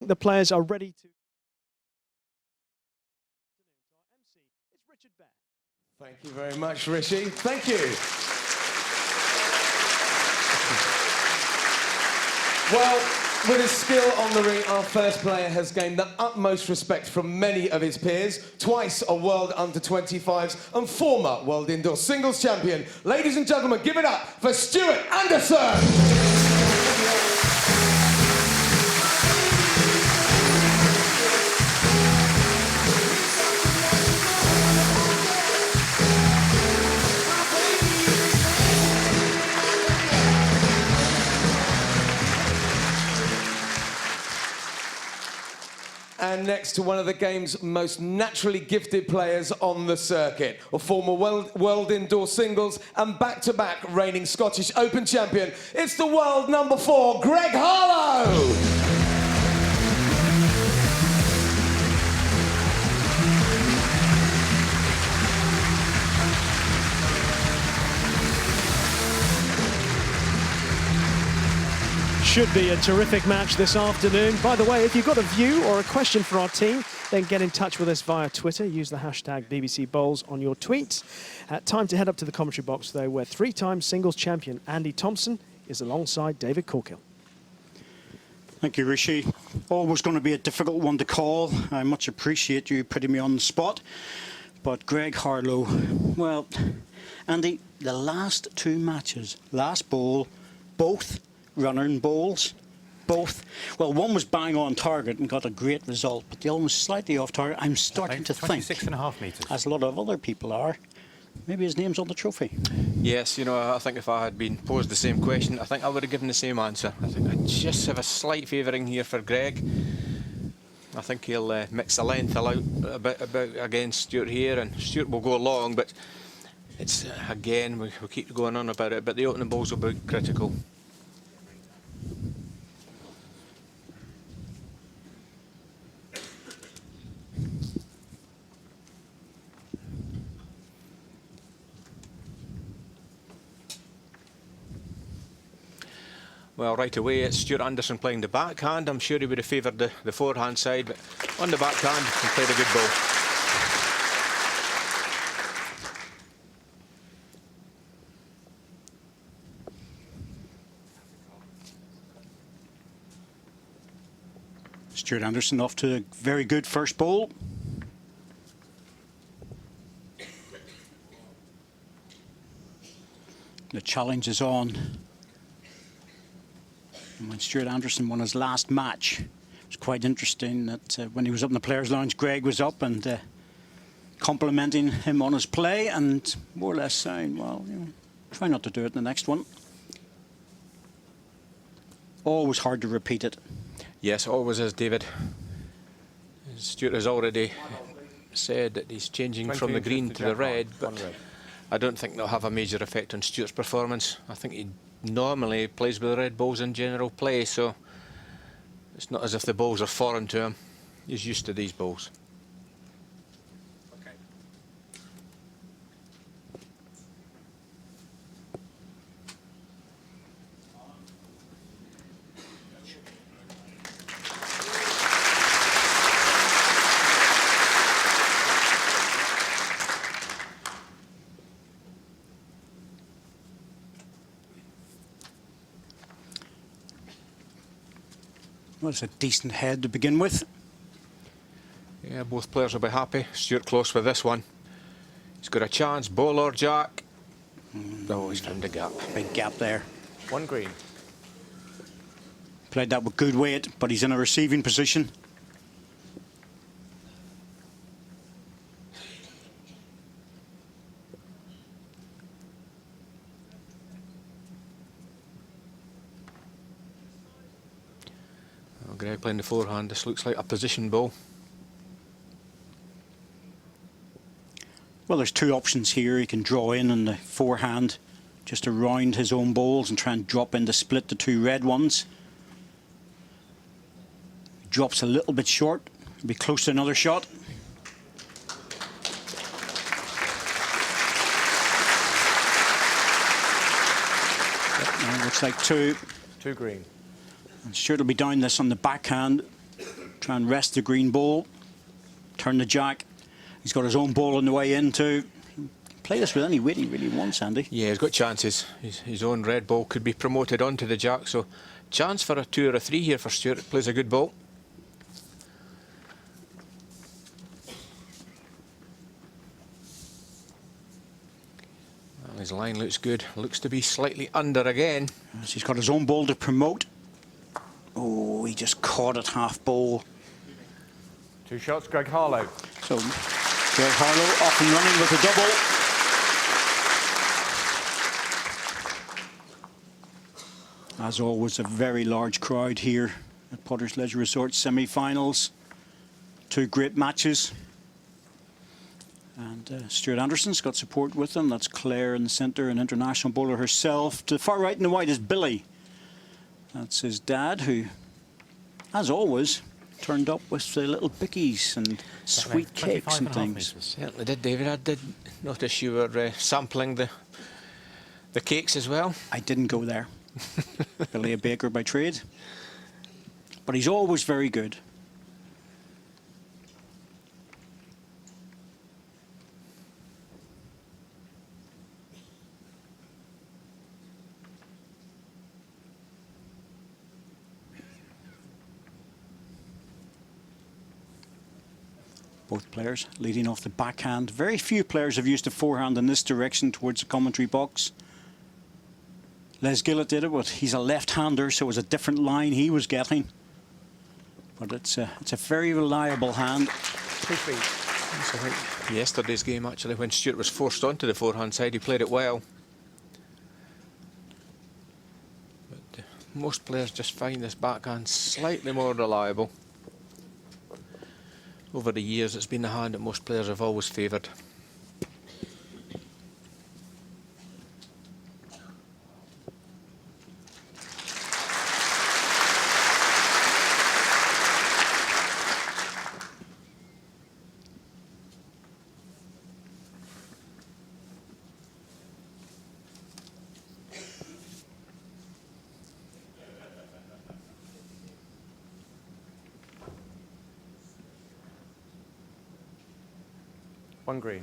The players are ready to. It's Richard Bear. Thank you very much, Rishi. Thank you. Well, with his skill on the ring, our first player has gained the utmost respect from many of his peers. Twice a World Under-25s and former World Indoor Singles Champion. Ladies and gentlemen, give it up for Stuart Anderson. And next to one of the game's most naturally gifted players on the circuit, a former World Indoor Singles and back-to-back reigning Scottish Open champion, it's the world number 4, Greg Harlow! Should be a terrific match this afternoon. By the way, if you've got a view or a question for our team, then get in touch with us via Twitter. Use the hashtag BBC Bowls on your tweets. Time to head up to the commentary box, though, where three-time singles champion Andy Thompson is alongside David Corkill. Thank you, Rishi. Always going to be a difficult one to call. I much appreciate you putting me on the spot. But Greg Harlow, well, Andy, the last 2 matches, last bowl, both running bowls, both. Well, one was bang on target and got a great result, but the other was slightly off target. I'm starting to think, 26.5 metres, as a lot of other people are, maybe his name's on the trophy. Yes, you know, I think if I had been posed the same question, I think I would have given the same answer. I think I just have a slight favouring here for Greg. I think he'll mix the length a bit about against Stuart here, and Stuart will go long, but it's, again, we keep going on about it, but the opening bowls will be critical. Well, right away, it's Stuart Anderson playing the backhand. I'm sure he would have favoured the forehand side, but on the backhand, he played a good ball. Stuart Anderson off to a very good first bowl. The challenge is on. And when Stuart Anderson won his last match, it was quite interesting that when he was up in the Players' Lounge, Greg was up and complimenting him on his play and more or less saying, well, you know, try not to do it in the next one. Always hard to repeat it. Yes, always is, David. Stuart has already said that he's changing from the green to the red, but I don't think that'll have a major effect on Stuart's performance. I think he normally plays with the red balls in general play, so it's not as if the balls are foreign to him. He's used to these balls. Well, it's a decent head to begin with. Yeah, both players will be happy. Stuart close with this one. He's got a chance. Ball or jack. Oh, he's found a gap. Big gap there. 1 green. Played that with good weight, but he's in a receiving position. Greg playing the forehand. This looks like a position ball. Well, there's 2 options here. He can draw in on the forehand just around his own balls and try and drop in to split the 2 red ones. Drops a little bit short. Be close to another shot. Looks like 2. 2 green. And Stuart will be down this on the backhand. Try and rest the green ball. Turn the jack. He's got his own ball on the way in too. Play this with any weight he really wants, Andy. Yeah, he's got chances. His own red ball could be promoted onto the jack, so chance for a 2 or a 3 here for Stewart. Plays a good ball. Well, his line looks good. Looks to be slightly under again. Yes, he's got his own ball to promote. Oh, he just caught it half bowl. 2 shots, Greg Harlow. So Greg Harlow off and running with a double. As always, a very large crowd here at Potter's Leisure Resort semi-finals. 2 great matches. And Stuart Anderson's got support with them. That's Claire in the centre, an international bowler herself. To the far right in the white is Billy. That's his dad, who, as always, turned up with the little bickies and sweet cakes and things. Certainly did, David. I did notice you were sampling the cakes as well. I didn't go there. Billy a baker by trade. But he's always very good. Both players leading off the backhand. Very few players have used the forehand in this direction towards the commentary box. Les Gillett did it, but he's a left-hander, so it was a different line he was getting. But it's a very reliable hand. 2 feet. So I think yesterday's game, actually, when Stewart was forced onto the forehand side, he played it well. But most players just find this backhand slightly more reliable. Over the years, it's been the hand that most players have always favoured. One green.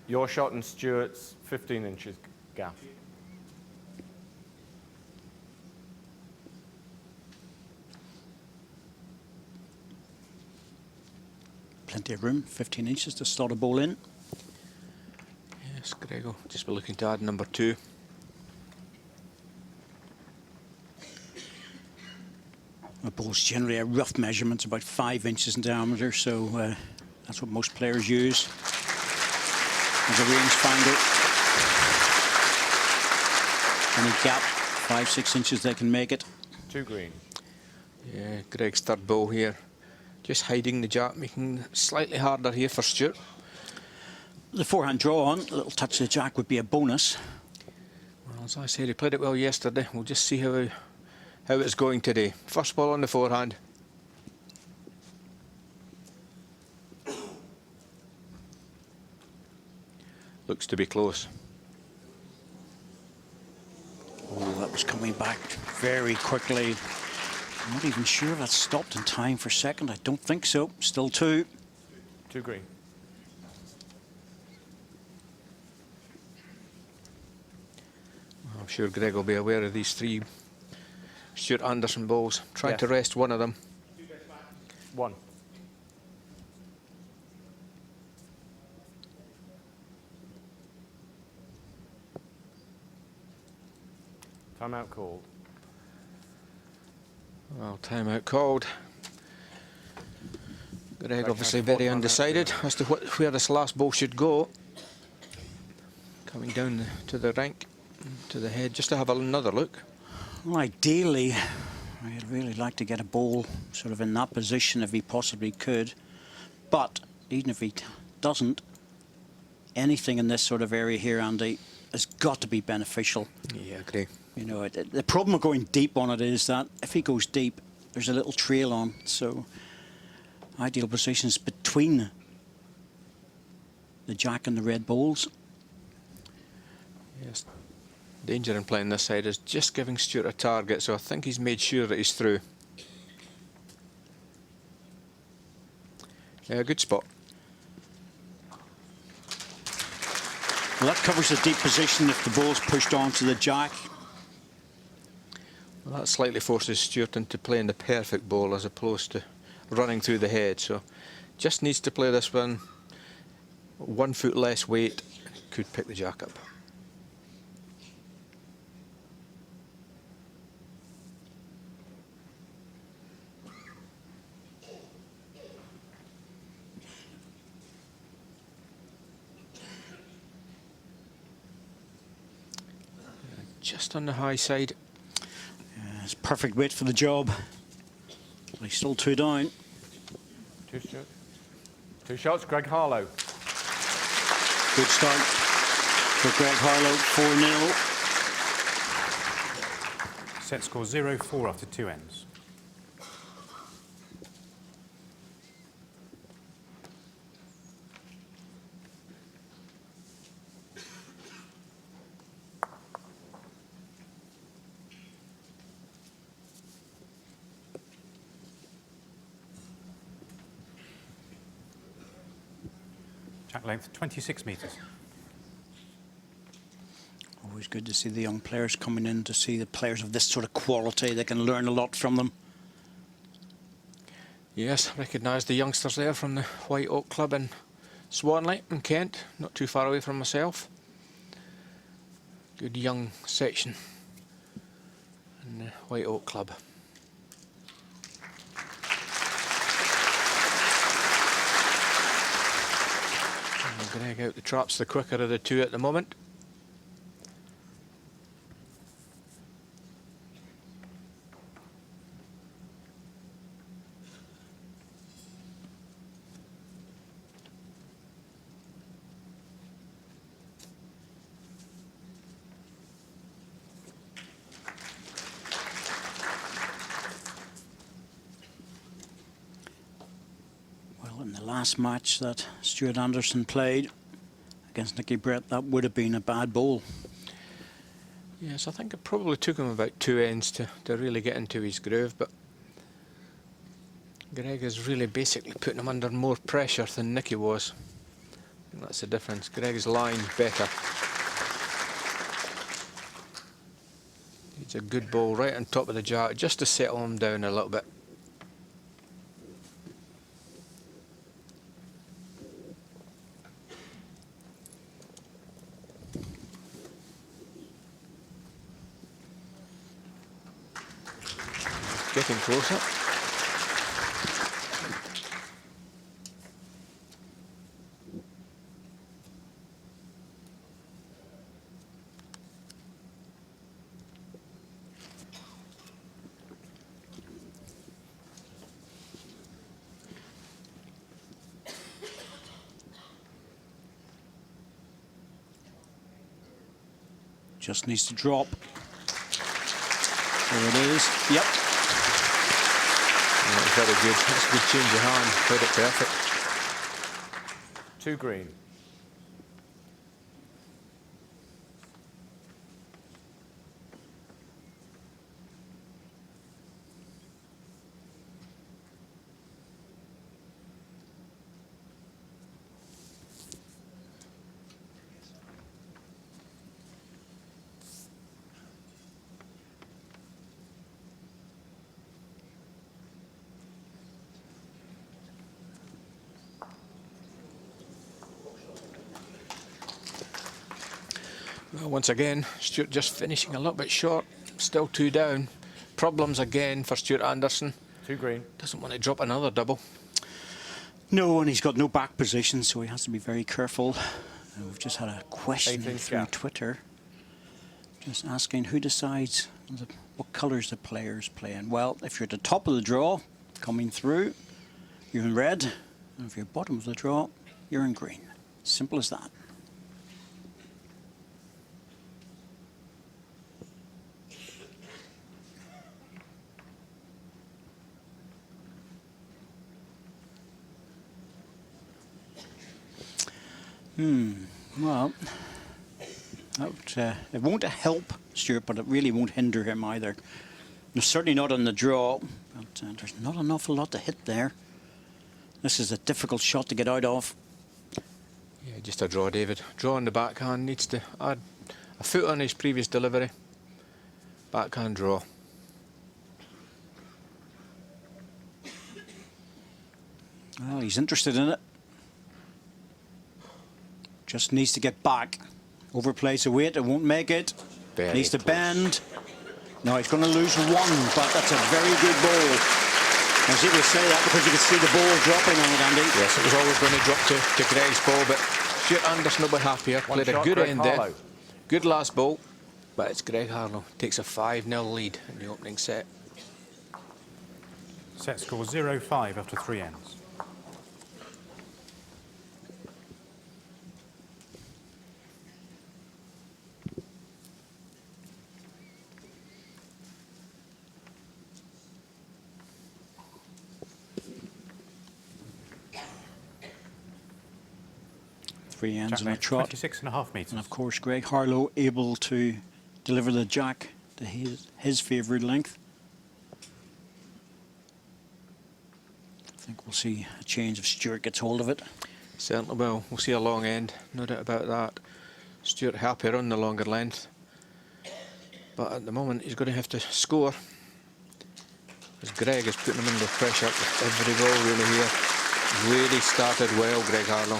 Your shot and Stewart's 15 inches gap. Plenty of room, 15 inches to slot a ball in. Yes, Greg will just be looking to add number 2. The ball's generally a rough measurement, about 5 inches in diameter, so that's what most players use as a rangefinder. Any gap, 5-6 inches, they can make it. 2 green. Yeah, Greg's third ball here. Just hiding the jack, making it slightly harder here for Stewart. The forehand draw on, a little touch of the jack would be a bonus. Well, as I said, he played it well yesterday. We'll just see how it's going today. First ball on the forehand. Looks to be close. Oh, that was coming back very quickly. I'm not even sure if that stopped in time for second. I don't think so. Still 2. 2 green. I'm sure Greg will be aware of these 3 Stuart Anderson balls. Trying to rest one of them. 1. Timeout called. Well, timeout called. Greg obviously very undecided as to where this last ball should go. Coming down to the rank, to the head, just to have another look. Well, ideally, I'd really like to get a ball sort of in that position if he possibly could. But even if he doesn't, anything in this sort of area here, Andy, has got to be beneficial. Yeah, I agree. You know, the problem of going deep on it is that if he goes deep, there's a little trail on. So ideal positions between the jack and the red balls. Yes. Danger in playing this side is just giving Stewart a target, so I think he's made sure that he's through. Yeah, good spot. Well, that covers the deep position if the ball's pushed onto the jack. Well, that slightly forces Stewart into playing the perfect ball as opposed to running through the head, so just needs to play this one 1 foot less weight, could pick the jack up. Just on the high side. Yeah, it's perfect weight for the job. But he's still 2 down. 2 Stewart. 2 shots, Greg Harlow. Good start for Greg Harlow, 4-0. Set score 0-4 after 2 ends. Jack length 26 metres. Always good to see the young players coming in, to see the players of this sort of quality. They can learn a lot from them. Yes, recognise the youngsters there from the White Oak Club in Swanley in Kent, not too far away from myself. Good young section in the White Oak Club. And Greg out the traps, the quicker of the two at the moment. In the last match that Stuart Anderson played against Nicky Brett, that would have been a bad bowl. Yes, I think it probably took him about 2 ends to really get into his groove, but Greg is really basically putting him under more pressure than Nicky was. I think that's the difference. Greg's line better. Needs a good ball right on top of the jack just to settle him down a little bit. Getting closer. Just needs to drop. There it is. Yep. Very good. That's a good change of hand. Played it perfect. 2 green. Well, once again, Stuart just finishing a little bit short. Still 2 down. Problems again for Stuart Anderson. 2 green. Doesn't want to drop another double. No, and he's got no back position, so he has to be very careful. We've just had a question through Twitter, just asking who decides what colours the players play in. Well, if you're at the top of the draw, coming through, you're in red, and if you're bottom of the draw, you're in green. Simple as that. Well, It won't help Stuart, but it really won't hinder him either. No, certainly not on the draw, but there's not an awful lot to hit there. This is a difficult shot to get out of. Yeah, just a draw, David. Draw on the backhand, needs to add a foot on his previous delivery. Backhand draw. Well, he's interested in it. Just needs to get back. Overplays the weight, it won't make it. Very Needs to close. bend. No, he's going to lose one, but that's a very good ball. I was able to say that because you could see the ball dropping on it, Andy. Yes, it was always going to drop to Greg's ball, but Stuart Anderson will be happier. One Played a shot, good Greg end there. Harlow. Good last ball, but it's Greg Harlow. Takes a 5-0 lead in the opening set. Set score 0-5 after 3 ends. Three ends Jack on a length, trot. 26.5 metres. And of course, Greg Harlow able to deliver the jack to his favoured length. I think we'll see a change if Stuart gets hold of it. Certainly will. We'll see a long end, no doubt about that. Stuart happier on the longer length. But at the moment, he's going to have to score. As Greg is putting him under pressure with every ball really here. Really started well, Greg Harlow.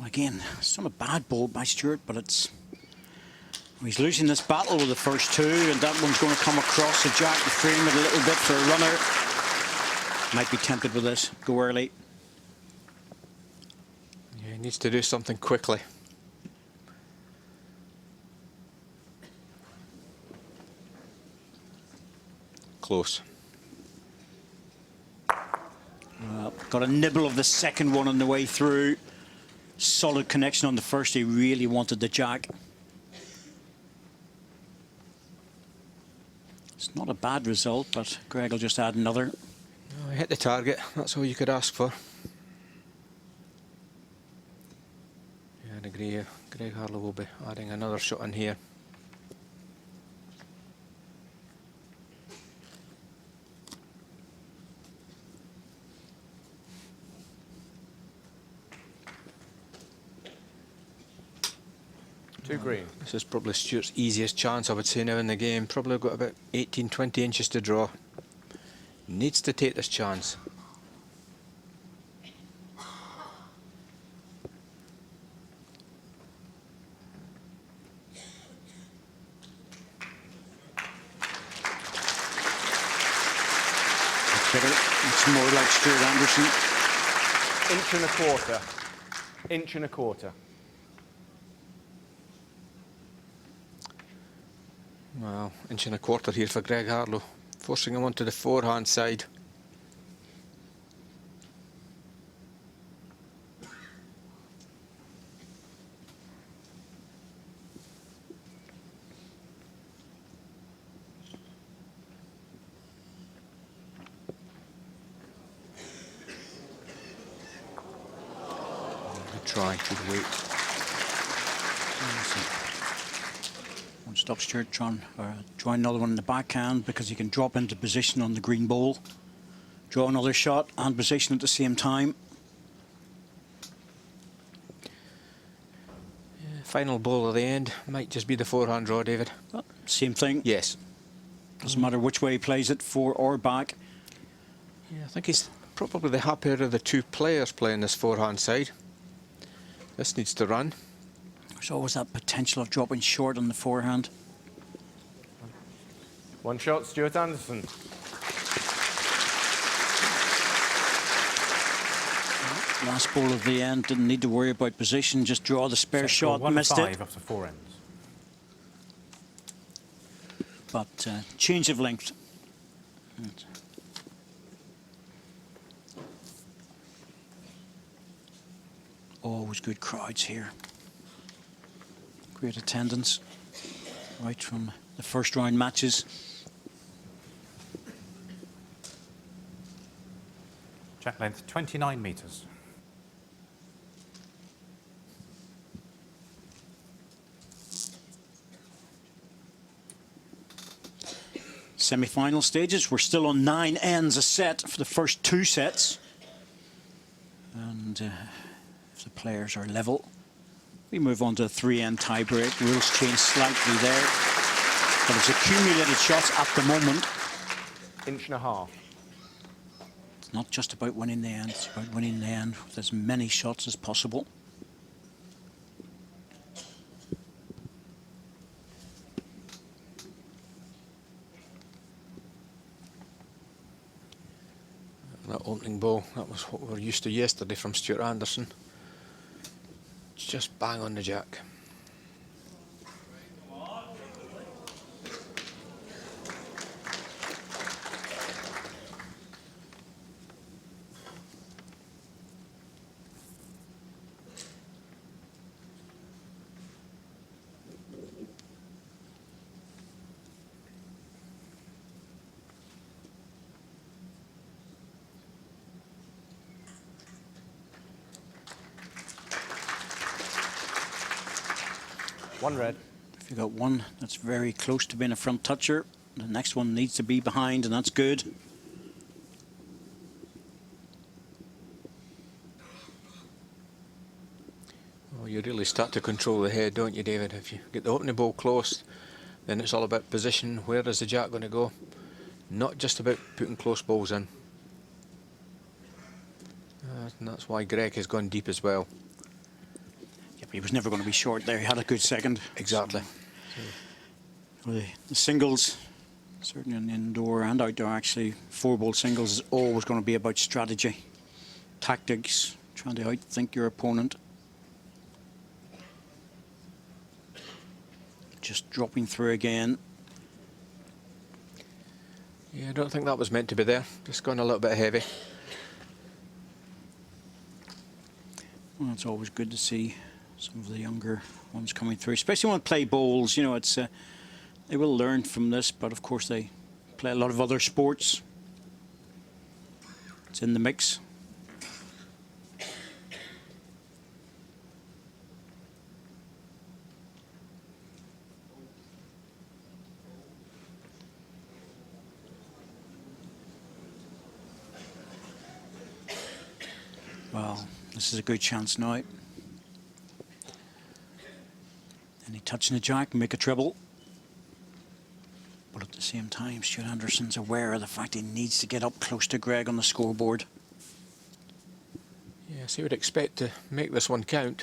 Again, it's not a bad ball by Stuart, but it's... He's losing this battle with the first two, and that one's going to come across the jack to frame it a little bit for a runner. Might be tempted with this. Go early. Yeah, he needs to do something quickly. Close. Got a nibble of the second one on the way through. Solid connection on the first. He really wanted the jack. It's not a bad result, but Greg will just add another. No, he hit the target. That's all you could ask for. Yeah, I agree. Greg Harlow will be adding another shot in here. Two green. This is probably Stuart's easiest chance, I would say, now in the game. Probably got about 18, 20 inches to draw. Needs to take this chance. It's more like Stuart Anderson. Inch and a quarter. Inch and a quarter. Well, inch and a quarter here for Greg Harlow, forcing him onto the forehand side. Good try, good weight. Won't stop Stuart trying another one in the backhand because he can drop into position on the green ball. Draw another shot and position at the same time. Yeah, final ball of the end might just be the forehand draw, David. Same thing. Yes. Doesn't matter which way he plays it, for or back. Yeah, I think he's probably the happier of the two players playing this forehand side. This needs to run. There's always that potential of dropping short on the forehand. One shot, Stuart Anderson. Last ball of the end, didn't need to worry about position, just draw the spare shot, missed it. 1-5 after 4 ends. But change of length. Always good crowds here. Great attendance, right from the first round matches. Jack length 29 metres. Semi-final stages, we're still on 9 ends a set for the first 2 sets. And if the players are level, we move on to a 3-end tie-break. Rules change slightly there. But it's accumulated shots at the moment. 1.5 inches. It's not just about winning the end, it's about winning the end with as many shots as possible. That opening ball, that was what we were used to yesterday from Stuart Anderson. Just bang on the jack. One red. If you got one that's very close to being a front toucher, the next one needs to be behind, and that's good. Well, you really start to control the head, don't you, David? If you get the opening ball close, then it's all about position. Where is the jack going to go? Not just about putting close balls in. And that's why Greg has gone deep as well. Yeah, but he was never going to be short there. He had a good second. Exactly. Well, the singles, certainly in indoor and outdoor, actually, 4-ball singles is always going to be about strategy, tactics, trying to outthink your opponent. Just dropping through again. Yeah, I don't think that was meant to be there. Just going a little bit heavy. Well, it's always good to see some of the younger ones coming through, especially when they play bowls. You know, it's they will learn from this, but of course they play a lot of other sports. It's in the mix. Well, this is a good chance now. Any touching the jack, make a treble. But at the same time, Stuart Anderson's aware of the fact he needs to get up close to Greg on the scoreboard. Yes, he would expect to make this one count.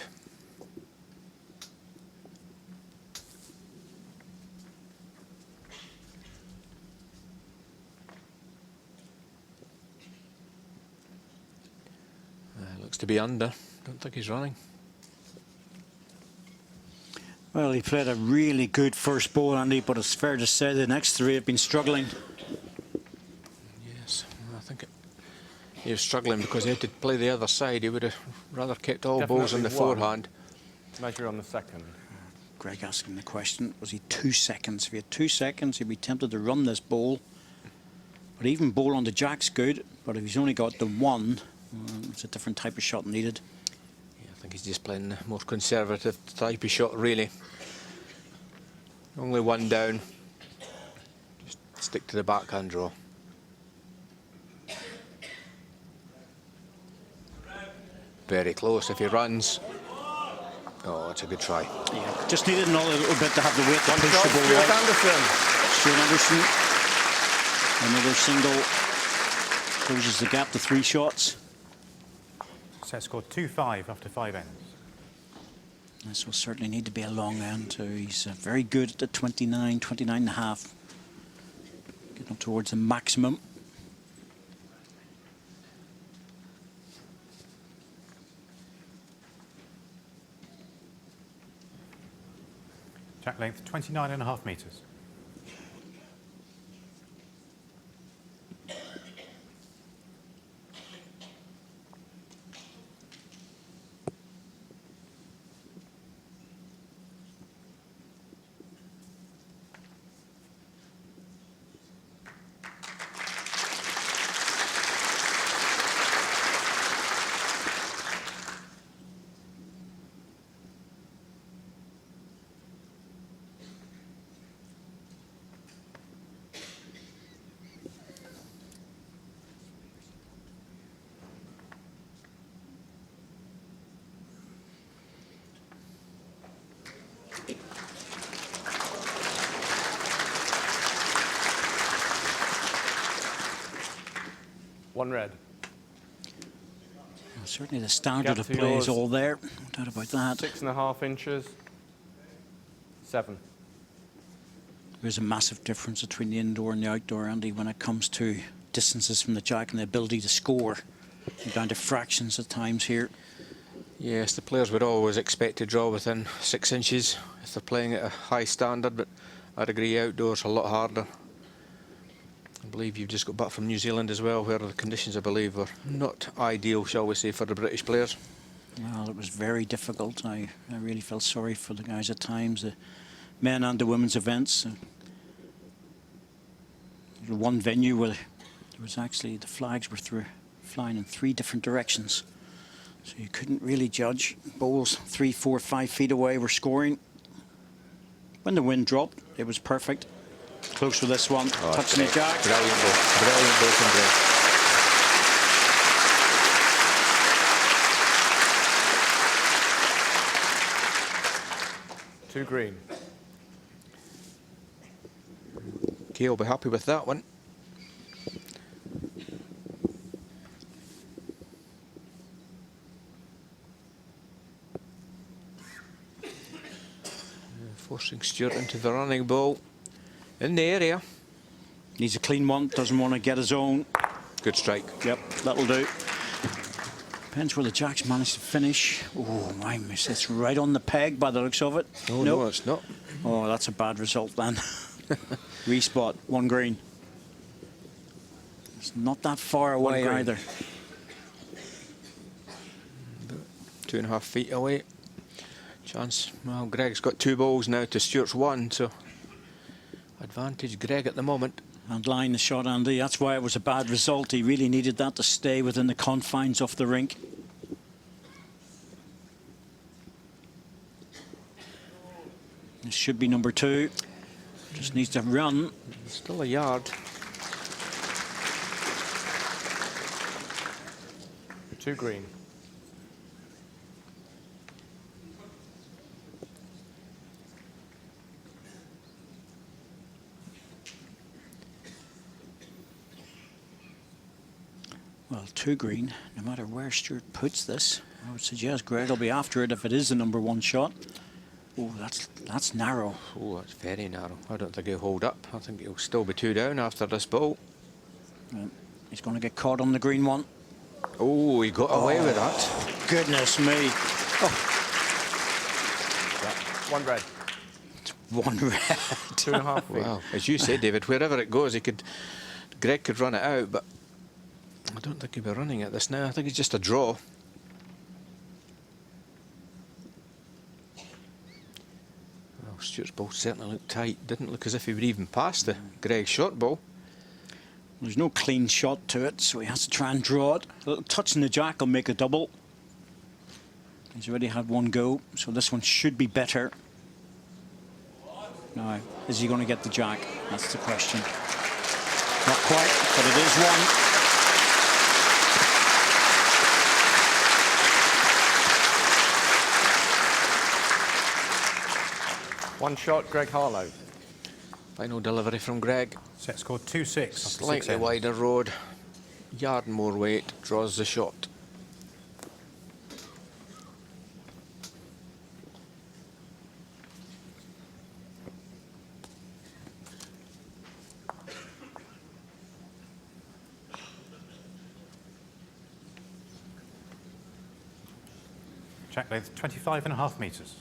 Looks to be under. Don't think he's running. Well, he played a really good first ball, Andy, but it's fair to say the next three have been struggling. Yes, I think he was struggling because he had to play the other side. He would have rather kept all balls in the Definitely one. forehand. Measure on the second. Greg asking the question, was he 2 seconds? If he had 2 seconds, he'd be tempted to run this ball. But even ball on the jack's good, but if he's only got the one, it's a different type of shot needed. Yeah, I think he's just playing a more conservative type of shot, really. Only one down. Just stick to the backhand draw. Very close if he runs. Oh, it's a good try. Yeah, just needed another little bit to have the weight to One push shot, the ball Stuart out. Anderson. Stuart Anderson, another single, closes the gap to 3 shots. Set score 2-5 after 5 ends. This will certainly need to be a long end too. He's very good at the 29, 29 and a half. Getting up towards the maximum. Jack length 29.5 metres. One red. Well, certainly the standard Gap of to play is yours. all there. No doubt about that. 6.5 inches. 7. There's a massive difference between the indoor and the outdoor, Andy, when it comes to distances from the jack and the ability to score. You're down to fractions at times here. Yes, the players would always expect to draw within 6 inches if they're playing at a high standard, but I'd agree outdoors a lot harder. I believe you've just got back from New Zealand as well, where the conditions, I believe, were not ideal, shall we say, for the British players. Well, it was very difficult. I really felt sorry for the guys at times, the men and the women's events. The one venue where there was actually, the flags were flying in 3 different directions. So you couldn't really judge. Bowls 3, 4, 5 feet away were scoring. When the wind dropped, it was perfect. Close with this one, touching the jack. Brilliant ball from Greg. 2 green. Kay will be happy with that one. Forcing Stuart into the running ball in the area. Needs a clean one, doesn't want to get his own. Good strike. Yep, that'll do. Depends where the jacks managed to finish. Oh, my miss. It's right on the peg by the looks of it. Oh, Nope. no, it's not. Oh, that's a bad result then. Respot, 1 green. It's not that far away green. either. 2.5 feet away. Chance. Well, Greg's got 2 balls now to Stuart's 1, so advantage Greg at the moment. And line the shot, Andy. That's why it was a bad result. He really needed that to stay within the confines of the rink. This should be number 2. Just needs to run. Still a yard. 2 green. Well, 2 green, no matter where Stuart puts this. I would suggest Greg will be after it if it is the number 1 shot. Oh, that's narrow. Oh, that's very narrow. I don't think he'll hold up. I think he'll still be 2 down after this ball. He's going to get caught on the green one. Oh, he got away with that. Goodness me. 1 red. 1 red. 2.5 feet. Wow. As you say, David, wherever it goes, Greg could run it out, but I don't think he'll be running at this now. I think it's just a draw. Well, Stuart's ball certainly looked tight. Didn't look as if he would even pass the Greg short ball. There's no clean shot to it, so he has to try and draw it. A little touch in the jack will make a double. He's already had 1 go, so this one should be better. Now, is he going to get the jack? That's the question. Not quite, but it is 1. One shot, Greg Harlow. Final delivery from Greg. Set score 2-6 after 6 Slightly ends. wider road. Yard more weight. Draws the shot. Jack length 25.5 metres.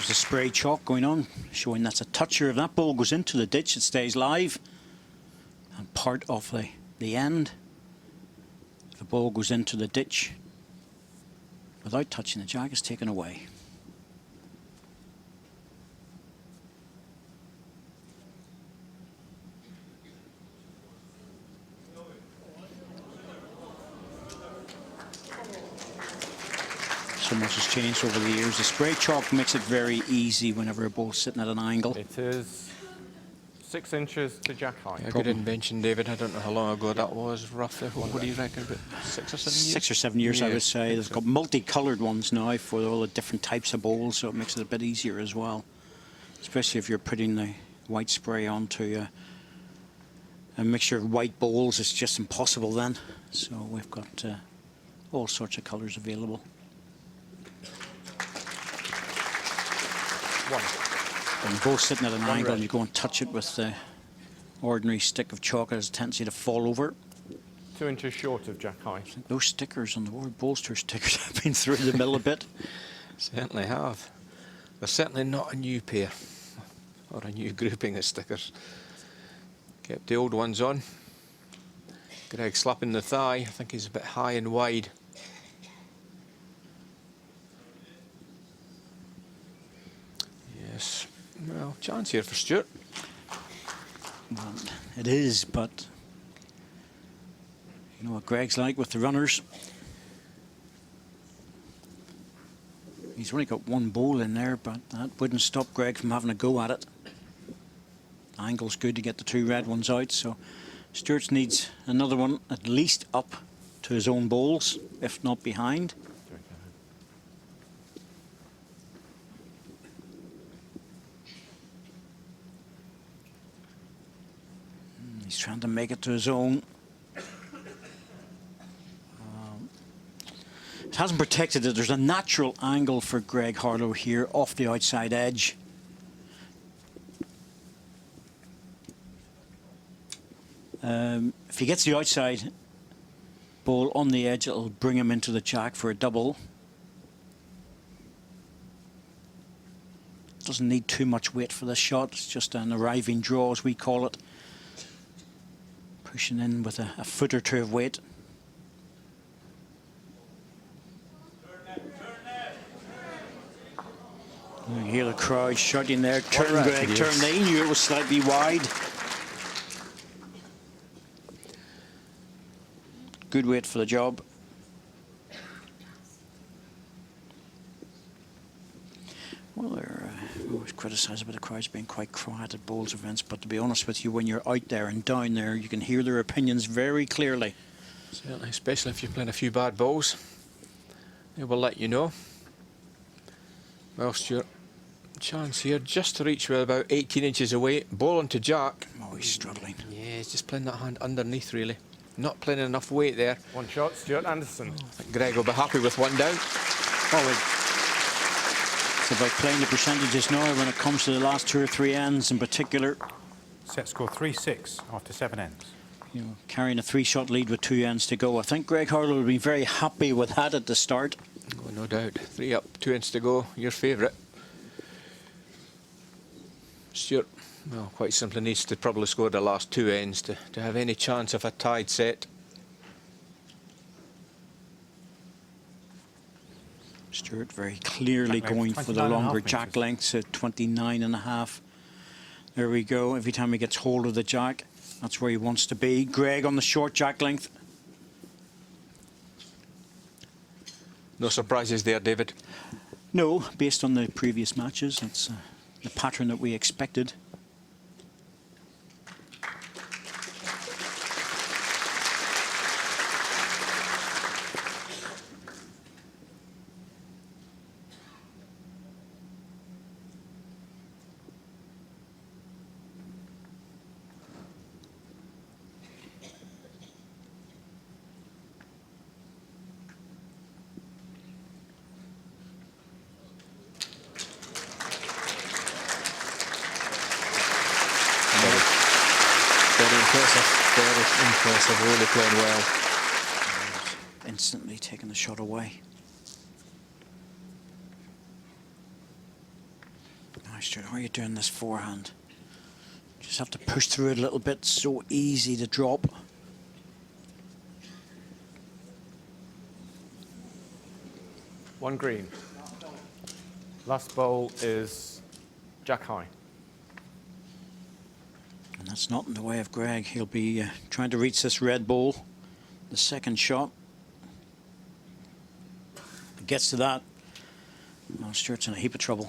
There's a spray chalk going on, showing that's a toucher. If that ball goes into the ditch, it stays live. And part of the end, if the ball goes into the ditch without touching the jack, is taken away. So much has changed over the years. The spray chalk makes it very easy whenever a ball's sitting at an angle. It is 6 inches to jack high. A good invention, David. I don't know how long ago that was, roughly. What do you reckon? About 6 or 7 years? 6 or 7 years, I would say. They've got multicoloured ones now for all the different types of bowls, so it makes it a bit easier as well. Especially if you're putting the white spray onto a mixture of white bowls, it's just impossible then. So we've got all sorts of colours available. When the ball's sitting at an angle and you go and touch it with the ordinary stick of chalk, it has a tendency to fall over. 2 inches short of jack high. I think those stickers on the World Bolster stickers have been through the mill a bit. Certainly have. They're certainly not a new pair or a new grouping of stickers. Kept the old ones on. Greg slapping the thigh. I think he's a bit high and wide. Yes. Well, chance here for Stuart. Well, it is, but you know what Greg's like with the runners. He's only got one bowl in there, but that wouldn't stop Greg from having a go at it. Angle's good to get the 2 red ones out, so Stuart needs another one at least up to his own bowls, if not behind. He's trying to make it to his own. It hasn't protected it. There's a natural angle for Greg Harlow here off the outside edge. If he gets the outside ball on the edge, it'll bring him into the jack for a double. Doesn't need too much weight for this shot. It's just an arriving draw, as we call it. Pushing in with a foot or two of weight. You hear the crowd shouting there, turn Greg, turn. They knew it was slightly wide. Good weight for the job. Well, they're always criticised about the crowds being quite quiet at bowls events, but to be honest with you, when you're out there and down there, you can hear their opinions very clearly. Certainly, especially if you're playing a few bad balls. They will let you know. Well, Stuart, chance here just to reach well about 18 inches away. Ball onto jack. Oh, he's struggling. Yeah, he's just playing that hand underneath, really. Not playing enough weight there. One shot, Stuart Anderson. I think Greg will be happy with one down. It's about playing the percentages now when it comes to the last 2 or 3 ends in particular. Set score 3-6 after 7 ends. You know, carrying a 3-shot lead with 2 ends to go. I think Greg Harlow will be very happy with that at the start. Oh, no doubt. 3 up, 2 ends to go. Your favourite. Stuart, well, quite simply needs to probably score the last 2 ends to have any chance of a tied set. Stuart very clearly going for the longer jack lengths at 29.5. There we go. Every time he gets hold of the jack, that's where he wants to be. Greg on the short jack length. No surprises there, David? No, based on the previous matches, that's the pattern that we expected. Very impressive, really playing well. Instantly taking the shot away. Stuart, how are you doing this forehand? Just have to push through it a little bit. So easy to drop. One green. Last bowl is jack high. And that's not in the way of Greg. He'll be trying to reach this red ball. The second shot. If it gets to that, well, Stuart's in a heap of trouble.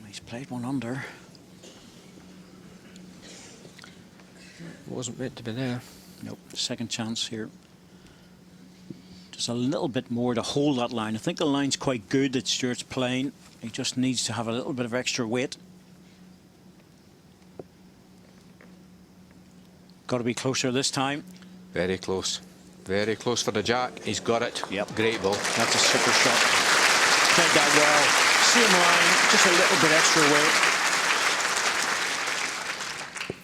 He's played one under. Wasn't meant to be there. Nope, second chance here. Just a little bit more to hold that line. I think the line's quite good that Stuart's playing. He just needs to have a little bit of extra weight. Got to be closer this time. Very close. Very close for the jack. He's got it. Yep. Great ball. That's a super shot. Played that well. Same line, just a little bit extra weight.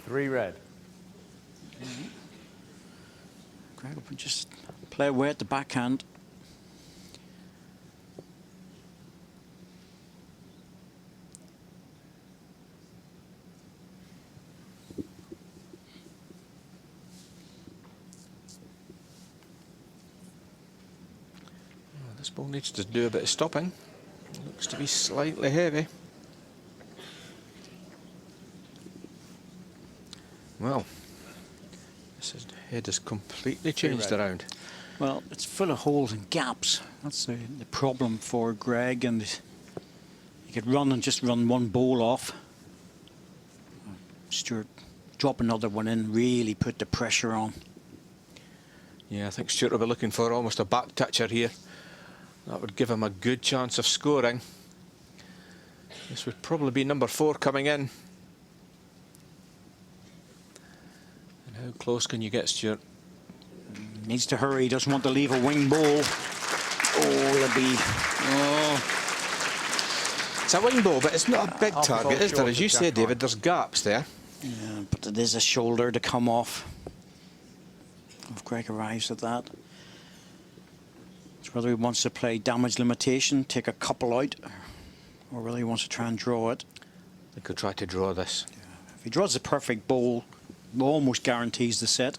3 red. Greg will just play away at the backhand. This ball needs to do a bit of stopping. Looks to be slightly heavy. Well, this head is completely changed around. Well, it's full of holes and gaps. That's the problem for Greg, and he could run and just run one bowl off. Stuart drop another one in, really put the pressure on. Yeah, I think Stuart will be looking for almost a back toucher here. That would give him a good chance of scoring. This would probably be number 4 coming in. And how close can you get, Stuart? Needs to hurry, doesn't want to leave a wing ball. Oh, it'll be... Oh. It's a wing ball, but it's not a big Half a target, ball is there? short As you of say, jack high. David, there's gaps there. Yeah, but it is a shoulder to come off. If Greg arrives at that. It's whether he wants to play damage limitation, take a couple out, or whether he wants to try and draw it. They could try to draw this. If he draws the perfect ball, almost guarantees the set.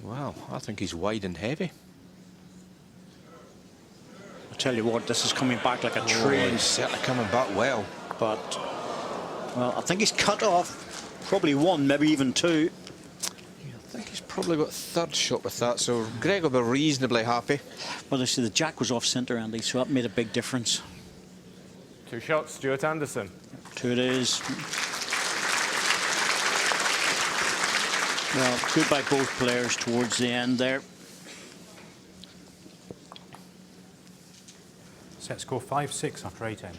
Wow, I think he's wide and heavy. I'll tell you what, this is coming back like a Oh, train. he's certainly coming back well. But, well, I think he's cut off probably 1, maybe even 2. I think he's probably got 3rd shot with that, so Greg will be reasonably happy. Well, they see the jack was off centre, Andy, so that made a big difference. 2 shots, Stuart Anderson. 2 it is. Well, good by both players towards the end there. Set score 5-6 after 18.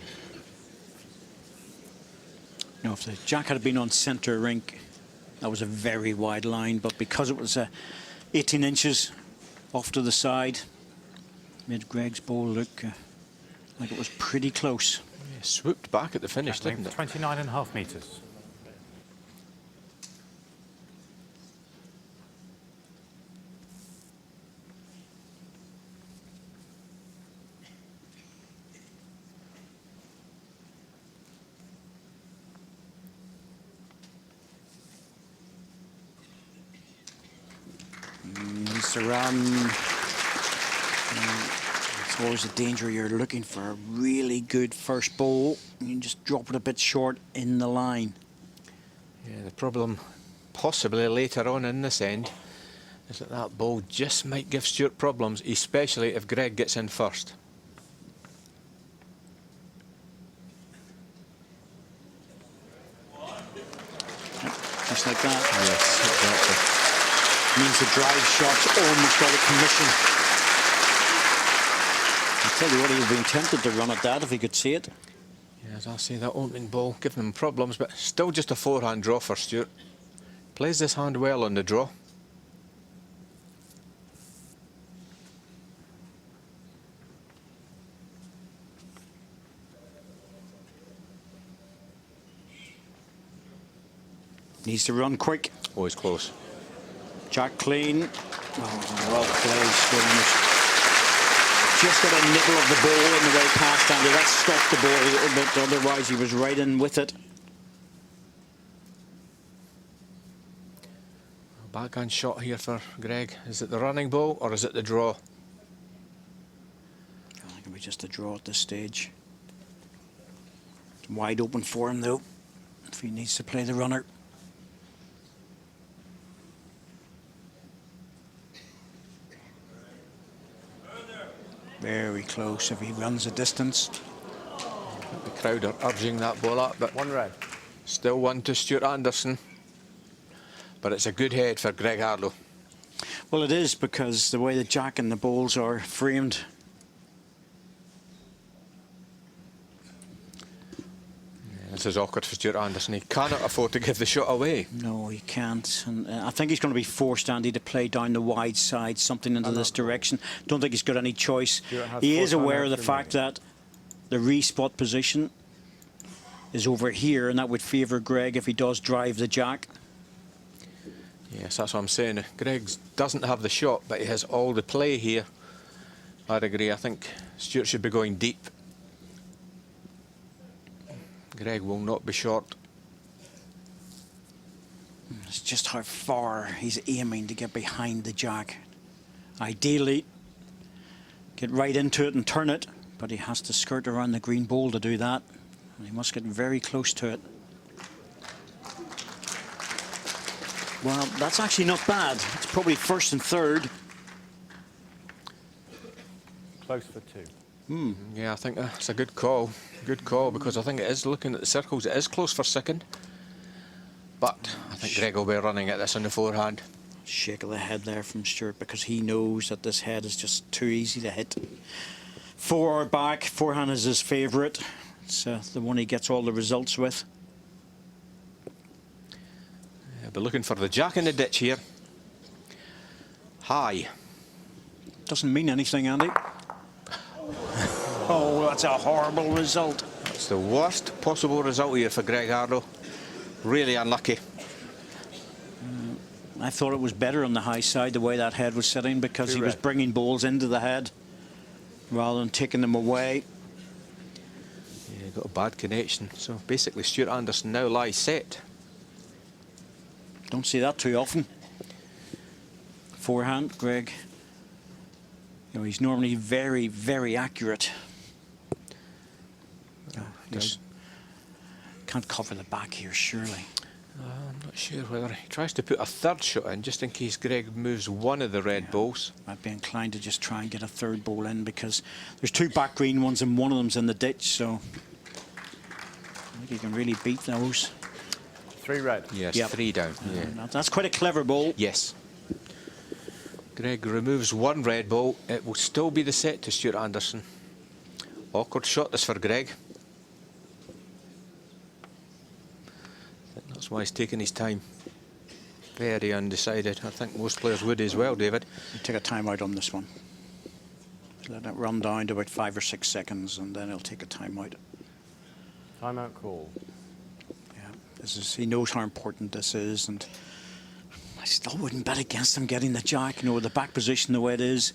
Now, if the jack had been on centre rink, that was a very wide line, but because it was 18 inches off to the side, made Greg's ball look like it was pretty close. Yeah, swooped back at the finish, didn't it? 29.5 metres. Needs to run. It's always a danger. You're looking for a really good first ball. You just drop it a bit short in the line. Yeah, the problem possibly later on in this end is that that ball just might give Stuart problems, especially if Greg gets in first. Just like that. Yes, exactly. Means the drive shot's almost out of commission. I tell you what, he would have been tempted to run at that if he could see it. Yeah, as I say, that opening ball giving him problems, but still just a forehand draw for Stuart. Plays this hand well on the draw. Needs to run quick. Always close. Jack clean. Oh, well played, Stuart. Just got a nibble of the ball in the way past Andy. That stopped the ball a little bit, otherwise he was right in with it. Backhand shot here for Greg. Is it the running ball or is it the draw? I think it'll be just a draw at this stage. It's wide open for him though, if he needs to play the runner. Very close if he runs a distance. The crowd are urging that ball up, but One red. still one to Stuart Anderson. But it's a good head for Greg Harlow. Well, it is, because the way the jack and the balls are framed. This is awkward for Stuart Anderson. He cannot afford to give the shot away. No, he can't. And I think he's going to be forced, Andy, to play down the wide side, something into this direction. Don't think he's got any choice. He is aware of the fact that the respot position is over here, and that would favour Greg if he does drive the jack. Yes, that's what I'm saying. Greg doesn't have the shot, but he has all the play here. I'd agree. I think Stuart should be going deep. Greg will not be short. It's just how far he's aiming to get behind the jack. Ideally, get right into it and turn it, but he has to skirt around the green ball to do that. And he must get very close to it. Well, that's actually not bad. It's probably first and third. Close for two. Yeah, I think that's a good call. Good call, because I think it is, looking at the circles, it is close for second. But I think Greg will be running at this on the forehand. Shake of the head there from Stuart, because he knows that this head is just too easy to hit. Forward back, forehand is his favourite. It's the one he gets all the results with. Yeah, but looking for the jack in the ditch here. High. Doesn't mean anything, Andy. Oh, that's a horrible result. It's the worst possible result here for Greg Harlow. Really unlucky. I thought it was better on the high side, the way that head was sitting, because he was bringing balls into the head rather than taking them away. Yeah, got a bad connection. So basically Stuart Anderson now lies set. Don't see that too often. Forehand, Greg. You know, he's normally very, very accurate. Just can't cover the back here, surely. I'm not sure whether he tries to put a third shot in, just in case Greg moves one of the red balls. I'd be inclined to just try and get a third ball in, because there's two back green ones and one of them's in the ditch, so I think he can really beat those. Three red. Yes, Yep. 3 down. Yeah. That's quite a clever ball. Yes. Greg removes one red ball. It will still be the set to Stuart Anderson. Awkward shot this for Greg. That's why he's taking his time. Very undecided. I think most players would as well, David. Take a timeout on this one. Let it run down to about 5 or 6 seconds, and then he'll take a timeout. Timeout call. Yeah, he knows how important this is, and I still wouldn't bet against him getting the jack. You know, with the back position the way it is.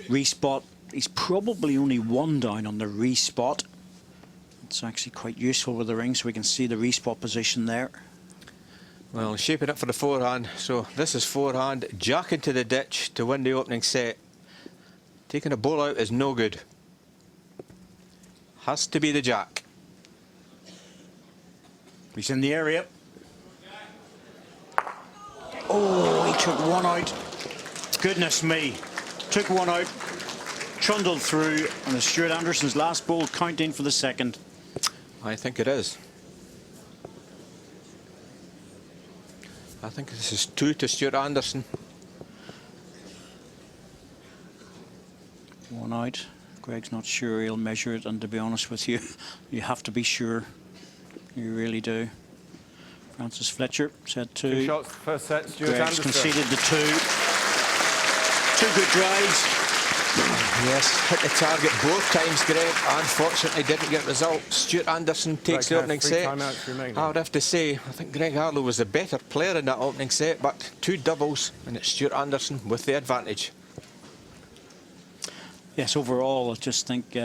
Respot. He's probably only one down on the respot. It's actually quite useful with the ring, so we can see the respot position there. Well, shaping up for the forehand. So this is forehand. Jack into the ditch to win the opening set. Taking a ball out is no good. Has to be the jack. He's in the area. Oh, he took one out. Goodness me. Took one out. Trundled through, and it's Stuart Anderson's last ball counting for the second. I think it is. I think this is 2 to Stuart Anderson. One out. Greg's not sure he'll measure it, and to be honest with you, you have to be sure. You really do. Francis Fletcher said 2. 2 shots, first set, Stuart Greg's Anderson. conceded the 2. 2 good drives. Yes, hit the target both times, Greg. Unfortunately, didn't get result. Stuart Anderson takes the opening set. Timeouts remaining. I would have to say, I think Greg Harlow was the better player in that opening set, but 2 doubles, and it's Stuart Anderson with the advantage. Yes, overall, I just think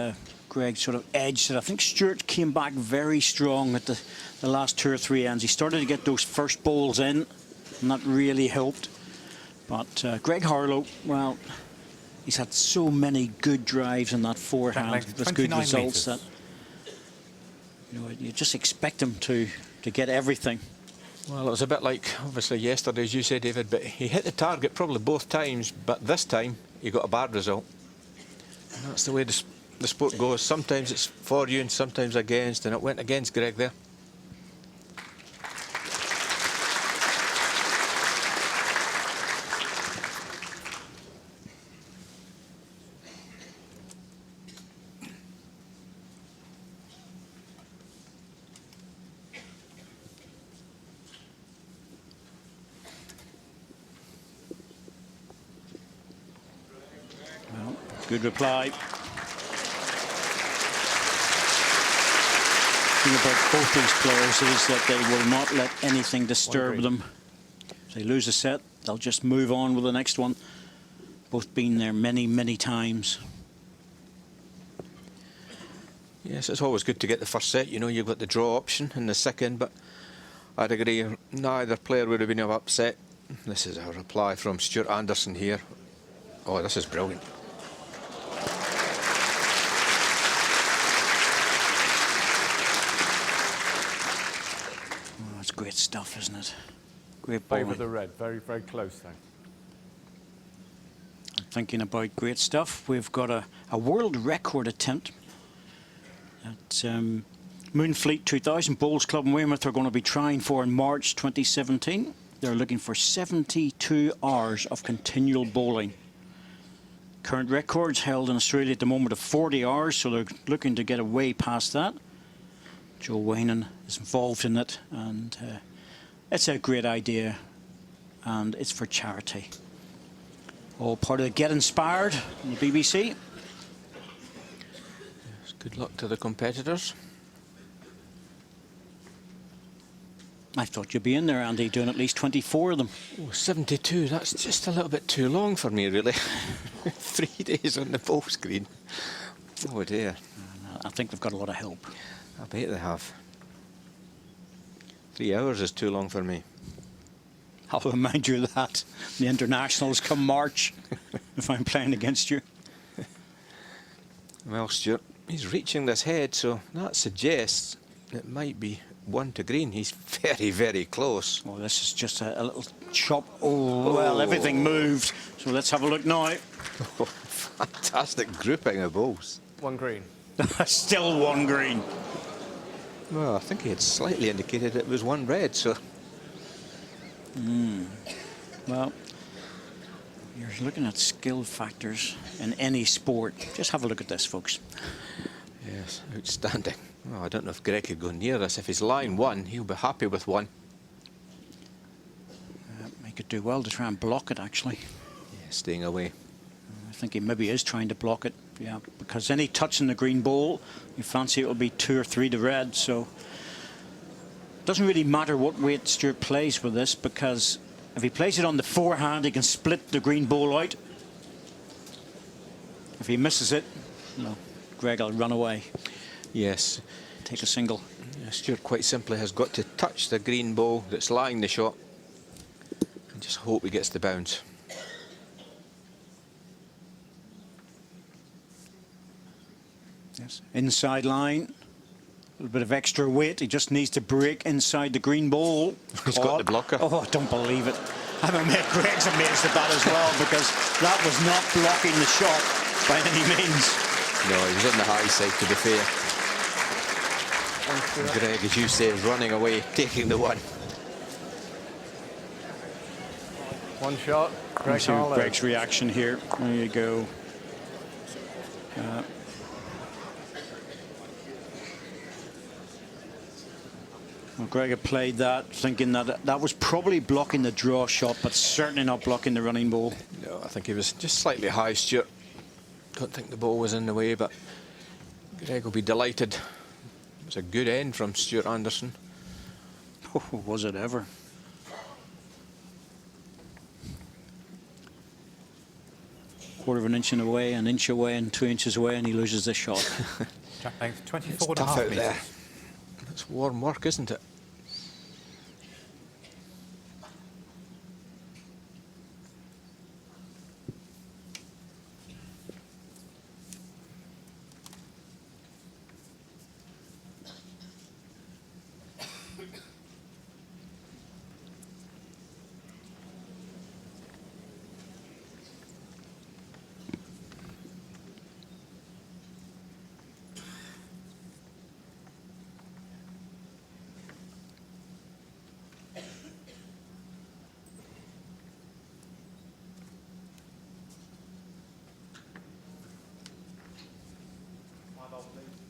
Greg sort of edged it. I think Stuart came back very strong at the last 2 or 3 ends. He started to get those first bowls in, and that really helped. But Greg Harlow, well, he's had so many good drives in that forehand with good results that you just expect him to get everything. Well, it was a bit like, obviously, yesterday, as you said, David, but he hit the target probably both times, but this time he got a bad result. And that's the way the sport goes. Sometimes it's for you and sometimes against, and it went against Greg there. Well, good reply. The thing about both these players is that they will not let anything disturb them. If they lose a set, they'll just move on with the next one. Both been there many, many times. Yes, it's always good to get the first set. You know, you've got the draw option in the second, but I'd agree neither player would have been upset. This is a reply from Stuart Anderson here. Oh, this is brilliant. Oh, that's great stuff, isn't it? Great Favour bowling. the red. Very, very close, though. Thinking about great stuff, we've got a world record attempt at Moonfleet 2000 Bowls Club in Weymouth are going to be trying for in March 2017. They're looking for 72 hours of continual bowling. Current records held in Australia at the moment of 40 hours, so they're looking to get away past that. Joe Waynon is involved in it, and it's a great idea, and it's for charity. All part of the Get Inspired on the BBC. Yes, good luck to the competitors. I thought you'd be in there, Andy, doing at least 24 of them. Oh, 72, that's just a little bit too long for me, really. 3 days on the bowl screen. Oh, dear. I think they've got a lot of help. I bet they have. 3 hours is too long for me. I'll remind you of that. The internationals come March, if I'm playing against you. Well, Stuart, he's reaching this head, so that suggests it might be 1 to green. He's very, very close. Oh, this is just a little chop. Oh, well, everything moved. So let's have a look now. Oh, fantastic grouping of balls. 1 green. Still 1 green. Well, I think he had slightly indicated it was 1 red, so... Well, you're looking at skill factors in any sport. Just have a look at this, folks. Yes, outstanding. Well, I don't know if Greg could go near this. If he's line 1, he'll be happy with 1. He could do well to try and block it, actually. Yeah, staying away. I think he maybe is trying to block it, yeah, because any touch in the green ball, you fancy it will be 2 or 3 to red, so... Doesn't really matter what weight Stuart plays with this, because if he plays it on the forehand, he can split the green ball out. If he misses it, well, Greg will run away. Yes. Take a single. Yeah, Stuart quite simply has got to touch the green ball that's lying the shot and just hope he gets the bounce. Yes. Inside line. A little bit of extra weight. He just needs to break inside the green ball. He's got the blocker. Oh, I don't believe it. I'm amazed. Greg's amazed at that as well, because that was not blocking the shot by any means. No, he was on the high side, to be fair. Greg, as you say, is running away, taking the 1. 1 shot. Greg See Harlow. Greg's reaction here. There you go. Well, Greg had played that, thinking that that was probably blocking the draw shot, but certainly not blocking the running ball. No, I think he was just slightly high, Stuart. don't think the ball was in the way, but Greg will be delighted. It was a good end from Stuart Anderson. Oh, was it ever? Quarter of an inch away, an inch away, and 2 inches away, and he loses this shot. Jack length It's 24 and a tough half out metres. there. It's warm work, isn't it?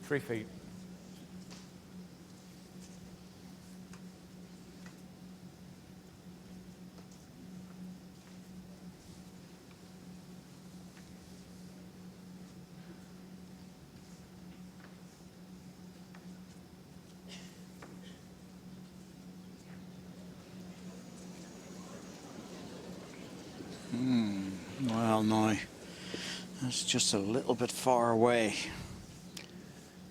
Three feet. Well, no. That's just a little bit far away.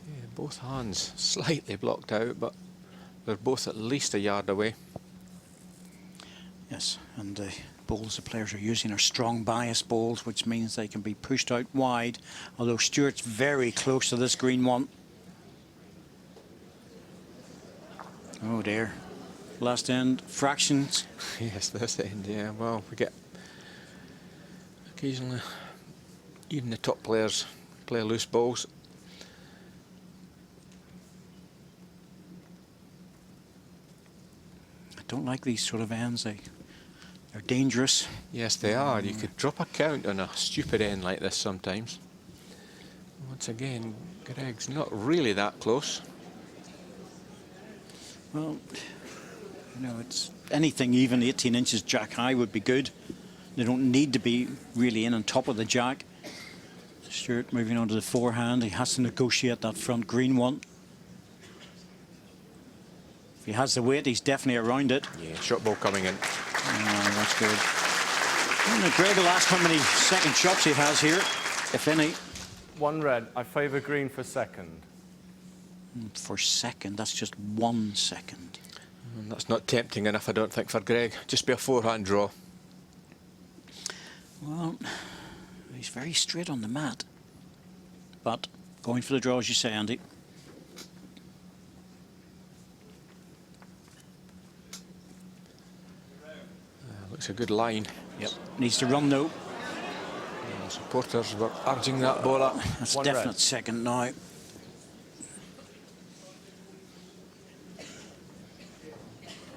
Yeah, both hands slightly blocked out, but they're both at least a yard away. Yes, and the balls the players are using are strong bias balls, which means they can be pushed out wide, although Stuart's very close to this green one. Oh dear. Last end, fractions. Yes, this end, yeah. Well, we get occasionally, even the top players play loose balls. I don't like these sort of ends. They're dangerous. Yes, they are. You could drop a count on a stupid end like this sometimes. Once again, Greg's not really that close. Well, you know, it's anything even 18 inches jack high would be good. They don't need to be really in on top of the jack. Stuart moving on to the forehand. He has to negotiate that front green one. If he has the weight, he's definitely around it. Yeah, shot ball coming in. Oh, that's good. I don't know, Greg will ask how many second shots he has here, if any. One red. I favour green for second. For second, that's just 1 second. And that's not tempting enough, I don't think, for Greg. Just be a forehand draw. Well, he's very straight on the mat. But going for the draw, as you say, Andy. Looks a good line. Yep. Needs to run though. Supporters were urging that ball up. That's One definite red. second now.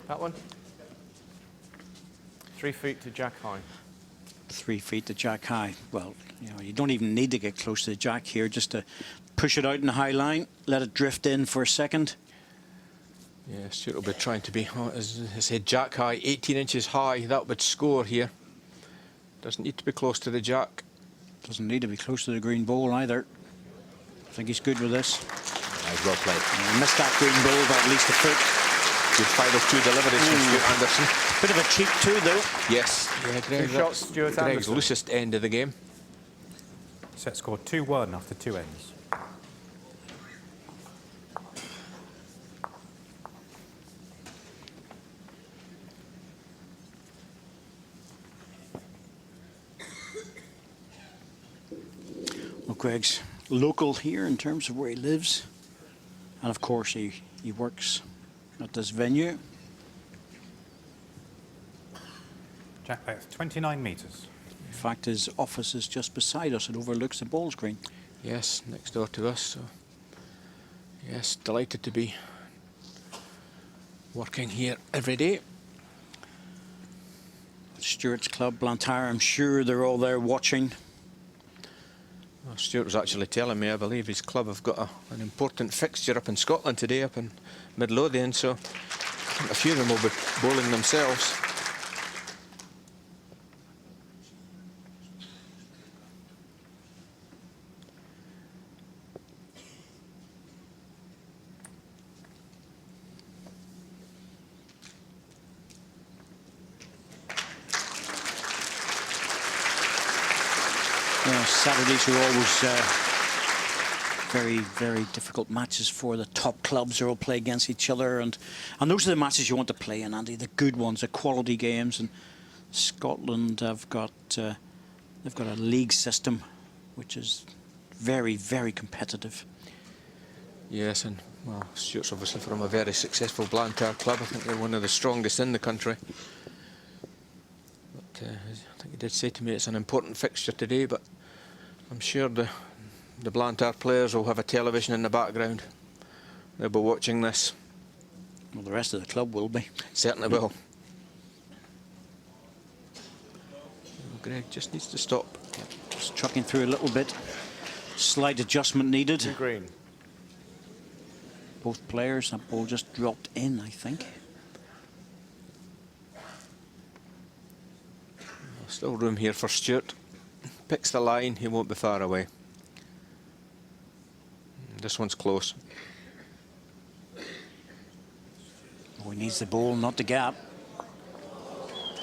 That one. 3 feet to jack high. 3 feet to jack high. Well, you know, you don't even need to get close to the jack here, just to push it out in the high line, let it drift in for a second. Yeah, Stuart will be trying to be, as I said, jack high, 18 inches high. That would score here. Doesn't need to be close to the jack. Doesn't need to be close to the green ball either. I think he's good with this. Nice, well played. Missed that green ball by at least a foot. Good final two deliveries from Stuart Anderson. Bit of a cheek too, though. Yes, yeah, Greg, Two shots, that's Stuart Greg's Anderson. loosest end of the game. Set score 2-1 after 2 ends. Well, Greg's local here in terms of where he lives. And of course, he works at this venue. Jack length 29 metres. In fact, his office is just beside us. It overlooks the ball screen. Yes, next door to us. So, yes, delighted to be working here every day. Stuart's club, Blantyre, I'm sure they're all there watching. Well, Stuart was actually telling me, I believe his club have got an important fixture up in Scotland today, up in Midlothian, so I think a few of them will be bowling themselves. Saturdays are always very, very difficult matches for the top clubs. They all play against each other, and those are the matches you want to play in, Andy. The good ones, the quality games. And Scotland have got they've got a league system which is very, very competitive. Yes, and well, Stuart's obviously from a very successful Blantyre club. I think they're one of the strongest in the country. But I think he did say to me it's an important fixture today, but I'm sure the Blantyre players will have a television in the background. They'll be watching this. Well, the rest of the club will be. Certainly will. Greg just needs to stop. Just trucking through a little bit. Slight adjustment needed. Green. Both players, that ball just dropped in, I think. Still room here for Stuart. Picks the line, he won't be far away. This one's close. Oh, he needs the ball, not the gap.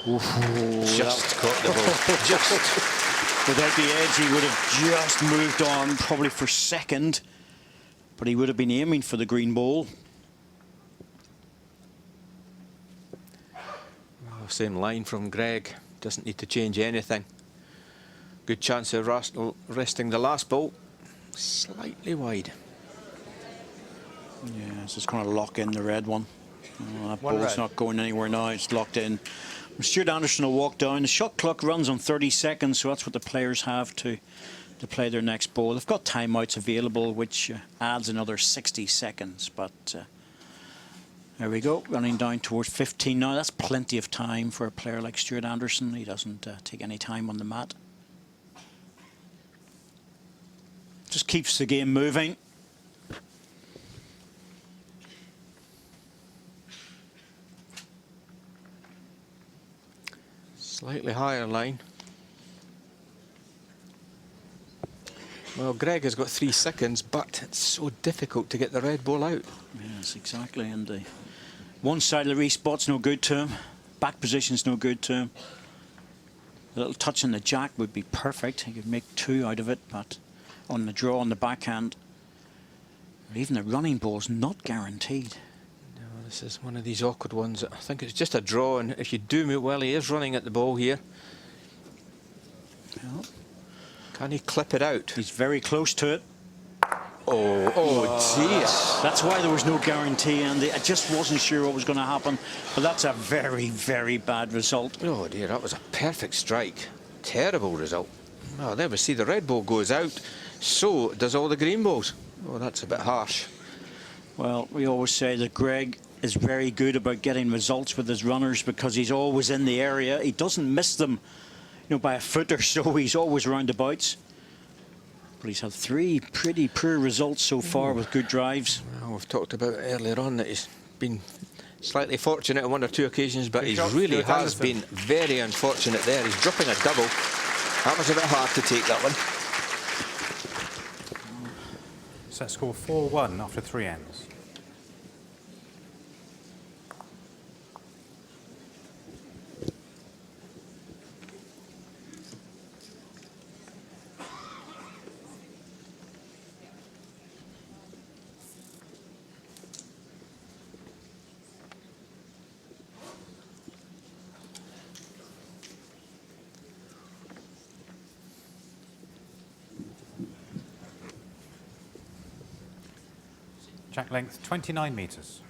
Just caught the ball. Just. Without the edge, he would have just moved on, probably for second. But he would have been aiming for the green ball. Oh, same line from Greg. Doesn't need to change anything. Good chance of resting the last ball. Slightly wide. Yeah, it's just going to lock in the red one. Oh, that One ball's red. not going anywhere now. It's locked in. Stuart Anderson will walk down. The shot clock runs on 30 seconds, so that's what the players have to play their next ball. They've got timeouts available, which adds another 60 seconds. But there we go, running down towards 15 now. That's plenty of time for a player like Stuart Anderson. He doesn't take any time on the mat. Just keeps the game moving. Slightly higher line. Well, Greg has got 3 seconds, but it's so difficult to get the red ball out. Yes, exactly. And the one side of the respot's no good to him. Back position's no good to him. A little touch on the jack would be perfect. He could make 2 out of it, but on the draw on the backhand, or even the running ball's not guaranteed. No, this is one of these awkward ones. I think it's just a draw, and if you do move well, he is running at the ball here. Well, can he clip it out? he's very close to it. Oh dear. That's why there was no guarantee, and I just wasn't sure what was going to happen. But that's a very, very bad result. Oh dear, that was a perfect strike. Terrible result. Oh, there we see the red ball goes out. So does all the green balls. Oh, that's a bit harsh. Well, we always say that Greg is very good about getting results with his runners because he's always in the area. He doesn't miss them, you know, by a foot or so. He's always roundabouts. But he's had 3 pretty poor results so far with good drives. Well, we've talked about earlier on that he's been slightly fortunate on 1 or 2 occasions, but Good he shot, really Stuart has Anderson. been very unfortunate there. He's dropping a double. That was a bit hard to take, that one. Set score 4-1 after 3 ends. Jack length 29 metres.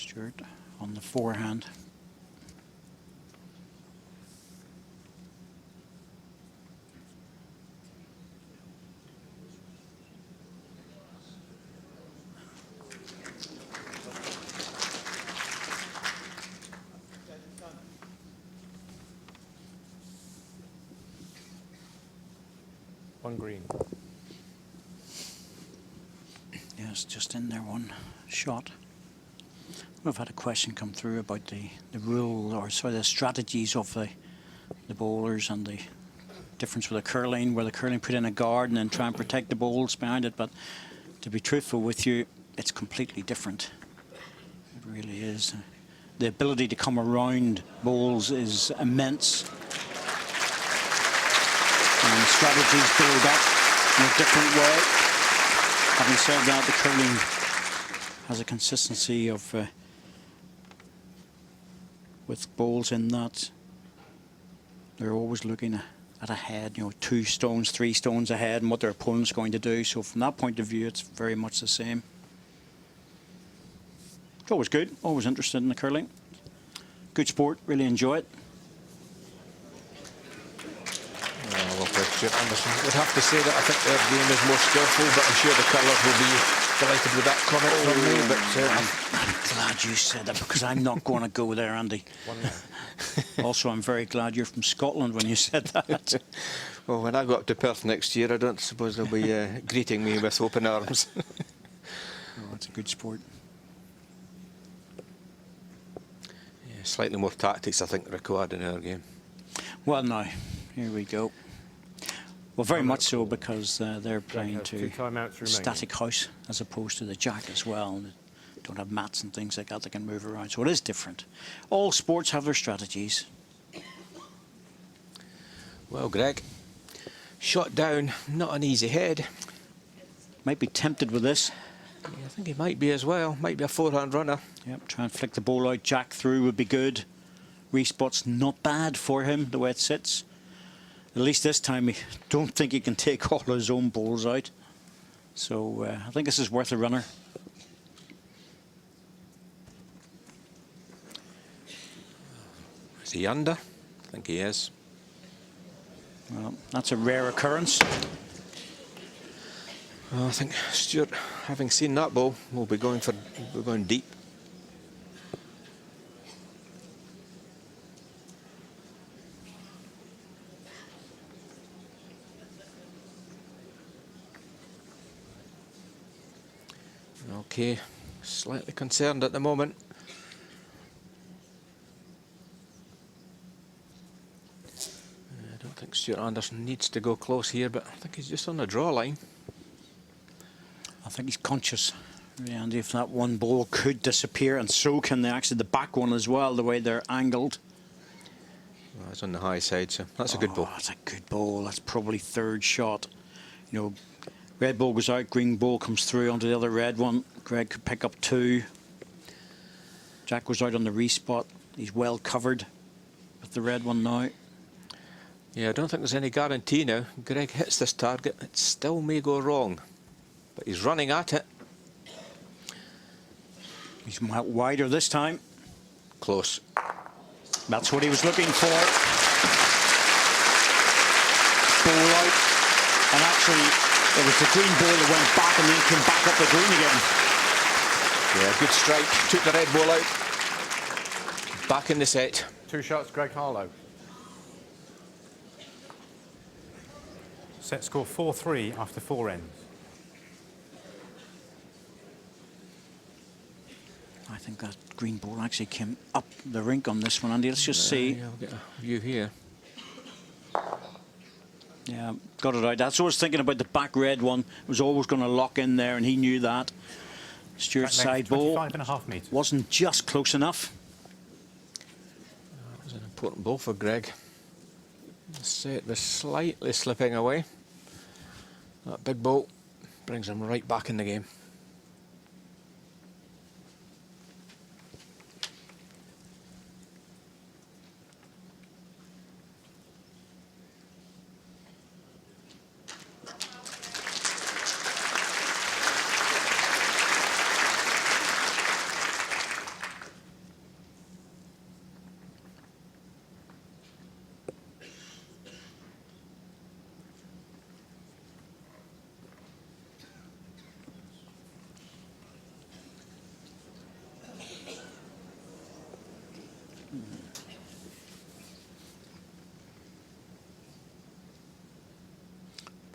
Stewart on the forehand. One green. Yes, just in there, one shot. We've had a question come through about the rule, or sorry, the strategies of the bowlers and the difference with the curling, where the curling put in a guard and then try and protect the bowls behind it. But to be truthful with you, it's completely different. It really is. The ability to come around bowls is immense. And strategies build up in a different way. Having said that, the curling has a consistency of with bowls in that they're always looking at ahead, 2 stones, 3 stones ahead, and what their opponent's going to do. So from that point of view, it's very much the same. It's always good, always interested in the curling. Good sport, really enjoy it. Well, Stuart Anderson would have to say that I think their game is more skillful, but I'm sure the colours will be delighted with that comment from me. But I'm glad you said that, because I'm not going to go there, Andy. Also, I'm very glad you're from Scotland when you said that. Well, when I go up to Perth next year, I don't suppose they'll be greeting me with open arms. Oh, it's a good sport. Yeah, slightly more tactics, I think, required in our game. Well, now, here we go. Well, very much so, because they're playing to static house as opposed to the jack as well. They don't have mats and things like that that can move around, so it is different. All sports have their strategies. Well, Greg, shot down, not an easy head. Might be tempted with this. Yeah, I think he might be as well. Might be a forehand runner. Yep, try and flick the ball out. Jack through would be good. Respot's not bad for him, the way it sits. At least this time, I don't think he can take all his own balls out. So I think this is worth a runner. Is he under? I think he is. Well, that's a rare occurrence. Well, I think Stuart, having seen that ball, will be going deep. Okay, slightly concerned at the moment. I don't think Stuart Anderson needs to go close here, but I think he's just on the draw line. I think he's conscious, really, Andy, if that one ball could disappear, and so can the back one as well, the way they're angled. Well, it's on the high side, so that's a good ball. That's a good ball. That's probably third shot. Red ball goes out, green ball comes through onto the other red one. Greg could pick up 2. Jack goes out on the respot. He's well covered with the red one now. Yeah, I don't think there's any guarantee now. Greg hits this target, it still may go wrong, but he's running at it. He's wider this time. Close. That's what he was looking for. Ball out. And actually, it was the green ball that went back and then came back up the green again. Yeah, good strike. Took the red ball out. Back in the set. 2 shots, Greg Harlow. Set score 4-3 after 4 ends. I think that green ball actually came up the rink on this one, Andy. Let's just see. Yeah, I'll get a view here. Yeah, got it out. That's what I was thinking about. The back red one. It was always going to lock in there, and he knew that. Stuart's side ball 25.5 metres. wasn't just close enough. That was an important ball for Greg. The set was slightly slipping away. That big ball brings him right back in the game.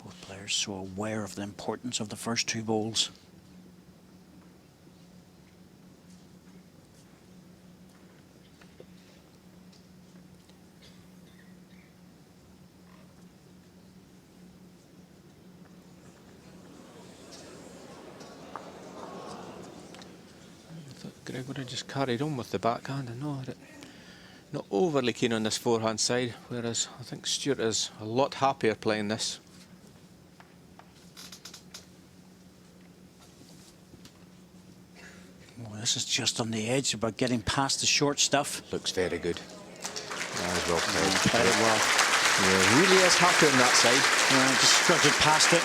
Both players so aware of the importance of the first two bowls. Greg would have just carried on with the backhand and not overly keen on this forehand side, whereas I think Stuart is a lot happier playing this. Well, this is just on the edge about getting past the short stuff. Looks very good. That was well played. Played it well. Yeah, really is happy on that side. Just strutted past it.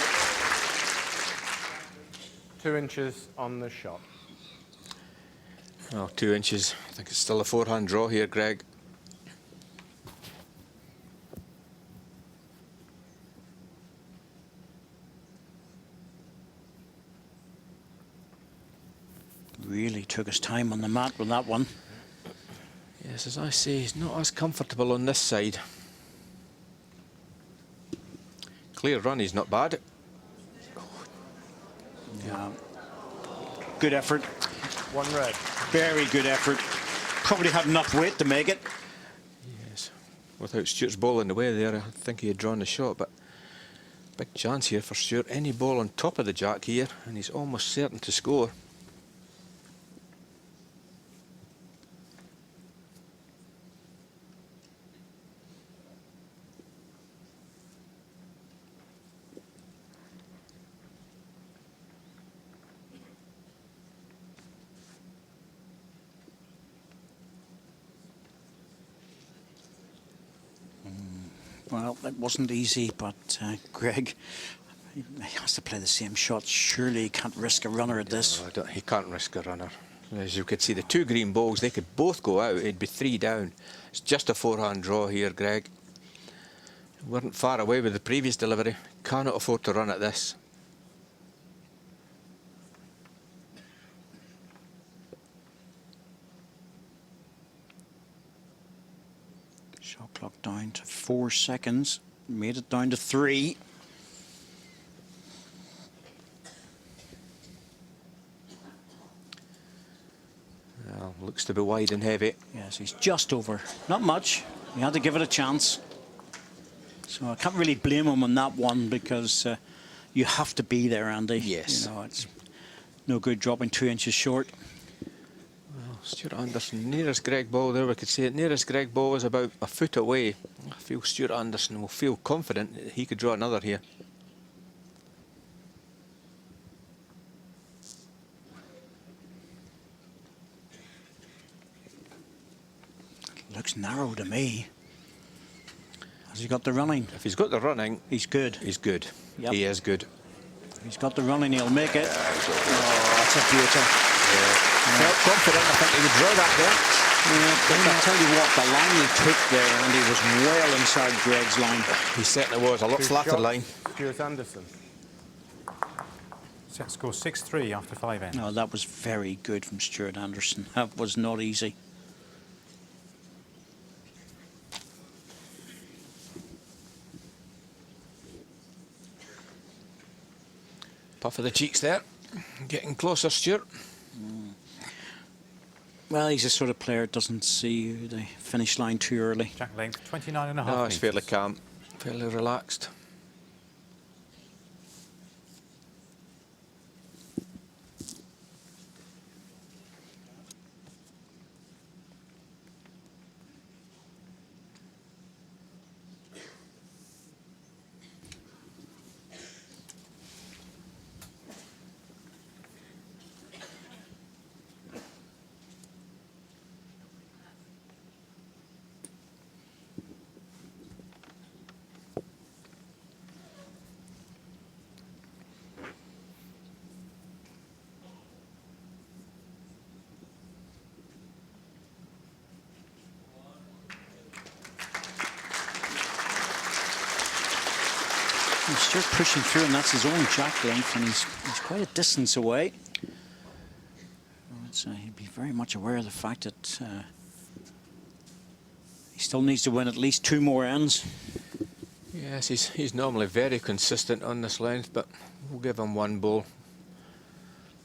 2 inches on the shot. Well, 2 inches. I think it's still a forehand draw here, Greg. Really took his time on the mat with that one. Yes, as I say, he's not as comfortable on this side. Clear run, he's not bad. Yeah. Good effort. 1 red. Very good effort. Probably had enough weight to make it. Yes. Without Stuart's ball in the way there, I think he had drawn the shot, but big chance here for Stuart. Any ball on top of the jack here, and he's almost certain to score. Well, it wasn't easy, but Greg, he has to play the same shot. Surely he can't risk a runner at this. No, he can't risk a runner. As you could see, the 2 green balls, they could both go out. It'd be 3 down. It's just a forehand draw here, Greg. Weren't far away with the previous delivery. Cannot afford to run at this. Shot clock down to 4 seconds. Made it down to 3. Well, looks to be wide and heavy. Yes, he's just over. Not much. He had to give it a chance. So I can't really blame him on that one because you have to be there, Andy. Yes. You know, it's no good dropping 2 inches short. Well, Stuart Anderson, nearest Greg ball there, we could say it. Nearest Greg ball is about a foot away. I feel Stuart Anderson will feel confident that he could draw another here. Looks narrow to me. Has he got the running? If he's got the running, He's good. he's good. Yep. He is good. He's got the running, he'll make it. Oh, that's a beauty. Felt confident, I think he would draw that there. Yeah, but I tell you what, the line he took there, Andy, was well inside Greg's line. He certainly was, a lot 2 flatter shots, line. Stuart Anderson. Set score 6-3 after 5 ends. No, that was very good from Stuart Anderson. That was not easy. Puff of the cheeks there. Getting closer, Stuart. Well, he's the sort of player that doesn't see the finish line too early. Jack length 29.5 No, he's metres. fairly calm, fairly relaxed. He's just pushing through, and that's his own jack length, and he's quite a distance away. He'd be very much aware of the fact that He still needs to win at least 2 more ends. Yes, he's normally very consistent on this length, but we'll give him 1 ball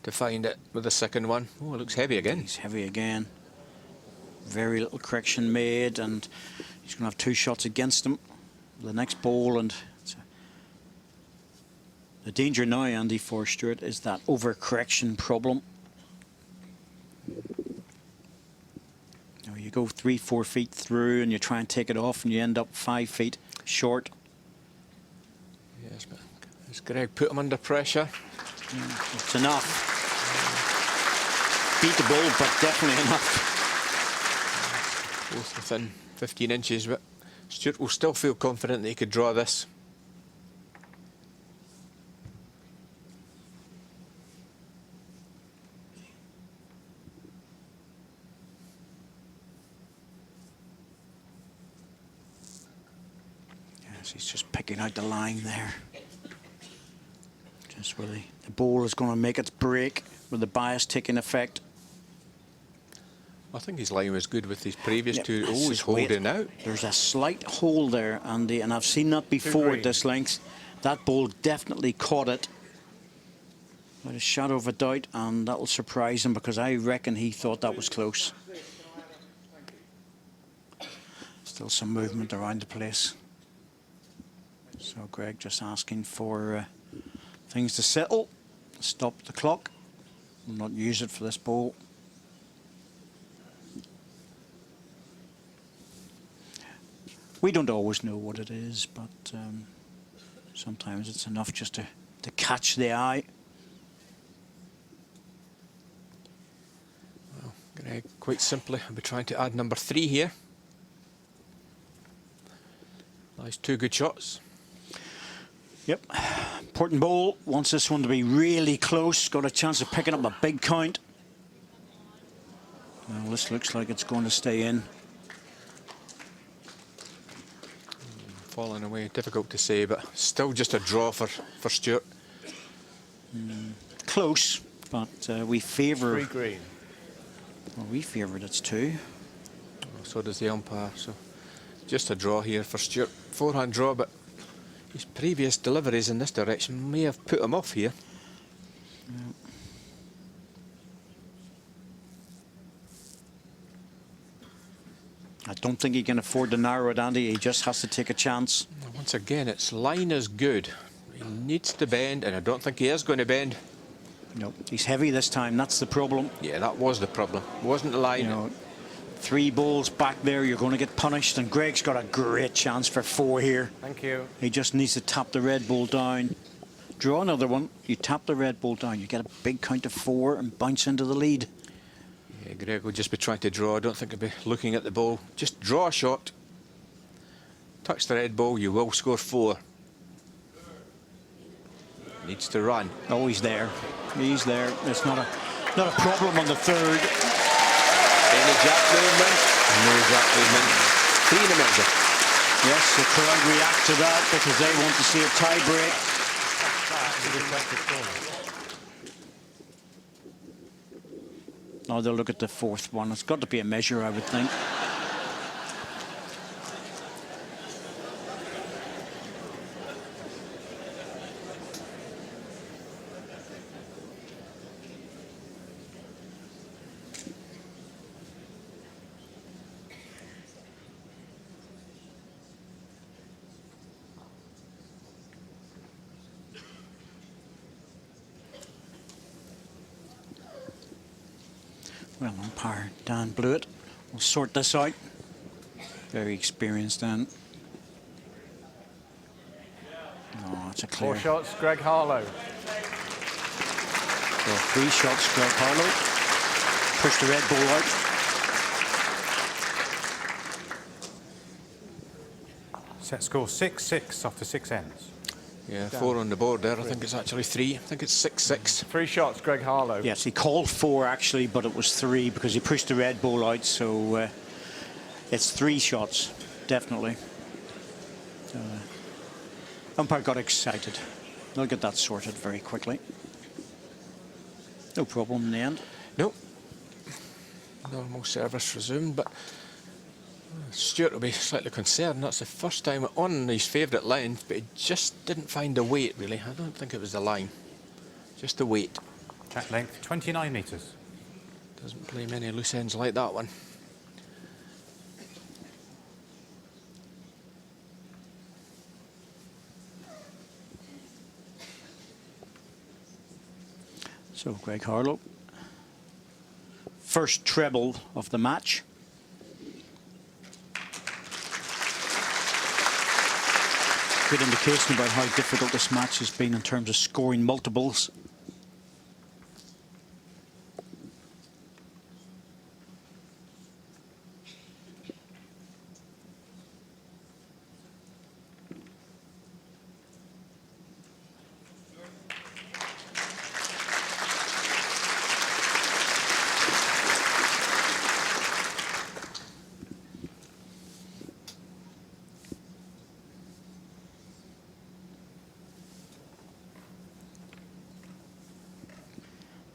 to find it with the second one. Oh, it looks heavy again. He's heavy again. Very little correction made, and he's going to have 2 shots against him. The next ball, and the danger now, Andy, for Stewart is that overcorrection problem. You know, you go 3-4 feet through, and you try and take it off, and you end up 5 feet short. Yes, but has Greg put him under pressure? It's enough. Beatable, but definitely enough. Both within 15 inches, but Stewart will still feel confident that he could draw this. Yes, he's just picking out the line there. Just where the ball is going to make its break with the bias taking effect. I think his line was good with his previous Yep, 2. it's Oh, he's just weight. holding out. There's a slight hole there, Andy, and I've seen that before at this length. That ball definitely caught it. Without a shadow of a doubt, and that'll surprise him because I reckon he thought that was close. Still some movement around the place. So Greg just asking for things to settle. Stop the clock. Will not use it for this ball. We don't always know what it is, but sometimes it's enough just to catch the eye. Well, Greg, quite simply, I'll be trying to add number 3 here. Nice 2 good shots. Yep. Important ball. Wants this one to be really close. Got a chance of picking up a big count. Well, this looks like it's going to stay in. Falling away, difficult to say, but still just a draw for Stewart. Close, but we favour. 3 green. Well, we favoured it's 2. So does the umpire. So just a draw here for Stewart. Forehand draw, but his previous deliveries in this direction may have put him off here. I don't think he can afford to narrow it, Andy. He just has to take a chance. Once again, its line is good. He needs to bend, and I don't think he is going to bend. No, he's heavy this time. That's the problem. Yeah, that was the problem. Wasn't the line. You know, 3 balls back there, you're going to get punished. And Greg's got a great chance for 4 here. Thank you. He just needs to tap the red ball down. Draw another one. You tap the red ball down. You get a big count of 4 and bounce into the lead. Yeah, Greg will just be trying to draw. I don't think he'll be looking at the ball. Just draw a shot. Touch the red ball, you will score 4. Needs to run. Oh, he's there. He's there. It's not a problem on the 3rd. Any jack movement? No jack movement. 3 in the measure. Yes, the crowd react to that because they want to see a tie break. Now they'll look at the 4th one. It's got to be a measure, I would think. Well, umpire Dan Blewett will sort this out. Very experienced, Dan. Oh, it's a clear. 4 shots, Greg Harlow. So 3 shots, Greg Harlow. Push the red ball out. Set score 6-6 after 6 ends. Yeah, 4 on the board there. I think it's actually 3. I think it's 6-6. 3 shots, Greg Harlow. Yes, he called 4 actually, but it was 3 because he pushed the red ball out. So it's 3 shots, definitely. Umpire got excited. They'll get that sorted very quickly. No problem in the end. Nope. Normal service resumed, but Stuart will be slightly concerned. That's the first time on his favourite length, but he just didn't find the weight, really. I don't think it was the line, just the weight. Jack length, 29 metres. Doesn't play many loose ends like that one. So Greg Harlow, first treble of the match. Good indication about how difficult this match has been in terms of scoring multiples.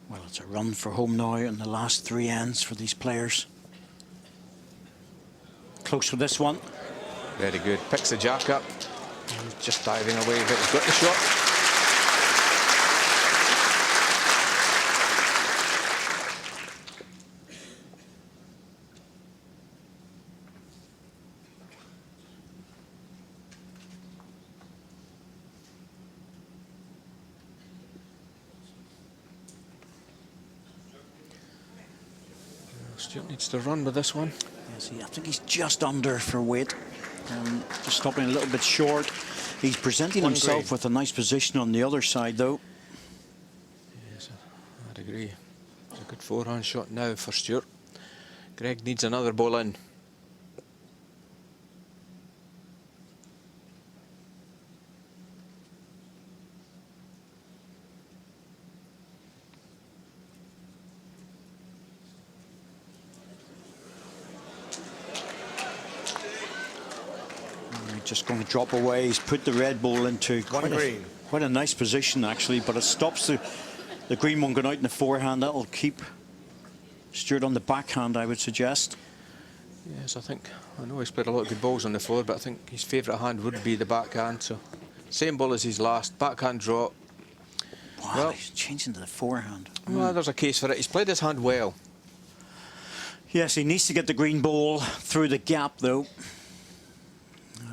Well, it's a run for home now in the last 3 ends for these players. Close with this one. Very good. Picks the jack up. He's just diving away, but he's got the shot. Stuart needs to run with this one. Yes, I think he's just under for weight. Just stopping a little bit short. He's presenting himself with a nice position on the other side, though. Yes, I'd agree. It's a good forehand shot now for Stuart. Greg needs another ball in. Just going to drop away. He's put the red ball into quite a nice position, actually, but it stops the green one going out in the forehand. That'll keep Stuart on the backhand, I would suggest. Yes, I know he's played a lot of good balls on the floor, but I think his favourite hand would be the backhand. So, same ball as his last, backhand drop. Wow, well, he's changing to the forehand. Well, there's a case for it. He's played his hand well. Yes, he needs to get the green ball through the gap, though.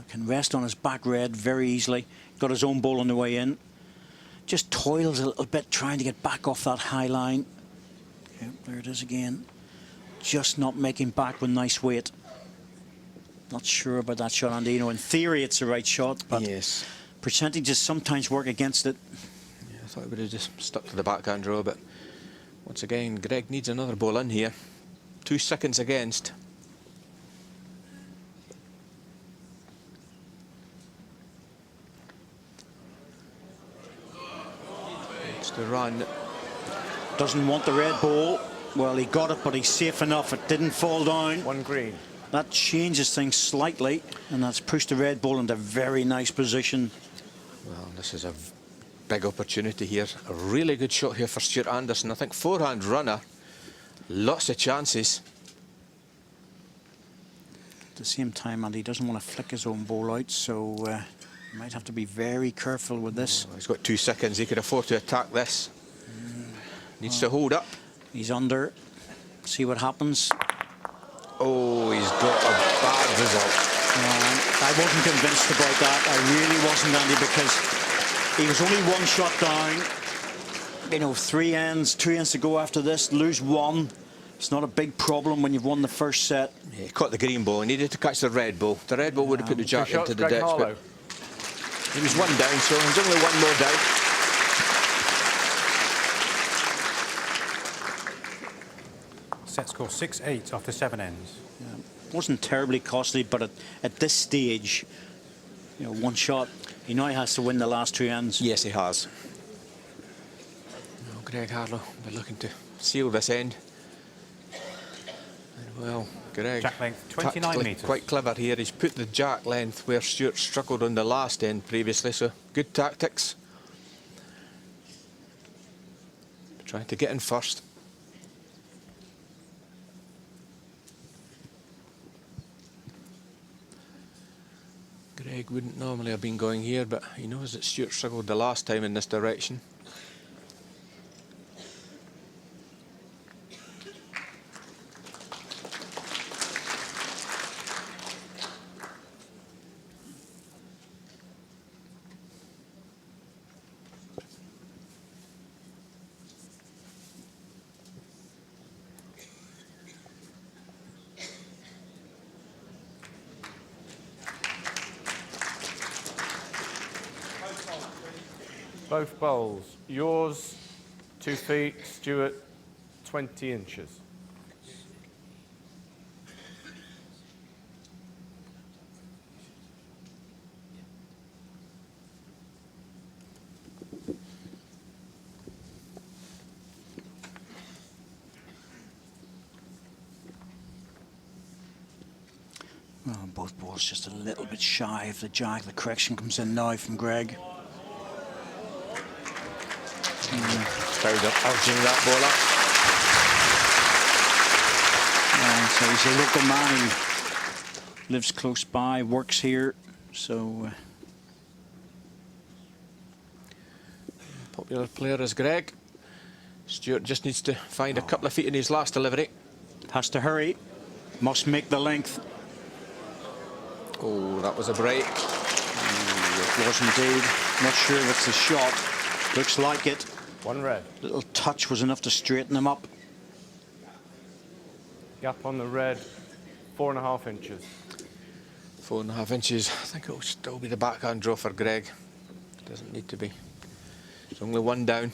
Can rest on his back red very easily. Got his own ball on the way in. Just toils a little bit trying to get back off that high line. Yep, there it is again. Just not making back with nice weight. Not sure about that shot, Andy. You know, in theory it's the right shot, but yes, percentages sometimes work against it. Yeah, I thought he would have just stuck to the backhand draw, but once again, Greg needs another ball in here. 2 seconds against. To run. Doesn't want the red ball. Well, he got it, but he's safe enough. It didn't fall down. One green. That changes things slightly, and that's pushed the red ball into a very nice position. Well, this is a big opportunity here. A really good shot here for Stuart Anderson. I think forehand runner. Lots of chances. At the same time, Andy doesn't want to flick his own ball out, so might have to be very careful with this. Oh, he's got 2 seconds. He could afford to attack this. Needs to hold up. He's under. See what happens. Oh, he's got a bad result. I wasn't convinced about that. I really wasn't, Andy, because he was only 1 shot down. You know, 3 ends, 2 ends to go after this. Lose 1. It's not a big problem when you've won the first set. Yeah, he caught the green ball. He needed to catch the red ball. The red ball would have put the jack into the ditch. But he was 1 down, so there's only 1 more down. Set score 6-8 after 7 ends. Yeah. Wasn't terribly costly, but at this stage, you know, 1 shot. He now has to win the last 2 ends. Yes, he has. Well, Greg Harlow will be looking to seal this end. And well, Greg, Jack length, 29 metres. Quite clever here. He's put the jack length where Stuart struggled on the last end previously, so good tactics. Trying to get in first. Greg wouldn't normally have been going here, but he knows that Stuart struggled the last time in this direction. Both bowls. Yours, 2 feet. Stuart, 20 inches. Well, both balls just a little bit shy of the jack. The correction comes in now from Greg. Crowd up urging that ball up. So he's a local man. He lives close by, works here. So Popular player is Greg. Stuart just needs to find a couple of feet in his last delivery. has to hurry. Must make the length. Oh, that was a break. It was indeed. Not sure if it's a shot. Looks like it. 1 red. Little touch was enough to straighten him up. Gap on the red, 4.5 inches. 4.5 inches. I think it'll still be the backhand draw for Greg. Doesn't need to be. There's only one down.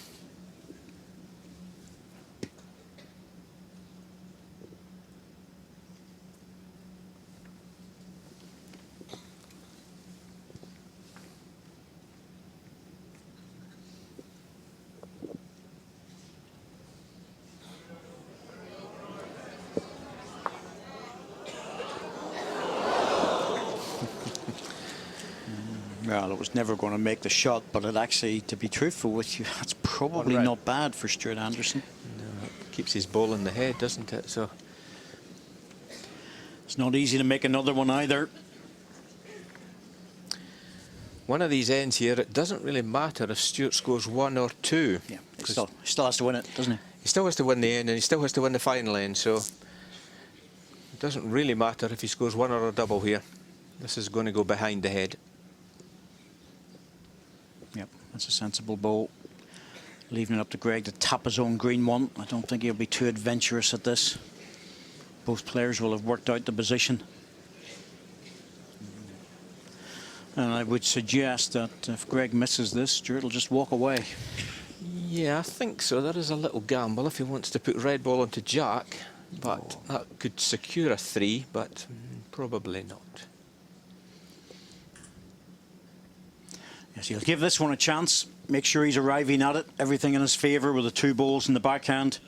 Well, it was never going to make the shot, but it actually, to be truthful with you, that's probably not bad for Stuart Anderson. No, it keeps his ball in the head, doesn't it? So it's not easy to make another one either. one of these ends here, it doesn't really matter if Stuart scores 1 or 2. Yeah, he still has to win it, doesn't he? He still has to win the end, and he still has to win the final end. So it doesn't really matter if he scores 1 or a double here. This is going to go behind the head. Yep, that's a sensible ball. Leaving it up to Greg to tap his own green one. I don't think he'll be too adventurous at this. Both players will have worked out the position. And I would suggest that if Greg misses this, Stuart will just walk away. Yeah, I think so. There is a little gamble if he wants to put red ball onto jack, but that could secure a 3, but probably not. Yes, he'll give this one a chance. Make sure he's arriving at it. Everything in his favour with the 2 balls in the backhand.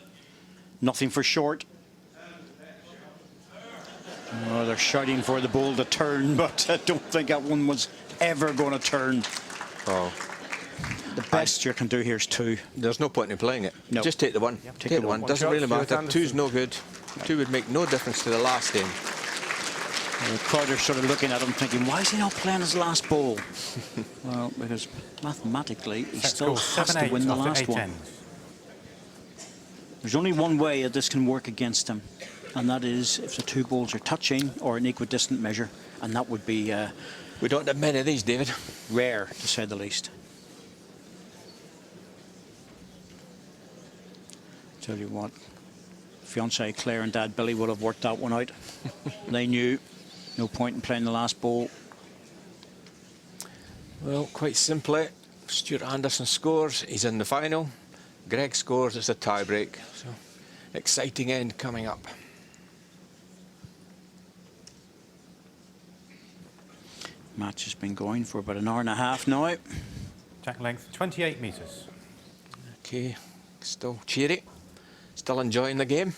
Nothing for short. Oh, they're shouting for the ball to turn, but I don't think that one was ever going to turn. Oh, The best you can do here is 2. there's no point in playing it. No. Just take the 1. Take the 1. Doesn't shot, really Stuart matter. Anderson. 2's no good. 2 would make no difference to the last end. The crowd are sort of looking at him thinking, why is he not playing his last ball? Well, because mathematically he still has to win the last one. There's only one way that this can work against him, and that is if the 2 balls are touching or an equidistant measure, and that would be We don't have many of these, David. rare, to say the least. Tell you what, fiancée Claire and Dad Billy would have worked that one out. They knew no point in playing the last ball. Well, quite simply, Stuart Anderson scores. He's in the final. Greg scores. It's a tie-break. So, exciting end coming up. Match has been going for about an hour and a half now. Jack length, 28 metres. Okay, still cheery. Still enjoying the game.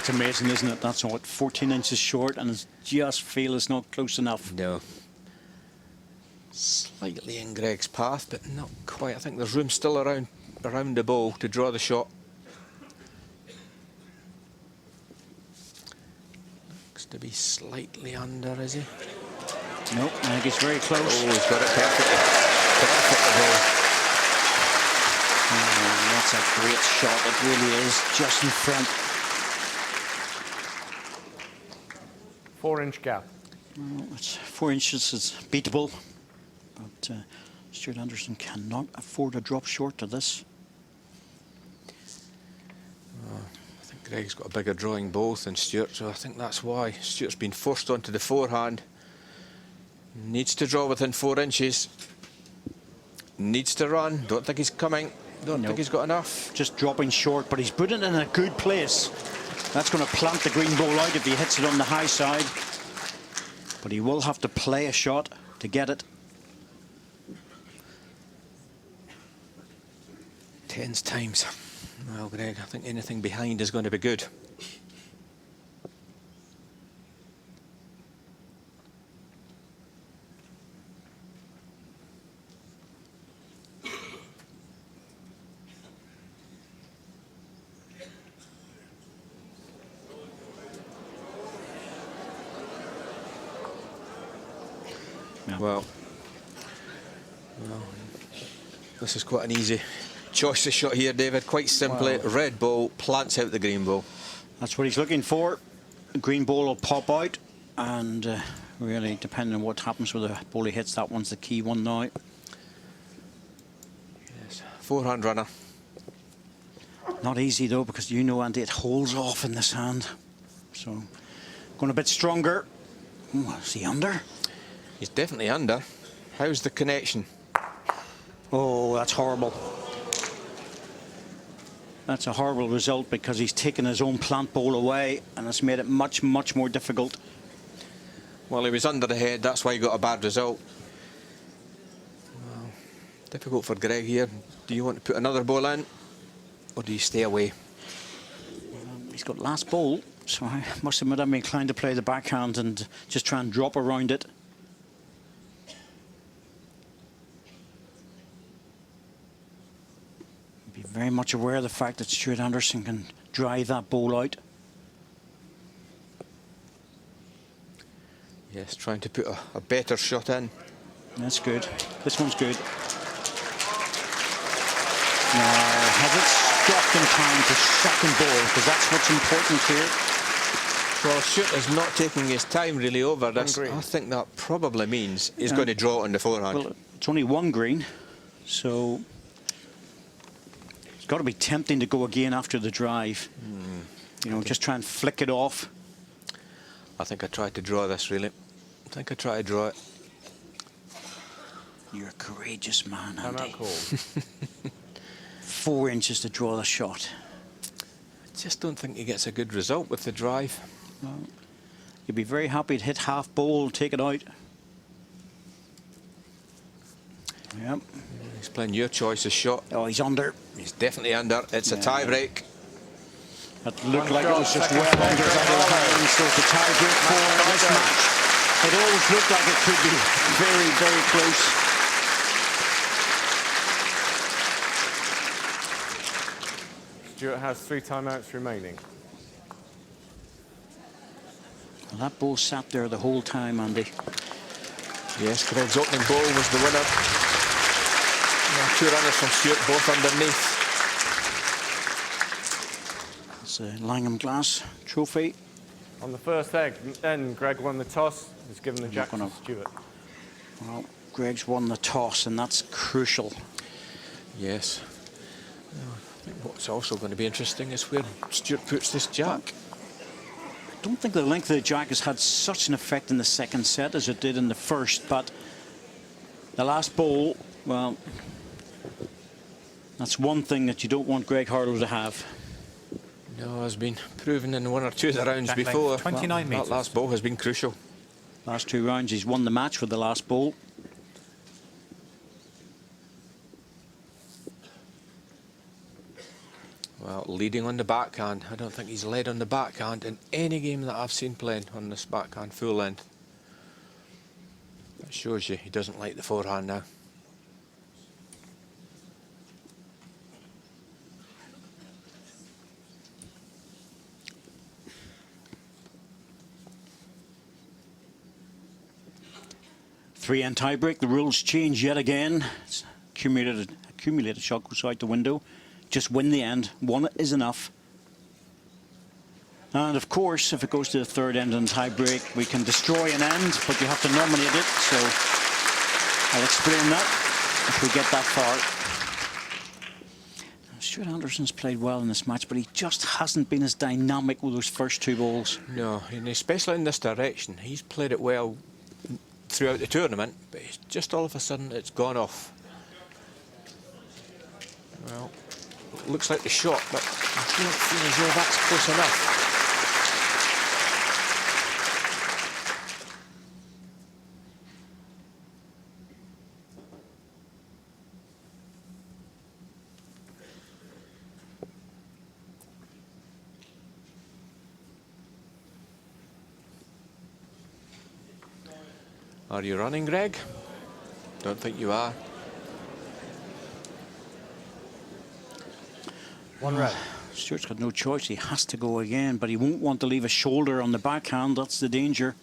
It's amazing, isn't it? That's what, 14 inches short, and it's just feel it's not close enough. No. Slightly in Greg's path, but not quite. I think there's room still around the ball to draw the shot. Looks to be slightly under, is he? Nope, I think it's very close. Oh, he's got it perfectly. Perfect the ball. Oh, that's a great shot, it really is, just in front. 4-inch gap. Well, it's 4 inches is beatable, but Stuart Anderson cannot afford to drop short to this. I think Greg's got a bigger drawing both than Stuart, so I think that's why. Stuart's been forced onto the forehand. Needs to draw within 4 inches. Needs to run. Don't think he's coming. Don't think he's got enough. Just dropping short, but he's put it in a good place. That's going to plant the green ball out if he hits it on the high side. But he will have to play a shot to get it. Tens times. Well, Greg, I think anything behind is going to be good. Well, this is quite an easy choice of shot here, David. Quite simply, red ball plants out the green ball. That's what he's looking for. The green ball will pop out, and really, depending on what happens with the ball he hits, that one's the key one now. Yes, forehand runner. Not easy though, because you know, Andy, it holds off in this hand. So, going a bit stronger. Oh, is he under? He's definitely under. How's the connection? Oh, that's horrible. That's a horrible result because he's taken his own plant ball away, and it's made it much, much more difficult. Well, he was under the head, that's why he got a bad result. Well, difficult for Greg here. Do you want to put another ball in, or do you stay away? He's got last ball, so I must admit I'm inclined to play the backhand and just try and drop around it. Be very much aware of the fact that Stuart Anderson can drive that ball out. Yes, trying to put a better shot in. That's good. This one's good. Now, has it stopped in time for second ball? Because that's what's important here. Well, Stuart is not taking his time really over this. I think that probably means he's going to draw on the forehand. Well, it's only one green, so it's got to be tempting to go again after the drive. You know, just try and flick it off. I think I tried to draw this, really. I think I tried to draw it. You're a courageous man, Time Andy. out call. 4 inches to draw the shot. I just don't think he gets a good result with the drive. Well, you'd be very happy to hit half bowl, take it out. Yep. He's playing your choice of shot. Oh, he's under. He's definitely under. It's a tie break. It looked like it was just well under his other hand, so it's a tie break for this match. It always looked like it could be very, very close. Stuart has 3 timeouts remaining. Well, that ball sat there the whole time, Andy. Yes, Greg's opening ball was the winner. 2 runners from Stuart, both underneath. It's a Langham Glass trophy. On the first egg, then Greg won the toss. He's given the jack to Stuart. Well, Greg's won the toss, and that's crucial. Yes. I think what's also going to be interesting is where Stuart puts this jack. I don't think the length of the jack has had such an effect in the second set as it did in the first, but the last ball, well, that's one thing that you don't want Greg Harlow to have. No, has been proven in 1 or 2 of the rounds Jack length, before. 29 metres. That last ball has been crucial. Last 2 rounds, he's won the match with the last ball. Well, Well, leading on the backhand. I don't think he's led on the backhand in any game that I've seen playing on this backhand full length. That shows you he doesn't like the forehand now. Three-end tiebreak. The rules change yet again. It's accumulated shot goes out the window. Just win the end. One is enough. And of course, if it goes to the third end and tiebreak, we can destroy an end, but you have to nominate it. So I'll explain that if we get that far. Stuart Anderson's played well in this match, but he just hasn't been as dynamic with those first two balls. No, and especially in this direction. He's played it well throughout the tournament, but it's just all of a sudden it's gone off. Well, looks like the shot, but I don't feel as though that's close enough. Are you running, Greg? Don't think you are. One red. Stuart's got no choice. He has to go again, but he won't want to leave a shoulder on the backhand. That's the danger.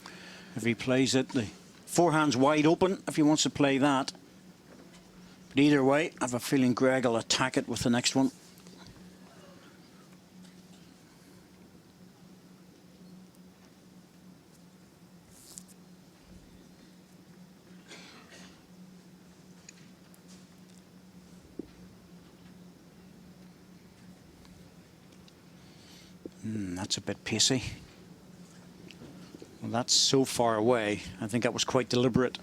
If he plays it, the forehand's wide open if he wants to play that. But either way, I have a feeling Greg will attack it with the next one. That's a bit pacey. Well, that's so far away. I think that was quite deliberate.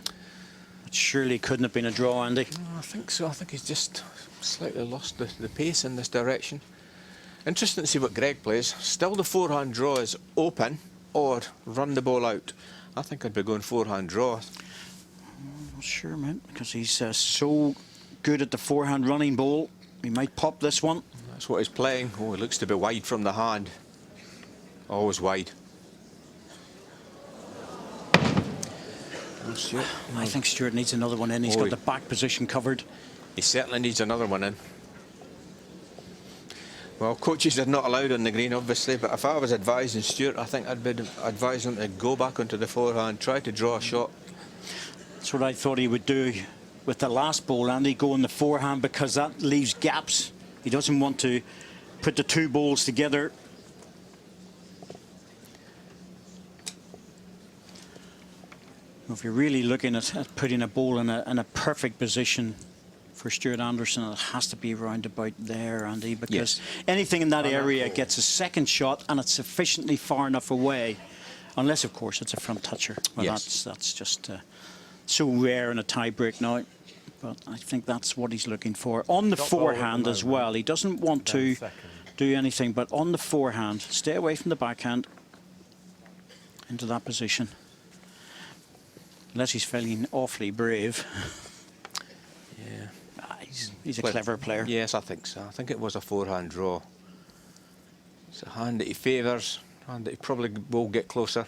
It surely couldn't have been a draw, Andy. No, I think so. I think he's just slightly lost the pace in this direction. Interesting to see what Greg plays. Still the forehand draw is open, or run the ball out. I think I'd be going forehand draw. I'm not sure, man, because he's so good at the forehand running ball. He might pop this one. That's what he's playing. Oh, it looks to be wide from the hand. Always wide. Oh, Stuart. I think Stuart needs another one in. He's got the back position covered. He certainly needs another one in. Well, coaches are not allowed on the green, obviously, but if I was advising Stuart, I think I'd be advising him to go back onto the forehand, try to draw a shot. That's what I thought he would do with the last ball, Andy, go on the forehand, because that leaves gaps. He doesn't want to put the two balls together. If you're really looking at putting a ball in a perfect position for Stuart Anderson, it has to be around about there, Andy, because anything in that area gets a second shot and it's sufficiently far enough away, unless, of course, it's a front toucher. Well, that's just so rare in a tie-break now. But I think that's what he's looking for. On the forehand as well, he doesn't want to do anything, but on the forehand, stay away from the backhand into that position. Unless he's feeling awfully brave. Yeah. He's a clever player. Yes, I think so. I think it was a forehand draw. It's a hand that he favours, a hand that he probably will get closer.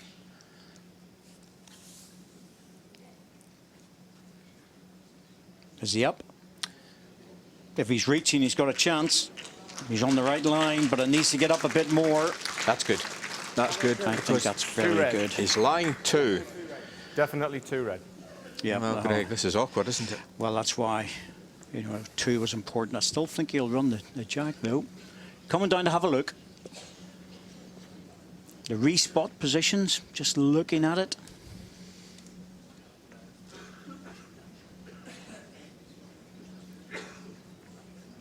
Is he up? If he's reaching, he's got a chance. He's on the right line, but it needs to get up a bit more. That's good. That's good. I think that's very good. He's line two. Definitely two red. Yeah. Well, Greg, this is awkward, isn't it? Well, that's why, two was important. I still think he'll run the jack, though. Coming down to have a look. The respot positions, just looking at it.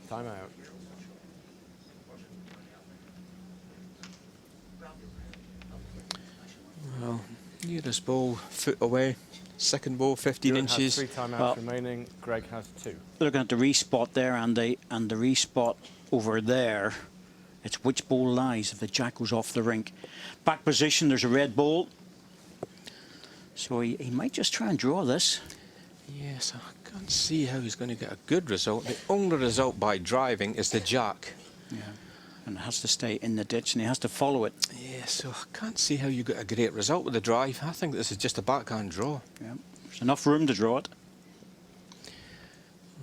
Time out. Well, nearest ball, foot away. Second ball, 15 inches. Has 3 timeouts remaining. Greg has 2. Looking at the respot there, and the respot over there. It's which ball lies if the jack goes off the rink. Back position, there's a red ball. So he might just try and draw this. Yes, I can't see how he's going to get a good result. The only result by driving is the jack. Yeah. And it has to stay in the ditch, and he has to follow it. Yeah, so I can't see how you got a great result with the drive. I think this is just a backhand draw. Yeah. There's enough room to draw it.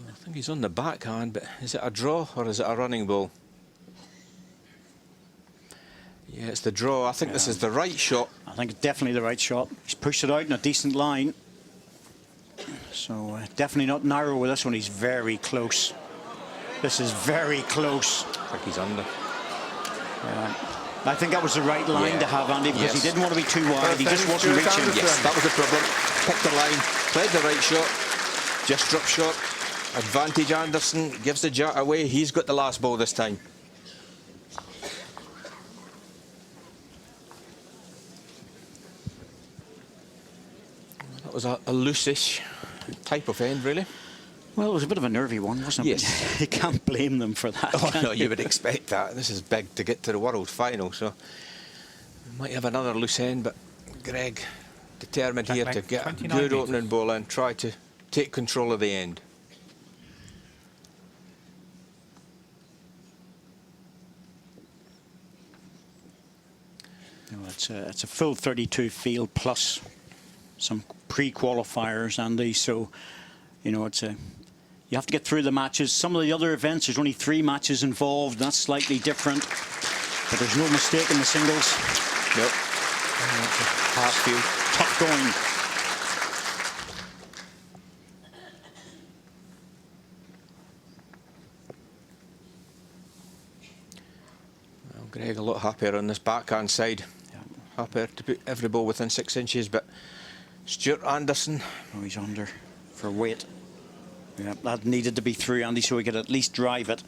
I think he's on the backhand, but is it a draw or is it a running ball? Yeah, it's the draw. I think this is the right shot. I think it's definitely the right shot. He's pushed it out in a decent line. So definitely not narrow with this one. He's very close. This is very close. I think he's under. I think that was the right line to have, Andy, because he didn't want to be too wide. He just wasn't Stuart reaching. Anderson. Yes, that was the problem. Picked the line, played the right shot, just drop shot. Advantage Anderson, gives the jack away. He's got the last ball this time. That was a loose-ish type of end, really. Well, it was a bit of a nervy one, wasn't it? Yes. You can't blame them for that. Oh, no, you would expect that. This is big to get to the World Final, so we might have another loose end, but Greg determined here to get a good opening ball and try to take control of the end. You know, it's a full 32 field plus some pre-qualifiers, Andy, so you know you have to get through the matches. Some of the other events, there's only 3 matches involved. That's slightly different, but there's no mistake in the singles. Nope. Hard field. Tough going. Well, Greg a lot happier on this backhand side. Happier to put every ball within 6 inches, but Stuart Anderson. Oh, he's under for weight. Yeah, that needed to be through, Andy, so he could at least drive it.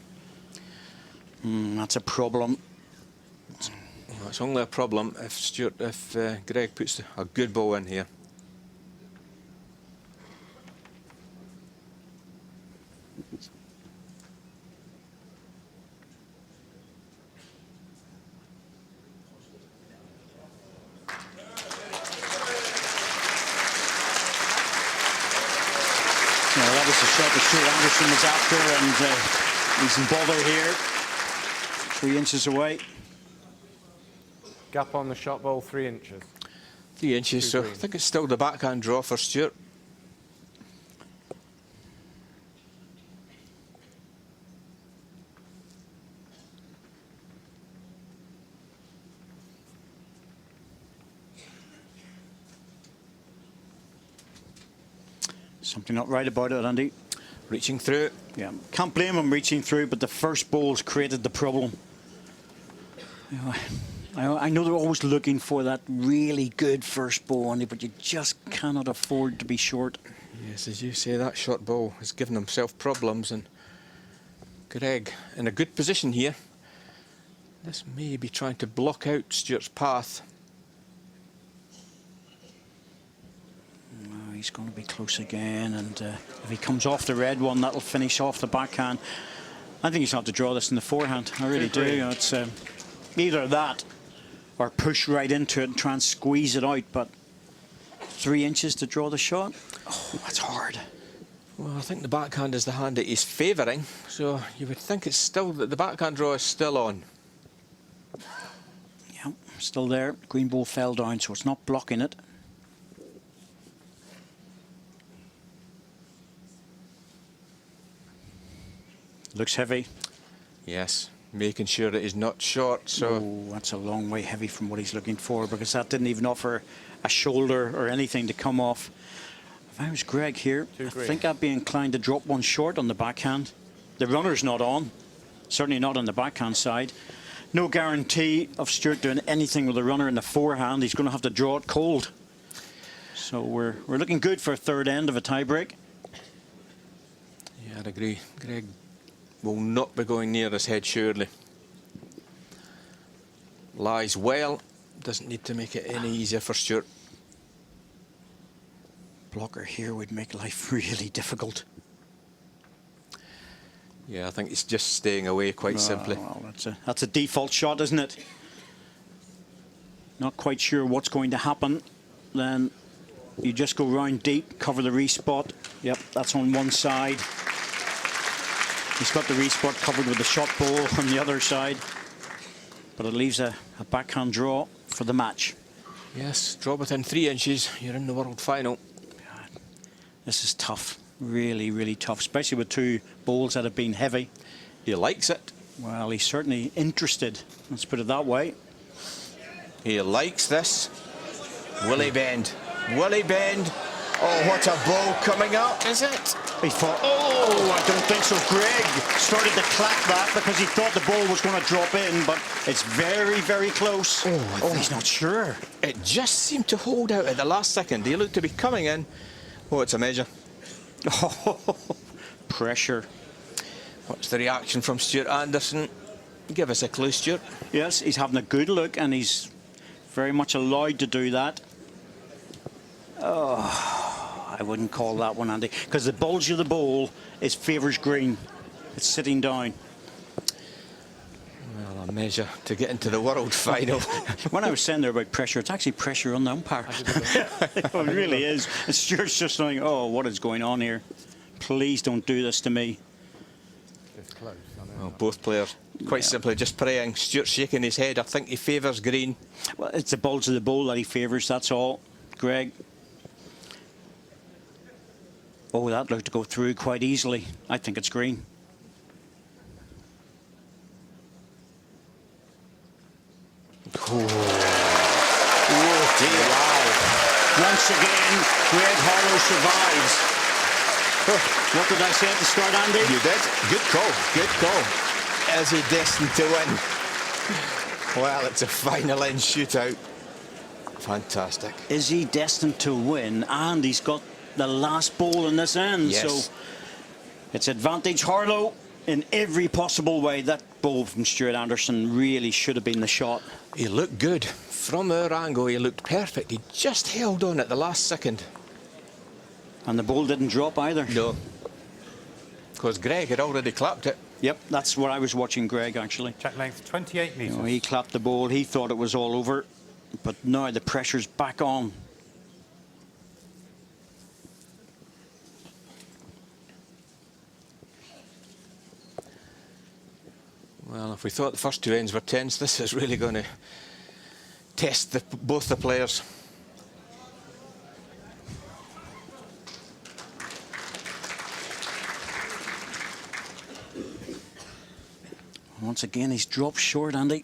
That's a problem. Well, it's only a problem if Greg puts a good ball in here. That was the shot that Stuart Anderson was after, and he's in bother here. 3 inches away. Gap on the shot ball, 3 inches. 3 inches, so I think it's still the backhand draw for Stuart. Something not right about it, Andy. Reaching through. Yeah, can't blame him reaching through, but the first ball's created the problem. You know, I know they're always looking for that really good first ball, Andy, but you just cannot afford to be short. Yes, as you say, that short ball has given himself problems, and Greg in a good position here. This may be trying to block out Stuart's path. He's going to be close again, and if he comes off the red one, that'll finish off the backhand. I think he's going to have to draw this in the forehand. I really do. You know, it's either that or push right into it and try and squeeze it out, but 3 inches to draw the shot? Oh, that's hard. Well, I think the backhand is the hand that he's favouring, so you would think it's still that the backhand draw is still on. Yeah, still there. Green ball fell down, so it's not blocking it. Looks heavy. Yes, making sure that he's not short. So that's a long way heavy from what he's looking for, because that didn't even offer a shoulder or anything to come off. If I was Greg here, I think I'd be inclined to drop one short on the backhand. The runner's not on, certainly not on the backhand side. No guarantee of Stuart doing anything with the runner in the forehand. He's going to have to draw it cold. So we're looking good for a third end of a tiebreak. Yeah, I'd agree. Greg will not be going near his head, surely. Lies well. Doesn't need to make it any easier for Stuart. Blocker here would make life really difficult. Yeah, I think he's just staying away quite simply. Well, that's a default shot, isn't it? Not quite sure what's going to happen. Then you just go round deep, cover the respot. Yep, that's on one side. He's got the respot covered with the shot ball on the other side. But it leaves a backhand draw for the match. Yes, draw within 3 inches, you're in the world final. This is tough, really, really tough, especially with two bowls that have been heavy. He likes it. Well, he's certainly interested, let's put it that way. He likes this. Willie Bend. Willie Bend. Oh, what a ball coming up, is it? He thought, oh, I don't think so. Greg started to clap that because he thought the ball was going to drop in, but it's very, very close. Oh, he's not sure. It just seemed to hold out at the last second. He looked to be coming in. Oh, it's a measure. Oh, pressure. What's the reaction from Stuart Anderson? Give us a clue, Stuart. Yes, he's having a good look, and he's very much allowed to do that. Oh, I wouldn't call that one, Andy, because the bulge of the bowl favours green. It's sitting down. Well, a measure to get into the world final. When I was saying there about pressure, it's actually pressure on the umpire. It really is. And Stuart's just saying, oh, what is going on here? Please don't do this to me. It's close. Well, both players quite simply just praying. Stuart's shaking his head. I think he favours green. Well, it's the bulge of the bowl that he favours, that's all. Greg. Oh, that looked to go through quite easily. I think it's green. Oh, dear. Wow. Once again, Greg Harlow survives. What did I say at the start, Andy? You did. Good call. Good call. Is he destined to win? Well, it's a final end shootout. Fantastic. Is he destined to win? And he's got the last ball in this end. Yes. So it's advantage Harlow in every possible way. That ball from Stuart Anderson really should have been the shot. He looked good. From our angle, he looked perfect. He just held on at the last second. And the ball didn't drop either. No. Because Greg had already clapped it. Yep, that's what I was watching, Greg, actually. Check length 28 metres. You know, he clapped the ball. He thought it was all over. But now the pressure's back on. Well, if we thought the first two ends were tense, this is really going to test both the players. Once again, he's dropped short, Andy.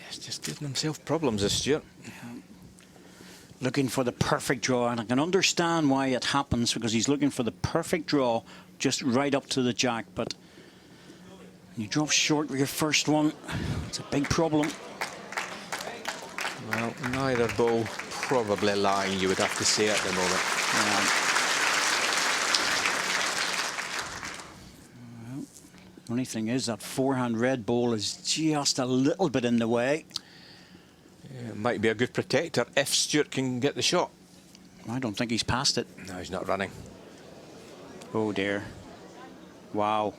Yes, just giving himself problems, this Stuart. Looking for the perfect draw, and I can understand why it happens, because he's looking for the perfect draw just right up to the jack, but you drop short with your first one. It's a big problem. Well, neither ball probably lying, you would have to say at the moment. Well, the only thing is that forehand red ball is just a little bit in the way. Yeah, it might be a good protector if Stuart can get the shot. I don't think he's passed it. No, he's not running. Oh dear. Wow.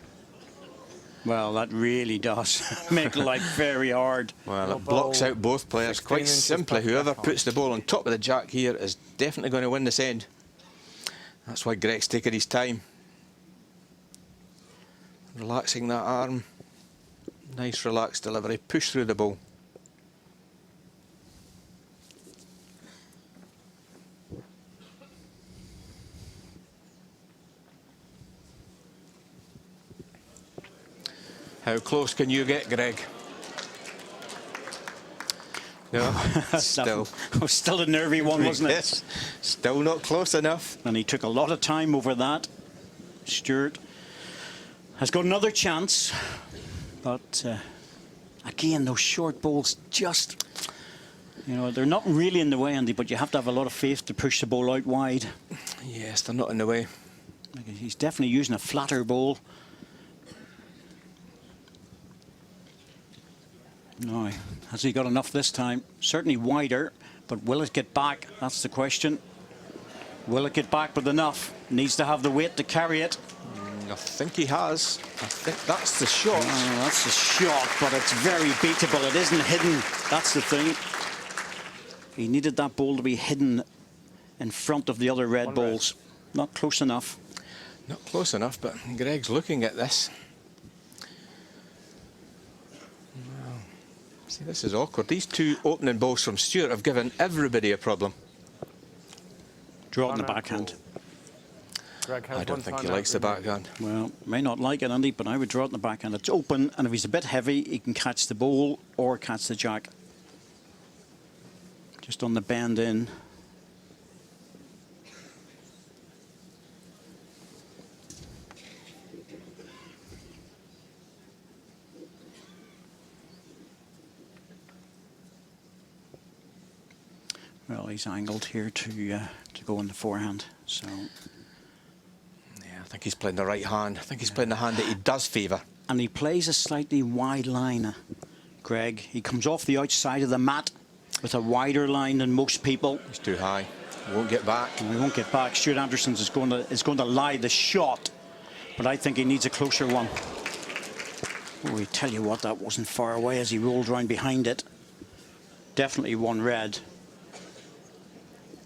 Well, that really does make life very hard. Well, it blocks out both players quite simply. Whoever puts the ball on top of the jack here is definitely going to win this end. That's why Greg's taking his time. Relaxing that arm. Nice relaxed delivery. Push through the ball. How close can you get, Greg? No, still a nervy one, wasn't it? Yes, still not close enough. And he took a lot of time over that. Stuart has got another chance, but again, those short balls just, you know, they're not really in the way, Andy, but you have to have a lot of faith to push the ball out wide. Yes, they're not in the way. He's definitely using a flatter ball. No, has he got enough this time? Certainly wider, but will it get back? That's the question. Will it get back with enough? Needs to have the weight to carry it. I think he has. I think that's the shot. Oh, that's the shot, but it's very beatable. It isn't hidden. That's the thing. He needed that ball to be hidden in front of the other red balls. Not close enough. Not close enough, but Greg's looking at this. See, this is awkward. These two opening balls from Stuart have given everybody a problem. Draw on the backhand. Greg has I don't one think he timeout likes the remaining. backhand. Well, may not like it, Andy, but I would draw it in the backhand. It's open, and if he's a bit heavy, he can catch the ball or catch the jack. Just on the bend in. Well, he's angled here to go on the forehand, so... Yeah, I think he's playing the right hand. I think he's playing the hand that he does favour. And he plays a slightly wide line, Greg. He comes off the outside of the mat with a wider line than most people. He's too high. He won't get back. And we won't get back. Stuart Anderson is going to lie the shot, but I think he needs a closer one. Oh, I tell you what, that wasn't far away as he rolled round behind it. Definitely one red.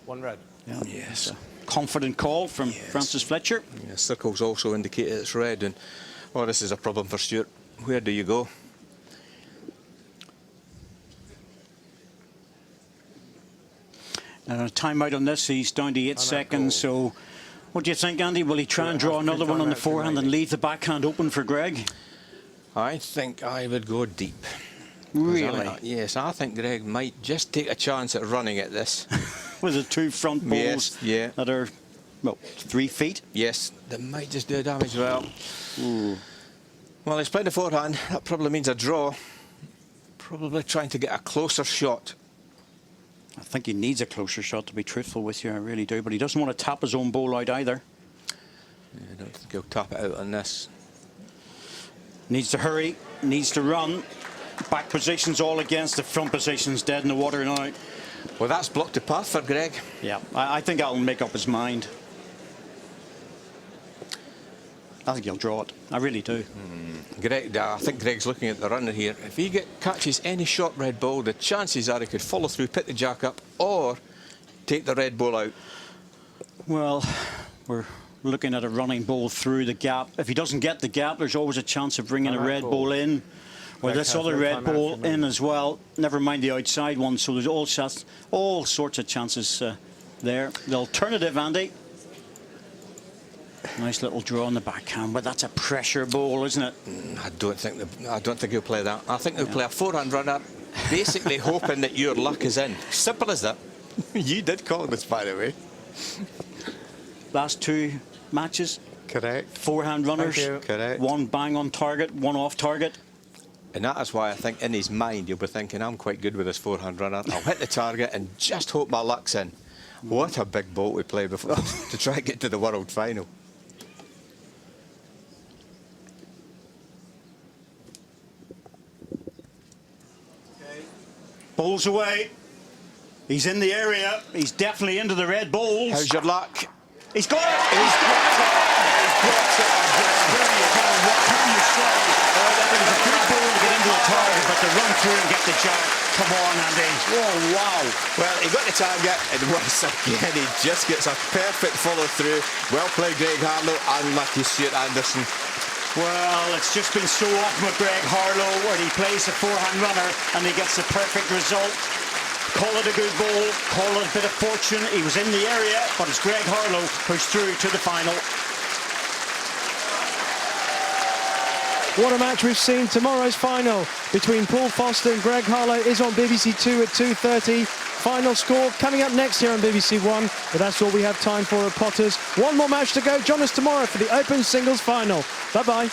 One red. Yeah, Yes. Confident call from Francis Fletcher. Yeah, circles also indicate it's red, and oh, this is a problem for Stuart. Where do you go? Time out on this, he's down to 8 seconds, so what do you think, Andy? Will he try and draw another one on the forehand and leave the backhand open for Greg? I think I would go deep. Really? Yes, I think Greg might just take a chance at running at this. With the two front balls that are, well, 3 feet. Yes, that might just do damage. Well, well, he's playing the forehand. That probably means a draw. Probably trying to get a closer shot. I think he needs a closer shot, to be truthful with you, I really do. But he doesn't want to tap his own ball out either. Yeah, I don't think he'll tap it out on this. Needs to hurry, needs to run. Back position's all against, the front position's dead in the water now. Well, that's blocked the path for Greg. Yeah, I think that'll make up his mind. I think he'll draw it. I really do. Greg, I think Greg's looking at the runner here. If he catches any short red ball, the chances are he could follow through, pick the jack up, or take the red ball out. Well, we're looking at a running ball through the gap. If he doesn't get the gap, there's always a chance of bringing a red ball in. Well, this other red ball in as well. Never mind the outside one. So there's all sorts of chances there. The alternative, Andy. Nice little draw on the backhand, but that's a pressure ball, isn't it? I don't think he'll play that. I think he'll play a forehand runner, basically hoping that your luck is in. Simple as that. You did call this, by the way. Last 2 matches. Correct. Forehand runners. Correct. 1 bang on target, 1 off target. And that is why I think in his mind he'll be thinking, I'm quite good with this forehand runner. I'll hit the target and just hope my luck's in. What a big bolt we played before to try and get to the world final. Balls away. He's in the area. He's definitely into the red balls. How's your luck? He's got it! He's got it! What can you say? It was a good ball to get into the target, but to run through and get the jack. Come on, Andy. Oh, wow. Well, he got the target, and once again, he just gets a perfect follow-through. Well played, Greg Harlow. Unlucky Stuart Anderson. Well, it's just been so often with Greg Harlow, where he plays the forehand runner and he gets the perfect result. Call it a good ball, call it a bit of fortune. He was in the area, but it's Greg Harlow who's through to the final. What a match we've seen. Tomorrow's final between Paul Foster and Greg Harlow is on BBC Two at 2:30. Final score coming up next here on BBC One. But that's all we have time for at Potters. One more match to go. Join us tomorrow for the Open Singles Final. Bye-bye.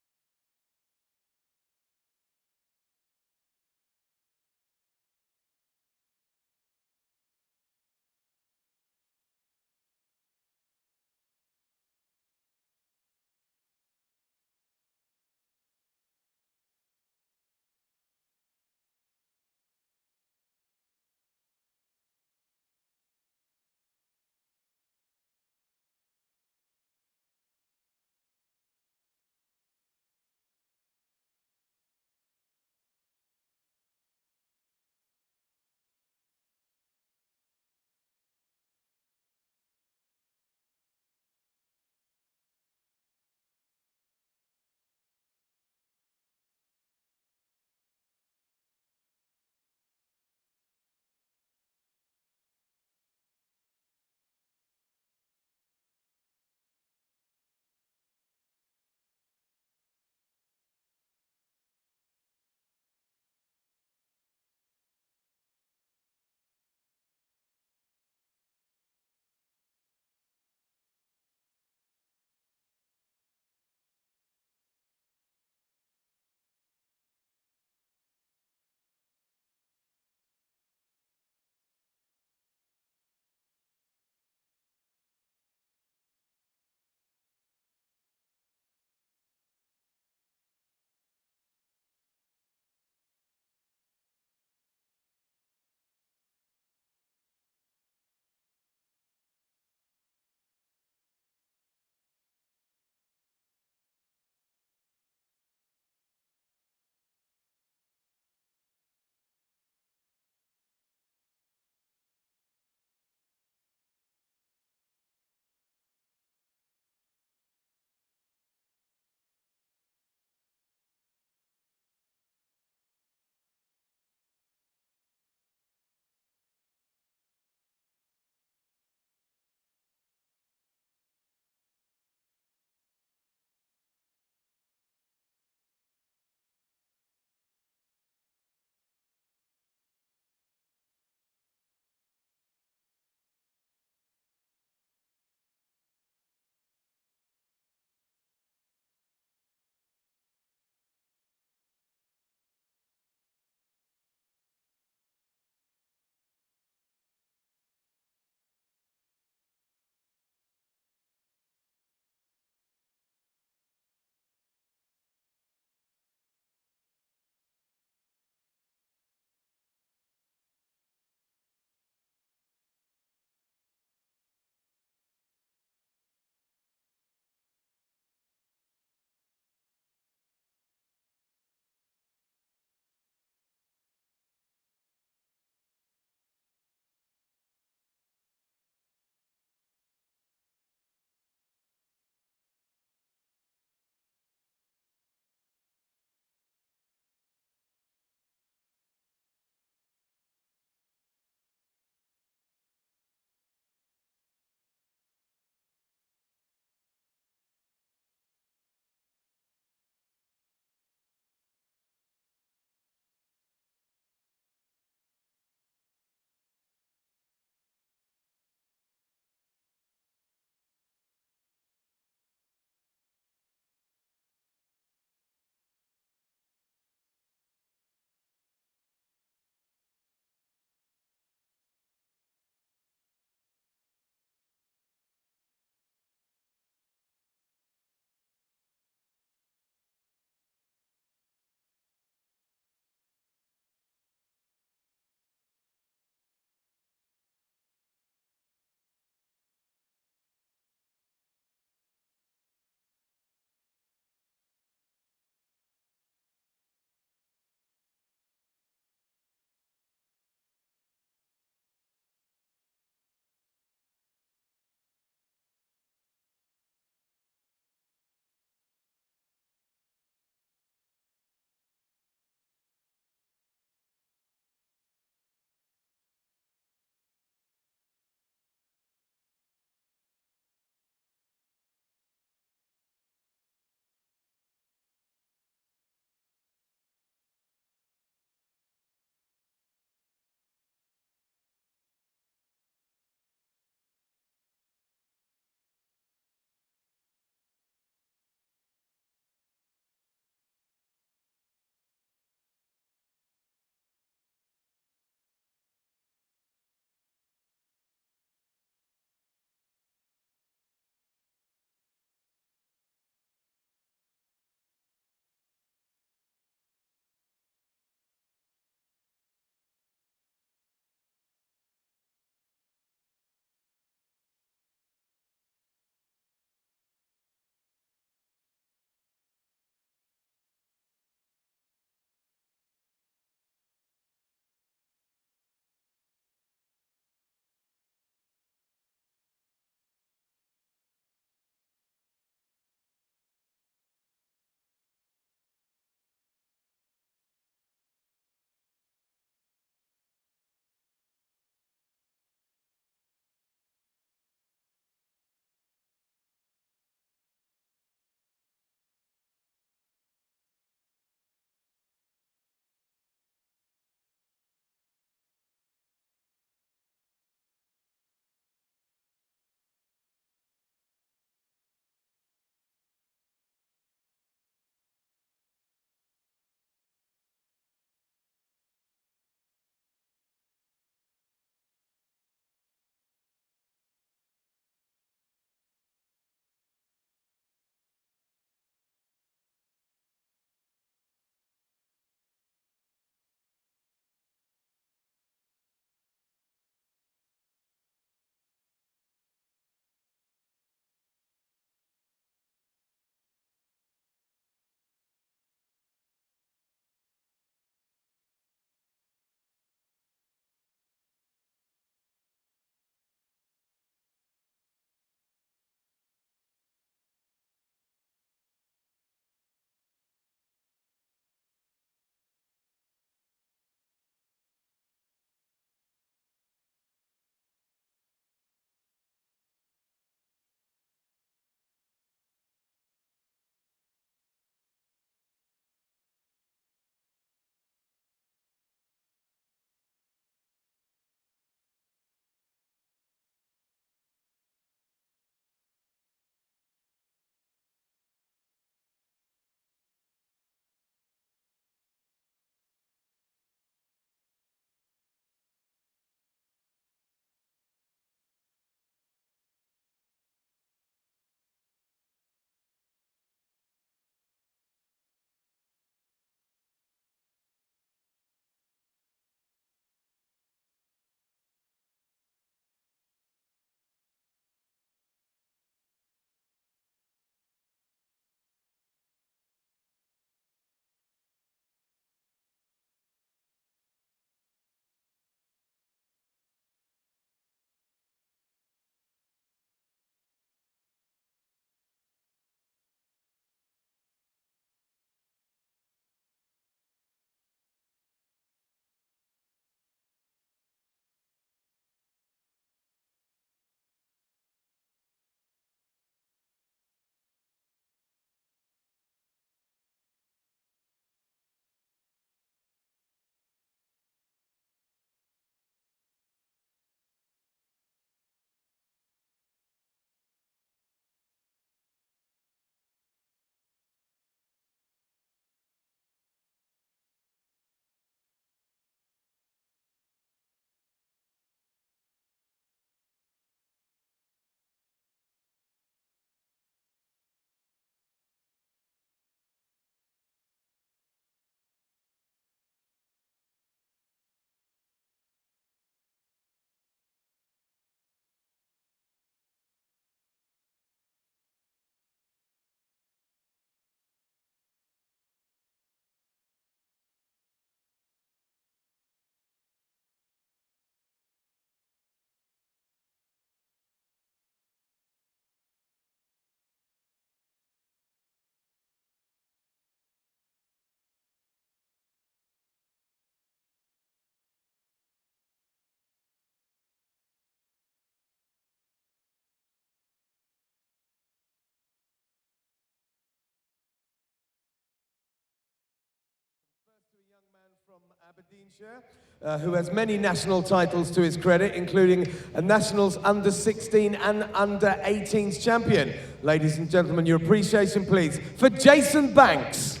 Aberdeenshire, who has many national titles to his credit, including a Nationals under-16 and under-18s champion. Ladies and gentlemen, your appreciation, please, for Jason Banks.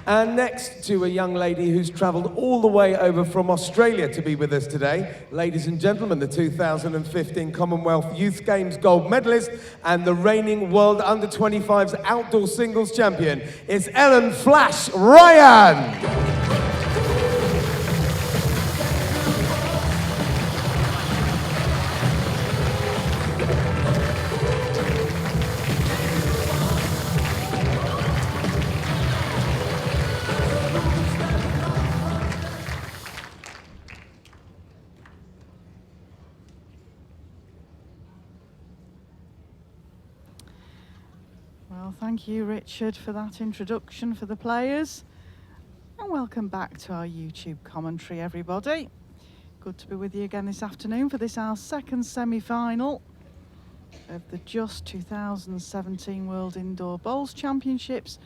And next to a young lady who's travelled all the way over from Australia to be with us today. Ladies and gentlemen, the 2015 Commonwealth Youth Games gold medalist and the reigning World Under-25s outdoor singles champion is Ellen Flash Ryan. Well, thank you, Richard, for that introduction for the players. And welcome back to our YouTube commentary, everybody. Good to be with you again this afternoon for this, our second semi-final of the Just 2017 World Indoor Bowls Championships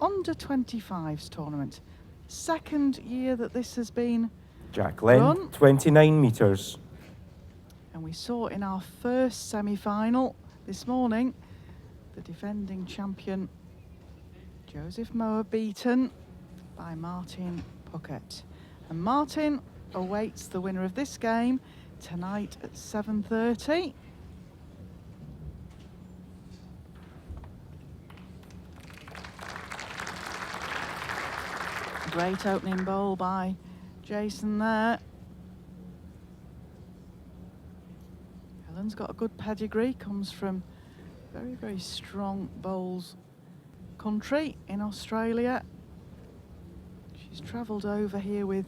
Under-25s tournament. Second year that this has been Jacqueline, run. 29 metres. And we saw in our first semi-final this morning the defending champion Joseph Moa beaten by Martin Puckett. And Martin awaits the winner of this game tonight at 7:30. Great opening bowl by Jason there. Ellen's got a good pedigree, comes from very, very strong bowls country in Australia. She's travelled over here with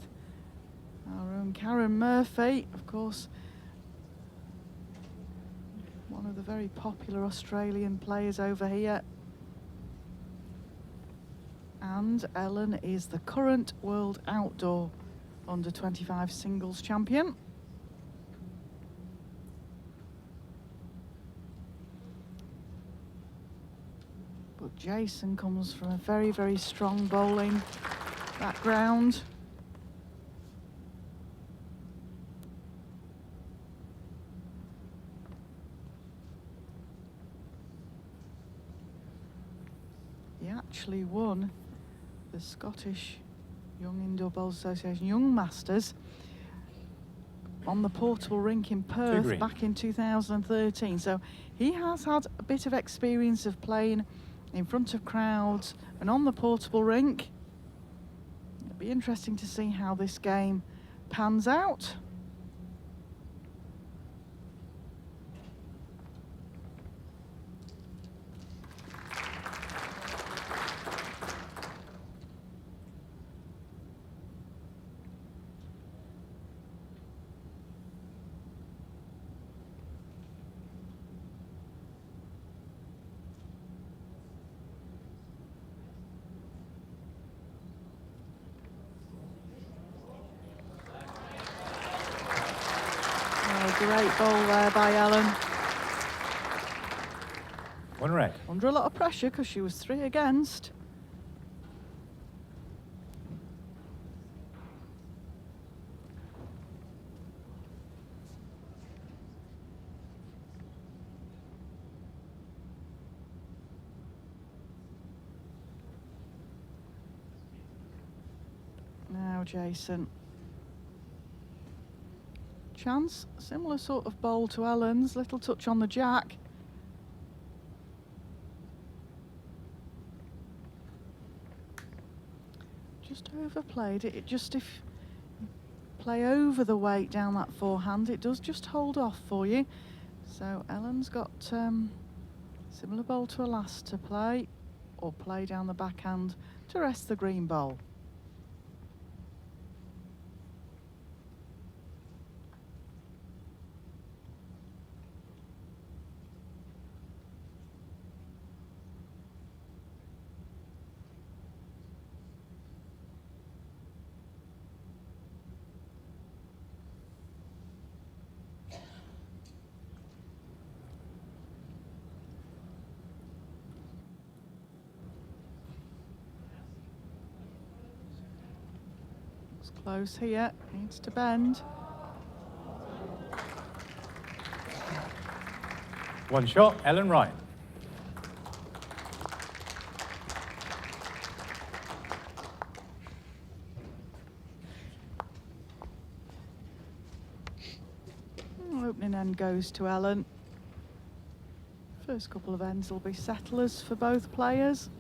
our own Karen Murphy, of course, one of the very popular Australian players over here. And Ellen is the current World Outdoor Under-25 singles champion. But Jason comes from a very, very strong bowling background. He actually won the Scottish Young Indoor Bowls Association Young Masters on the portable rink in Perth back in 2013. So he has had a bit of experience of playing in front of crowds and on the portable rink. It'll be interesting to see how this game pans out. Great bowl there by Ellen. One red. Under a lot of pressure because she was 3 against. Now Jason. Chance, similar sort of bowl to Ellen's, little touch on the jack. Just overplayed it. It just, if you play over the weight down that forehand, it does just hold off for you. So Ellen's got similar bowl to a last to play, or play down the backhand to rest the green bowl. It's close here, needs to bend. One shot, Ellen Ryan. Opening end goes to Ellen. First couple of ends will be settlers for both players.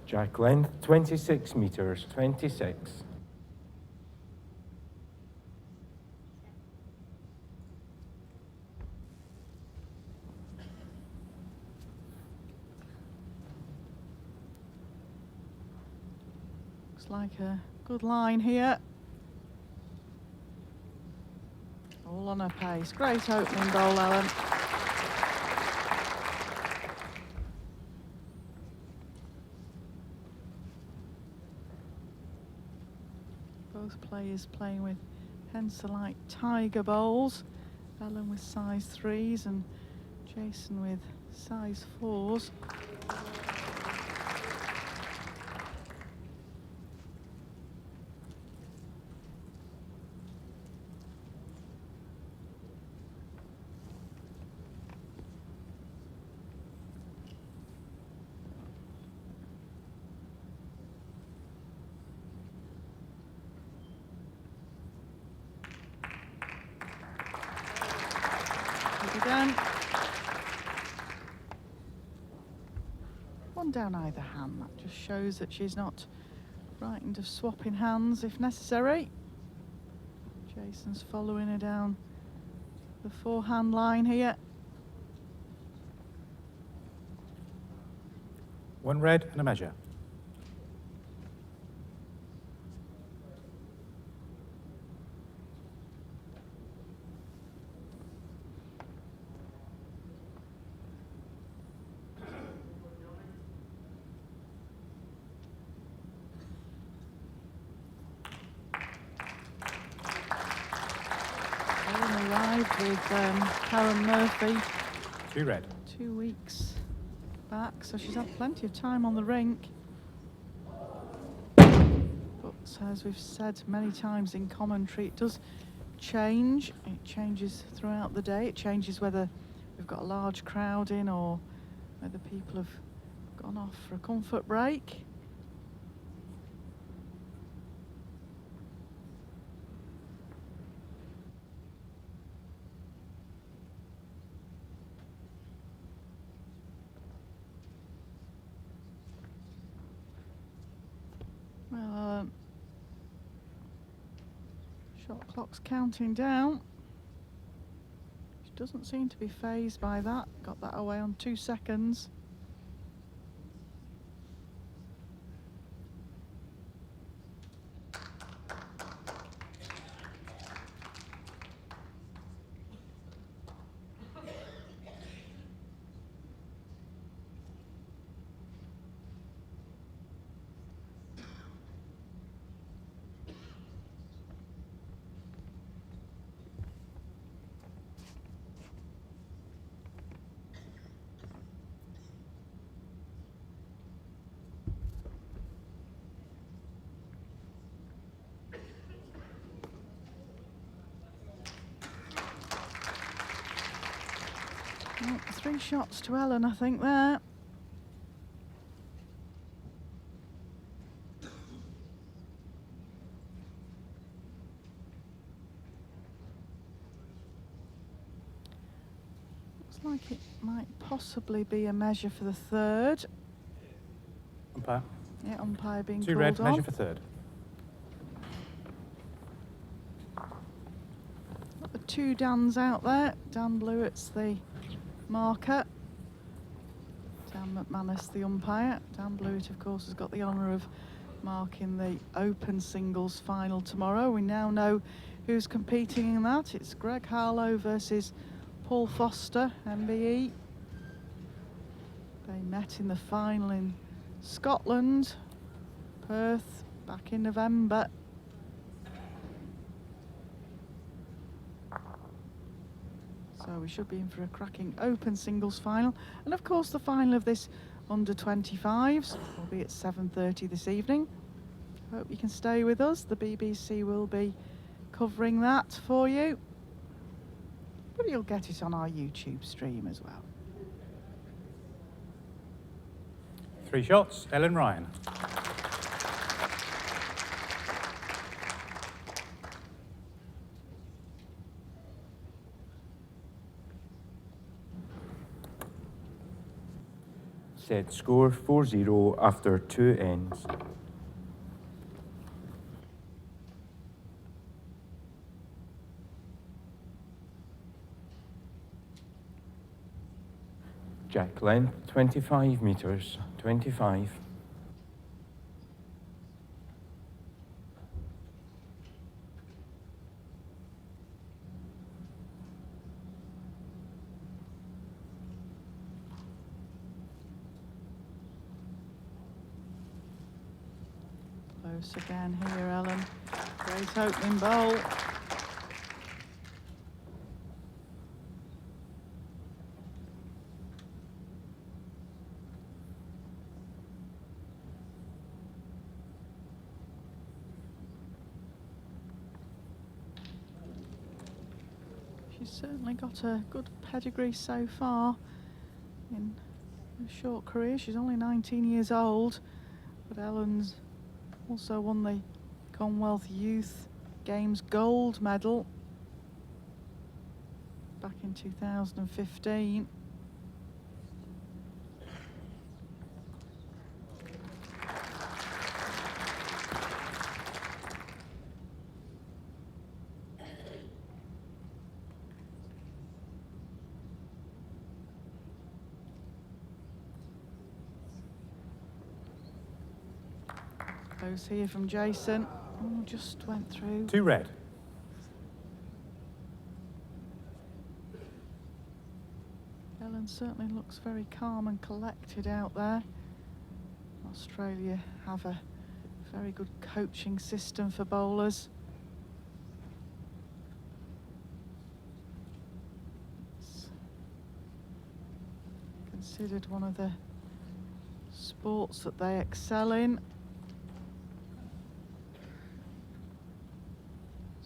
Jack length 26 meters, 26. Looks like a good line here. All on her pace. Great opening bowl, Ellen. Both players playing with Henselite Tiger bowls. Ellen with size 3s and Jason with size 4s. Again. One down either hand. That just shows that she's not frightened of swapping hands if necessary. Jason's following her down the forehand line here. One red and a measure. Ellen arrived with Karen Murphy Two red. 2 weeks back, so she's had plenty of time on the rink. But as we've said many times in commentary, it does change. It changes throughout the day. It changes whether we've got a large crowd in or whether people have gone off for a comfort break. Well, shot clock's counting down. She doesn't seem to be fazed by that. Got that away on 2 seconds. Well, 3 shots to Ellen, I think, there. Looks like it might possibly be a measure for the third. Umpire. Yeah, umpire being Two called red, on. measure for third. Got the 2 Dans out there. Dan Blewett's the marker. Dan McManus the umpire. Dan Blewett, of course, has got the honour of marking the Open Singles final tomorrow. We now know who's competing in that. It's Greg Harlow versus Paul Foster, MBE. They met in the final in Scotland, Perth, back in November. So we should be in for a cracking open singles final. And of course the final of this under 25s will be at 7:30 this evening. Hope you can stay with us. The BBC will be covering that for you. But you'll get it on our YouTube stream as well. 3 shots, Ellen Ryan. Set score 4-0 after 2 ends. Jack length 25 meters, 25. Close again here, Ellen. Great opening bowl. She's certainly got a good pedigree so far in a short career. She's only 19 years old, but Ellen's also won the Commonwealth Youth Games gold medal back in 2015. Close here from Jason. Oh, just went through. 2 red. Ellen certainly looks very calm and collected out there. Australia have a very good coaching system for bowlers. It's considered one of the sports that they excel in.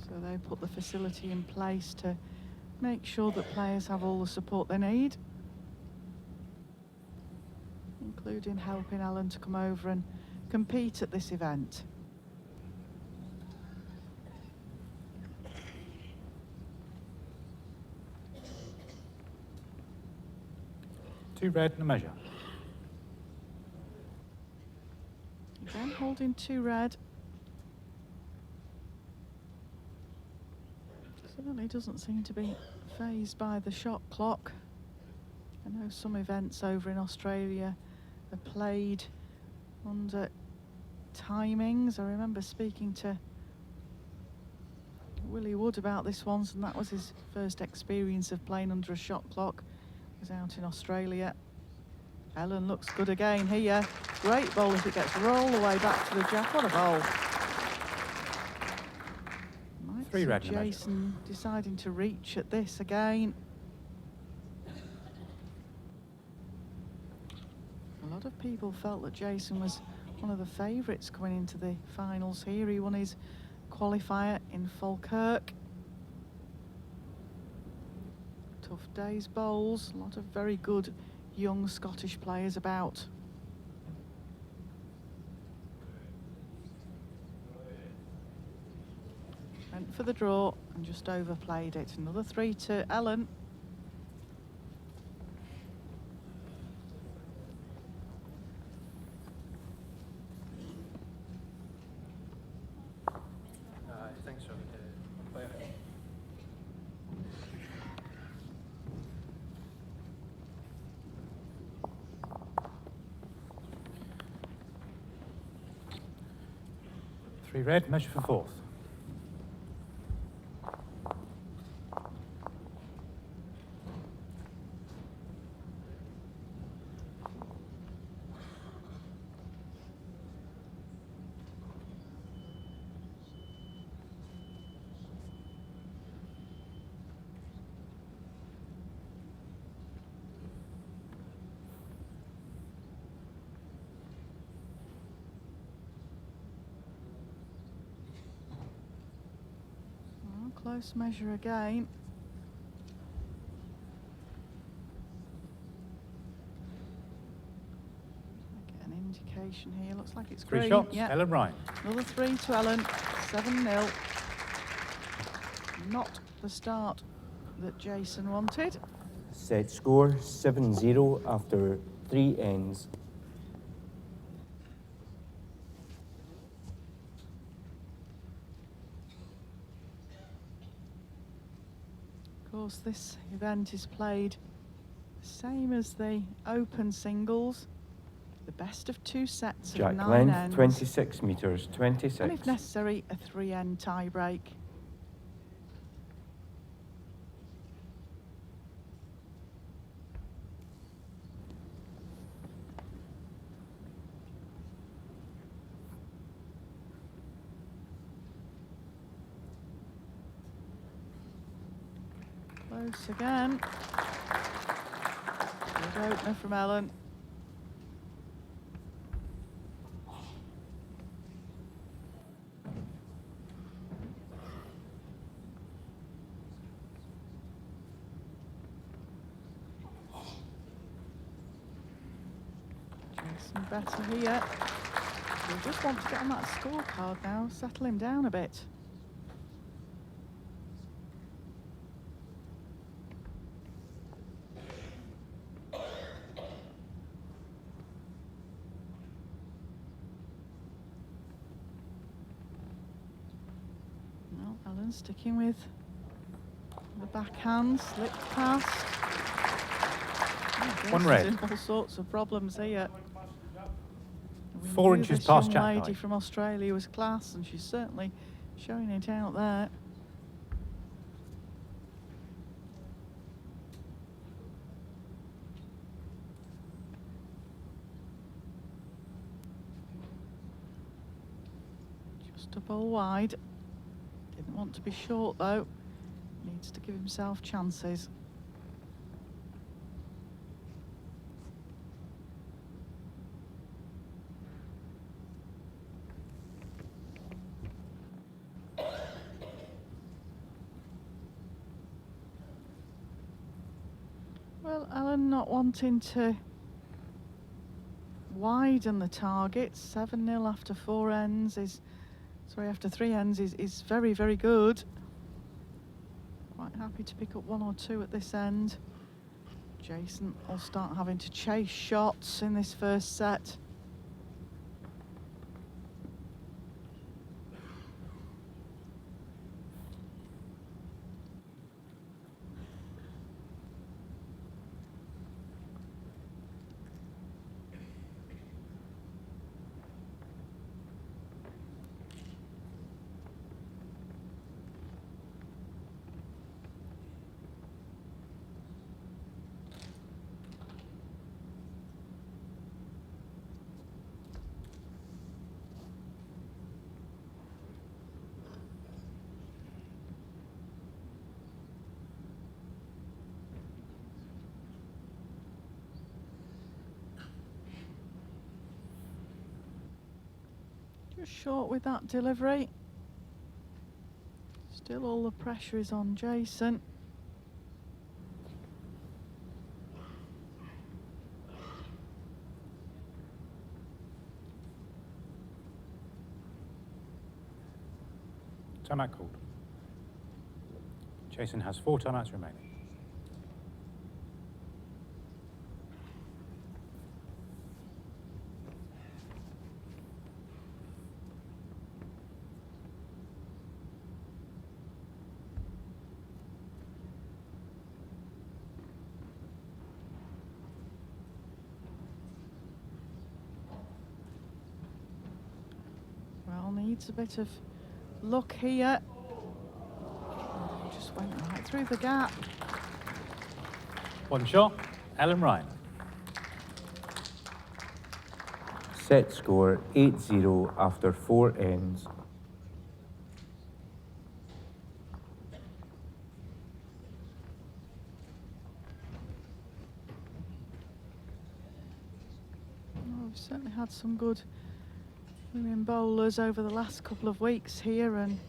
So they put the facility in place to make sure that players have all the support they need, including helping Ellen to come over and compete at this event. Two red and a measure. Again, holding 2 red. Certainly doesn't seem to be fazed by the shot clock. I know some events over in Australia are played under timings. I remember speaking to Willie Wood about this once, and that was his first experience of playing under a shot clock. He was out in Australia. Ellen looks good again here. Great bowl if it gets all the way back to the jack. What a bowl. 3 red. Jason deciding to reach at this again. A lot of people felt that Jason was one of the favourites coming into the finals here. He won his qualifier in Falkirk. Tough days bowls, a lot of very good young Scottish players about. Went for the draw and just overplayed it. Another 3 to Ellen. I think so. Three red, measure for 4th. Close measure again. Get an indication here. Looks like it's Three green. shots, Yeah. Ellen Ryan. Another 3 to Ellen. 7-0. Not the start that Jason wanted. Set score 7-0 after 3 ends. Of course, this event is played the same as the open singles. The best of 2 sets Jack of 9 length ends. 26 meters, 26. And if necessary, a 3-end tie break. Close again. Good opener from Ellen. Jason better here. We just want to get on that scorecard now, settle him down a bit. Well, Ellen sticking with the backhand, slip past. Oh, One Jason's red. in all sorts of problems here. We 4 knew inches this past young Jack lady Knight. from Australia was class, and she's certainly showing it out there. Just a ball wide. Didn't want to be short though. Needs to give himself chances. Well, Ellen not wanting to widen the target. 7-0 after 4 ends is, sorry, after 3 ends is very, very good. Quite happy to pick up 1 or 2 at this end. Jason will start having to chase shots in this first set. Just short with that delivery. Still all the pressure is on Jason. Timeout called. Jason has 4 timeouts remaining. Well, needs a bit of luck here. Just went right through the gap. 1 shot, Ellen Ryan. Set score 8-0 after 4 ends. Well, we've certainly had some good women bowlers over the last couple of weeks here, and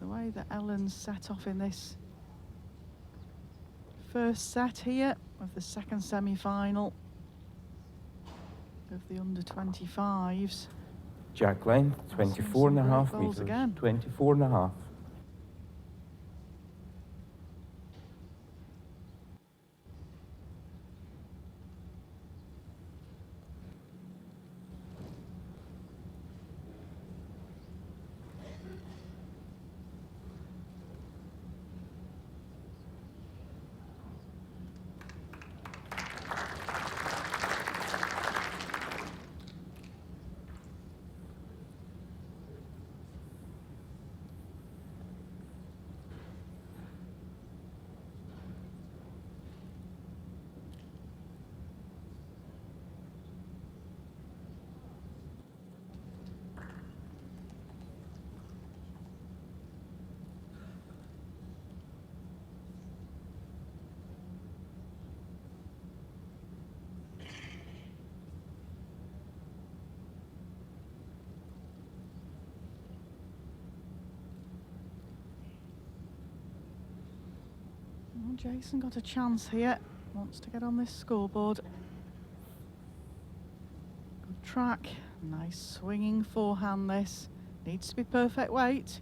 the way that Ellen's set off in this first set here of the second semi-final of the under-25s. Jack length, 24.5 goals meters. again. 24.5. Well, Jason got a chance here. Wants to get on this scoreboard. Good track. Nice swinging forehand this. Needs to be perfect weight.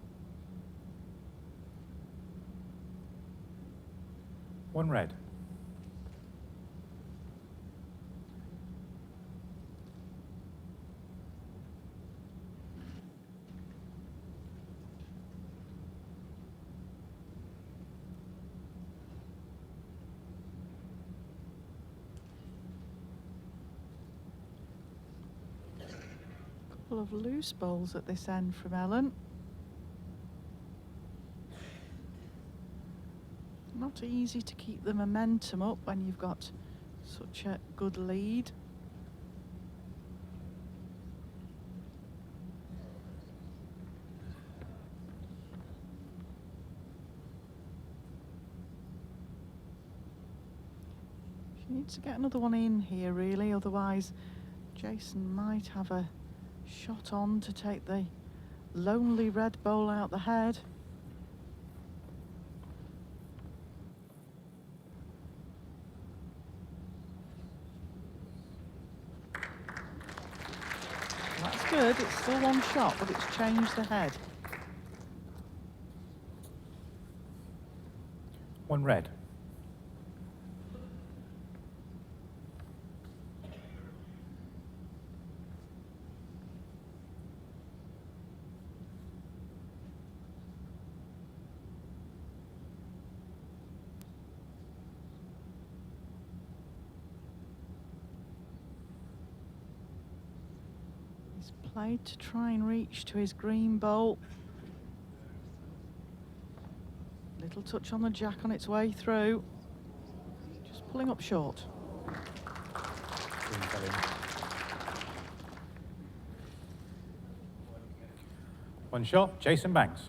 1 red. Couple of loose bowls at this end from Ellen. Not easy to keep the momentum up when you've got such a good lead. She needs to get another one in here really, otherwise Jason might have a shot on to take the lonely red bowl out the head. That's good, it's still one shot, but it's changed the head. 1 red. Played to try and reach to his green bowl. Little touch on the jack on its way through. Just pulling up short. One shot, Jason Banks.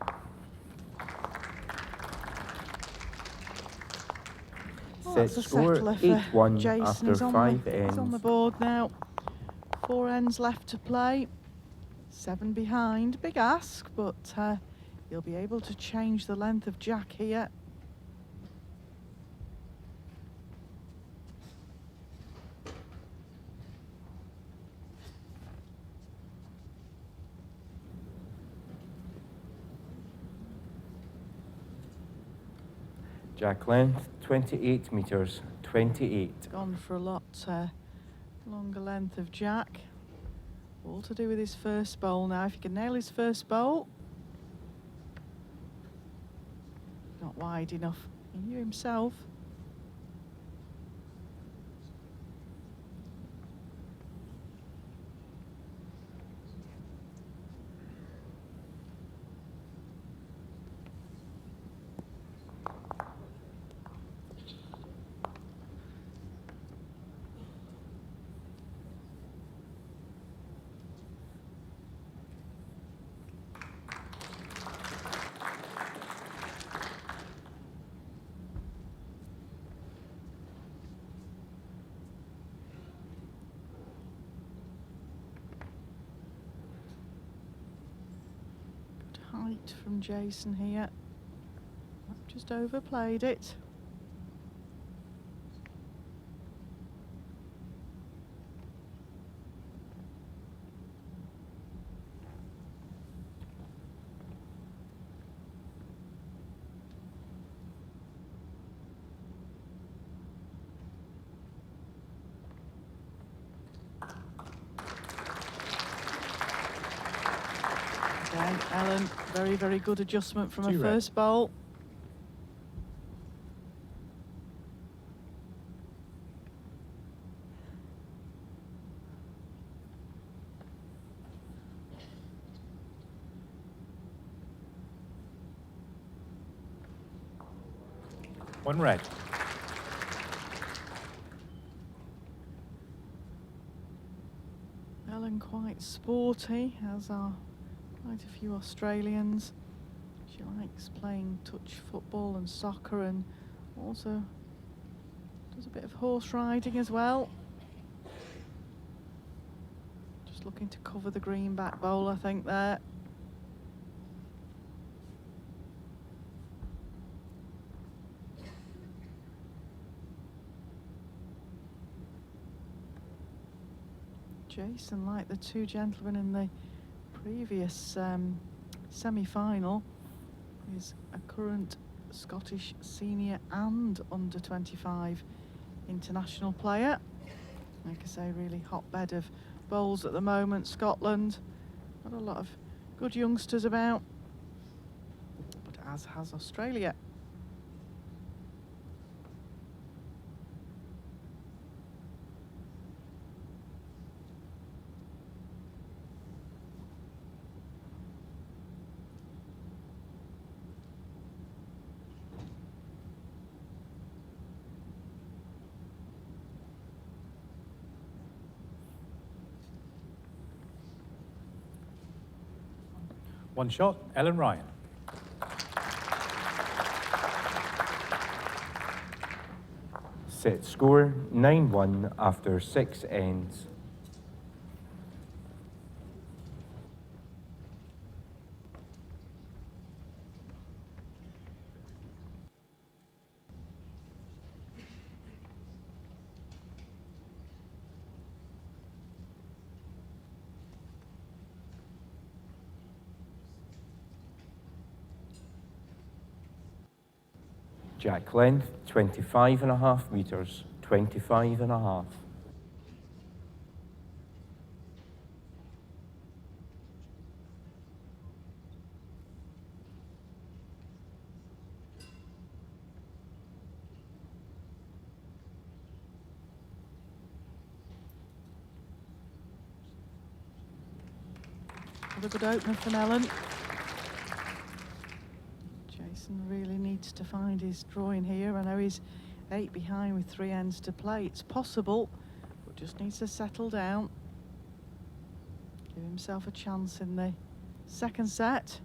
Well, Set that's a score settler for 8-1 Jason. after He's on 5 the, he's on the ends. board now. 4 ends left to play. 7 behind. Big ask, but he'll be able to change the length of jack here. Jack length, 28 meters. 28. Gone for a lot longer length of jack. All to do with his first bowl now. If he can nail his first bowl. Not wide enough. He knew himself. right from Jason here. Just overplayed it. Again, Ellen, very, very good adjustment from her Two red. first bowl. One red. Ellen quite sporty, as are quite a few Australians. She likes playing touch football and soccer, and also does a bit of horse riding as well. Just looking to cover the green back bowl, I think, there. Jason, like the two gentlemen in the previous semi-final, is a current Scottish senior and under-25 international player. Like I say, really hotbed of bowls at the moment, Scotland. Got a lot of good youngsters about, but as has Australia. One shot, Ellen Ryan. Set score 9-1 after 6 ends. Jack length 25.5 meters, 25.5. What a good opener from Ellen. Jason really needs to find his drawing here. I know he's 8 behind with 3 ends to play. It's possible, but just needs to settle down. Give himself a chance in the second set.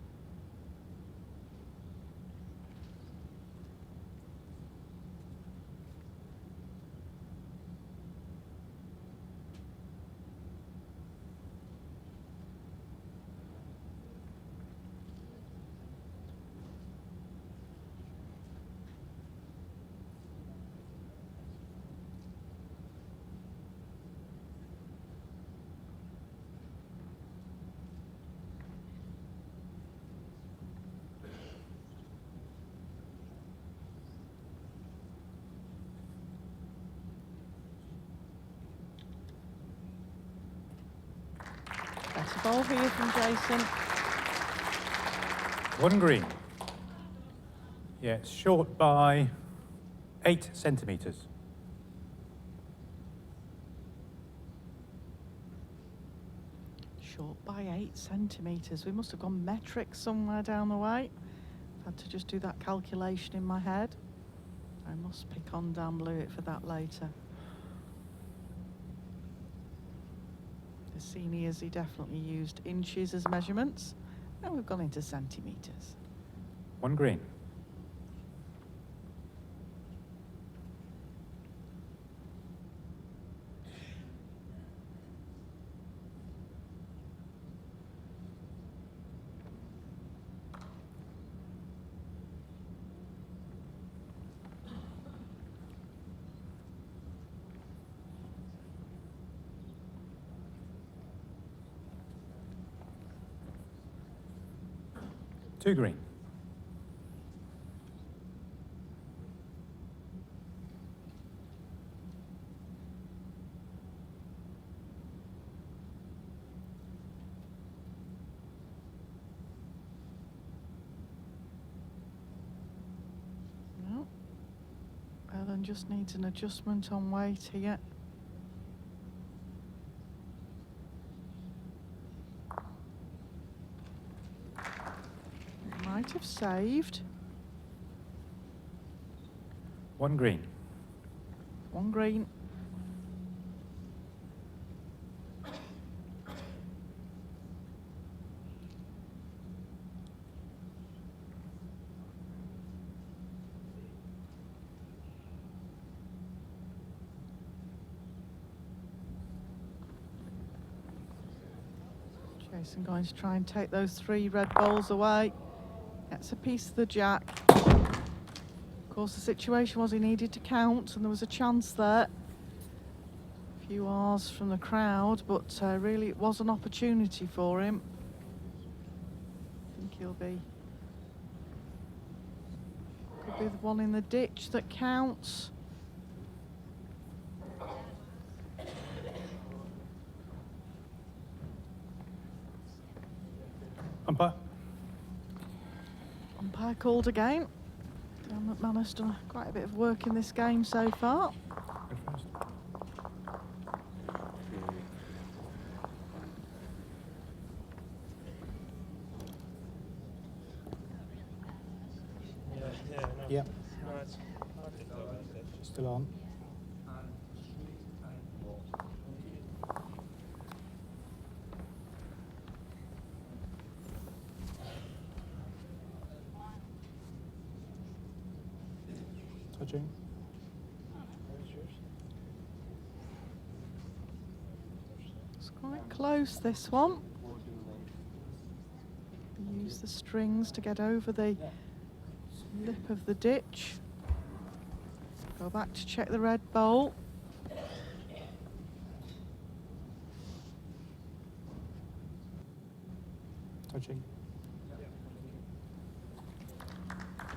Better ball here from Jason. One green. Yeah, it's short by 8 centimetres. Short by 8 centimetres. We must have gone metric somewhere down the way. I've had to just do that calculation in my head. I must pick on Dan Blewett for that later. The seniors, he definitely used inches as measurements. Now we've gone into centimetres. One green. 2 green. No. Ellen just needs an adjustment on weight here. Might have saved. 1 green. 1 green. Jason going to try and take those 3 red balls away. Gets a piece of the jack. Of course, the situation was he needed to count, and there was a chance there. A few R's from the crowd, but really it was an opportunity for him. I think he'll be... Could be the one in the ditch that counts. Umpire. Umpire called again. Dan McManus done quite a bit of work in this game so far. Yeah. Still on. Touching. It's quite close, this one. Use the strings to get over the lip of the ditch. Go back to check the red bowl. Touching.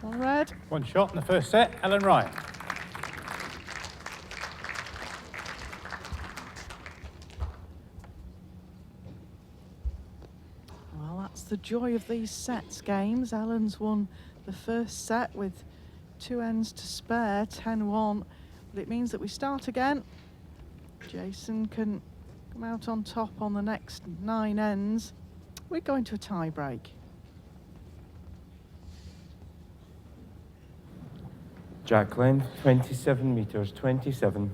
1 red. 1 shot in the first set. Ellen Ryan. Well, that's the joy of these sets games. Ellen's won the first set with 2 ends to spare, 10-1. But it means that we start again. Jason can come out on top on the next 9 ends. We're going to a tie break. Jack length 27 meters 27.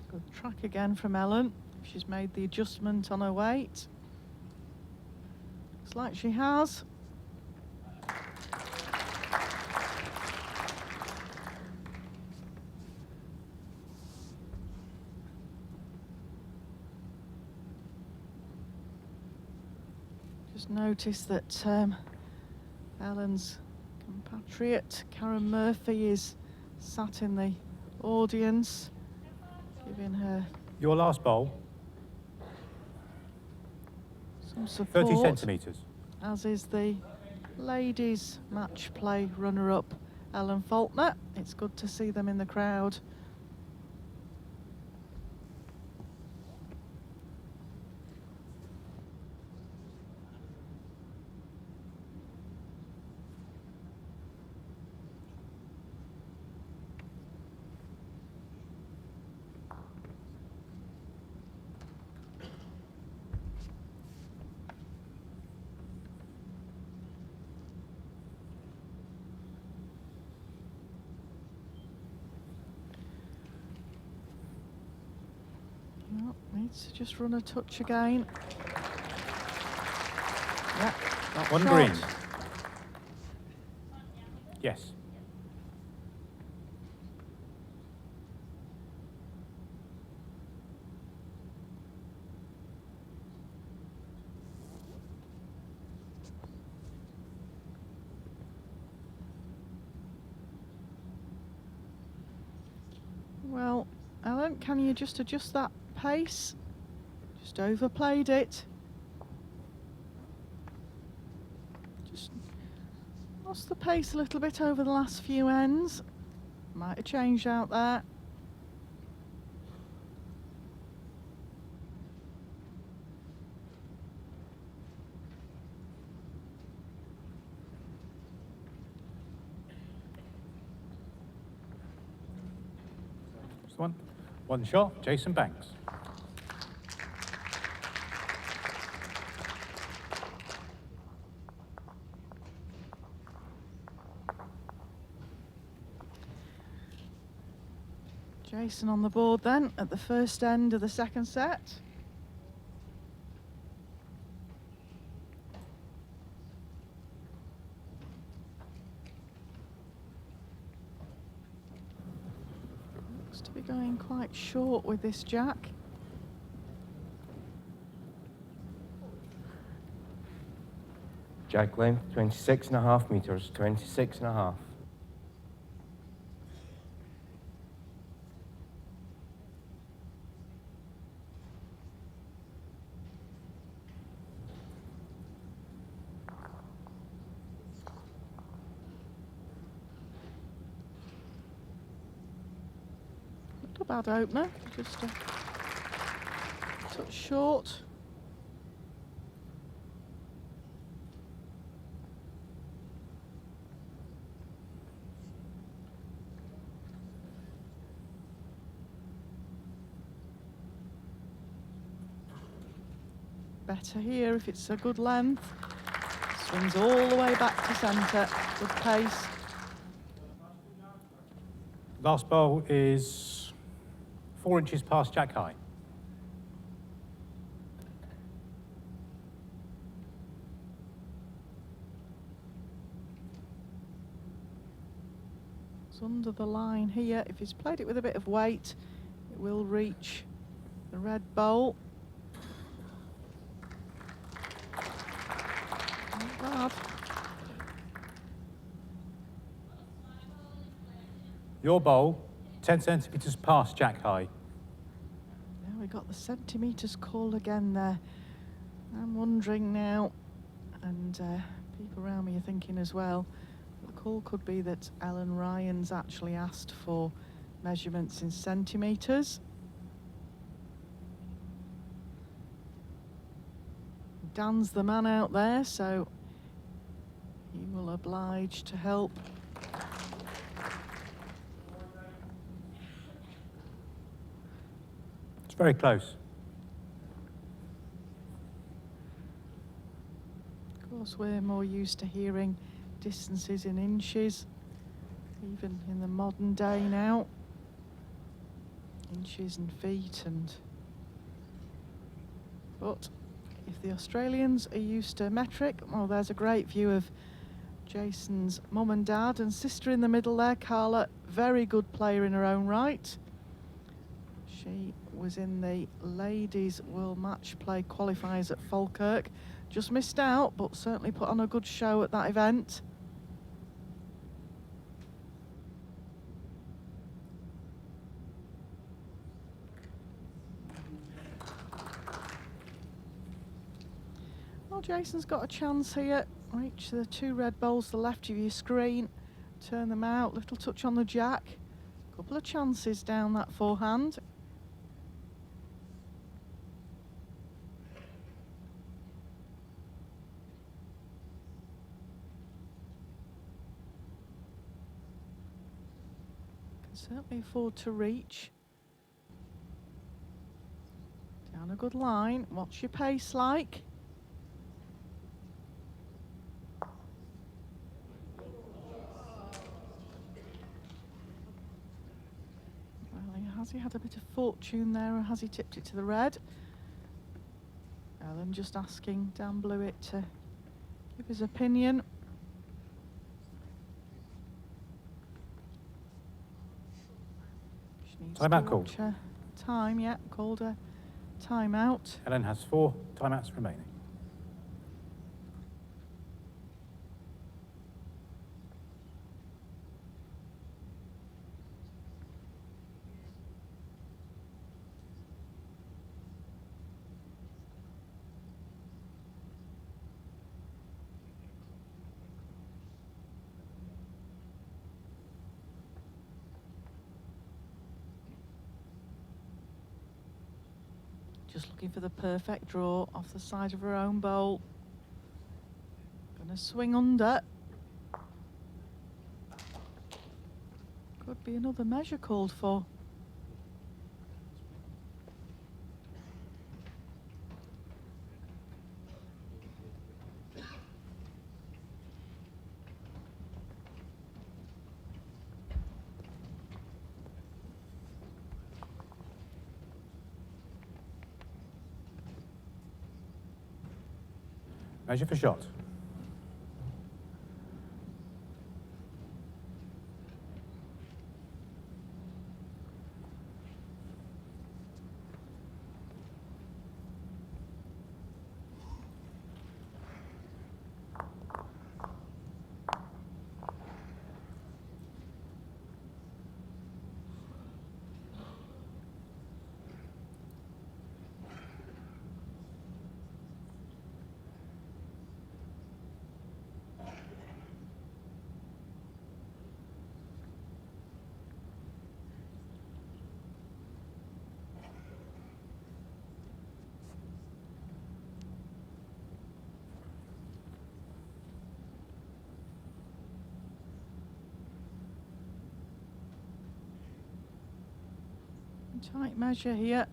Good track again from Ellen. She's made the adjustment on her weight. Looks like she has. Just notice that Ellen's compatriot, Karen Murphy, is sat in the audience, giving her Your last bowl. some support. 30 centimetres. As is the ladies' match play runner-up, Ellen Faulkner. It's good to see them in the crowd. Needs to just run a touch again. Yeah, got One shot. green. Yes. Well, Alan, can you just adjust that pace? Just overplayed it. Just lost the pace a little bit over the last few ends. Might have changed out there. Just one shot, Jason Banks. Jason on the board then at the first end of the second set. Looks to be going quite short with this jack. Jack length 26.5 meters, 26.5. Not a bad opener, just a touch short. Better here if it's a good length. Swings all the way back to centre. Good pace. Last bowl is 4 inches past jack high. It's under the line here. If he's played it with a bit of weight, it will reach the red bowl. Not bad. Your bowl, 10 centimetres past jack high. Now we got the centimetres call again there. I'm wondering now, and people around me are thinking as well, the call could be that Ellen Ryan's actually asked for measurements in centimetres. Dan's the man out there, so he will oblige to help. It's very close. Of course, we're more used to hearing distances in inches, even in the modern day now. Inches and feet but if the Australians are used to metric, well, there's a great view of Jason's mum and dad and sister in the middle there, Carla, very good player in her own right. She was in the ladies' World Match Play qualifiers at Falkirk. Just missed out, but certainly put on a good show at that event. Well, Jason's got a chance here. Reach the 2 red bowls to the left of your screen. Turn them out, little touch on the jack. Couple of chances down that forehand. Can certainly afford to reach. Down a good line. What's your pace like? Has he had a bit of fortune there, or has he tipped it to the red? Ellen just asking Dan Blewett to give his opinion. She needs Timeout to called. watch her time, yeah, called a timeout. Ellen has 4 timeouts remaining. Just looking for the perfect draw off the side of her own bowl. Gonna swing under. Could be another measure called for. Measure for shot. Tight measure here.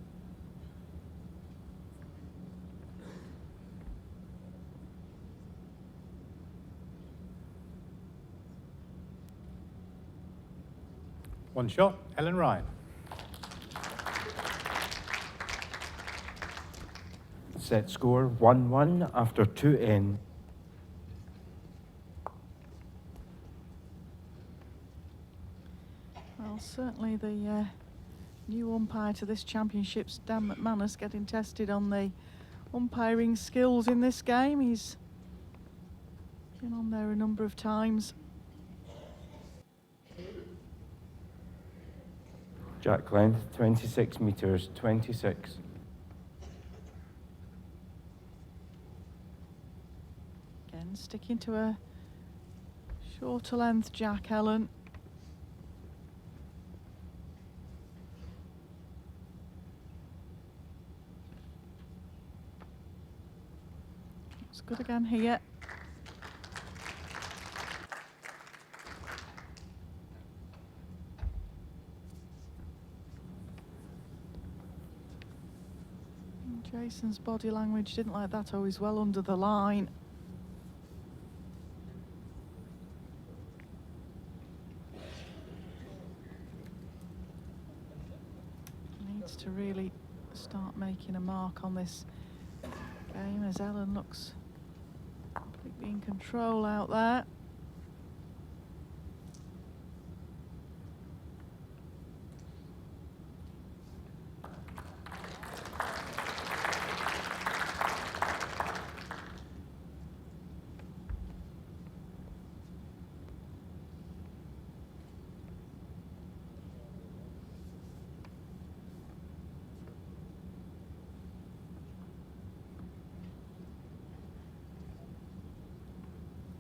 One shot, Ellen Ryan. Set score 1-1 after 2 in. Well, certainly the new umpire to this championship's Dan McManus getting tested on the umpiring skills in this game. He's been on there a number of times. Jack length 26 meters 26. Again, sticking to a shorter length jack, Ellen. It's good again here. Jason's body language didn't like that. Oh, he's well under the line. Needs to really start making a mark on this game as Ellen looks completely in control out there.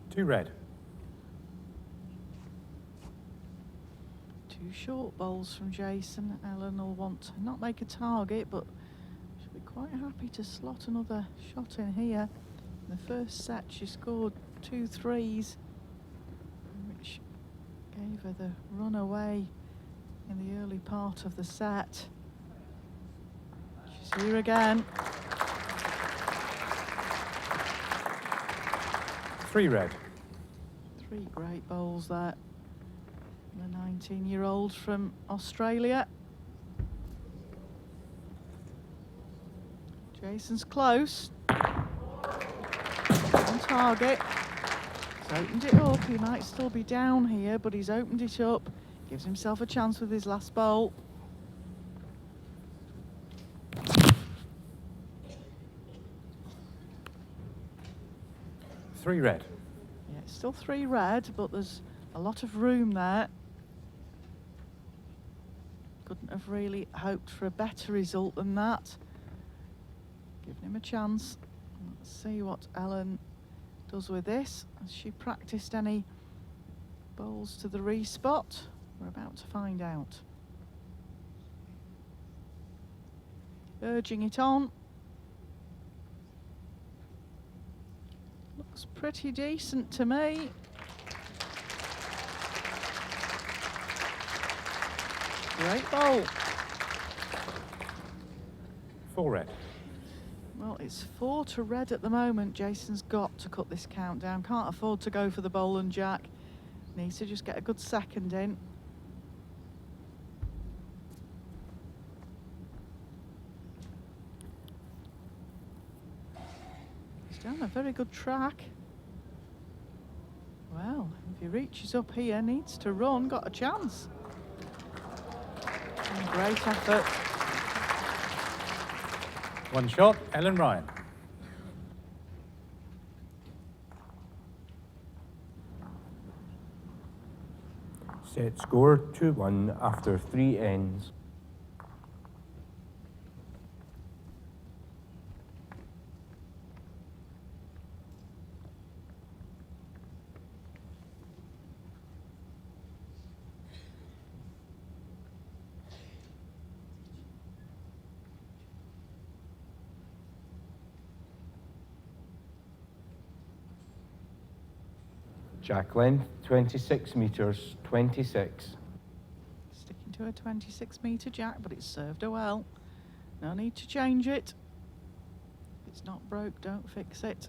Two red. Two short bowls from Jason. Ellen will want to not make a target, but she'll be quite happy to slot another shot in here. In the first set, she scored 2 threes, which gave her the run away in the early part of the set. She's here again. 3 red. 3 great bowls there. The 19-year-old from Australia. Jason's close. On target. He's opened it up. He might still be down here, but he's opened it up. Gives himself a chance with his last bowl. Three red. Yeah, it's still 3 red, but there's a lot of room there. Couldn't have really hoped for a better result than that. Giving him a chance. Let's see what Ellen does with this. Has she practiced any bowls to the respot? We're about to find out. Urging it on. Looks pretty decent to me. Great bowl. 4 red. Well, it's 4 to red at the moment. Jason's got to cut this count down. Can't afford to go for the bowl and jack. Needs to just get a good second in. He's down a very good track. Well, if he reaches up here, needs to run, got a chance. And great effort. 1 shot, Ellen Ryan. Set score 2-1 after 3 ends. Jack length 26 meters, 26. Sticking to a 26-metre jack, but it's served her well. No need to change it. If it's not broke, don't fix it.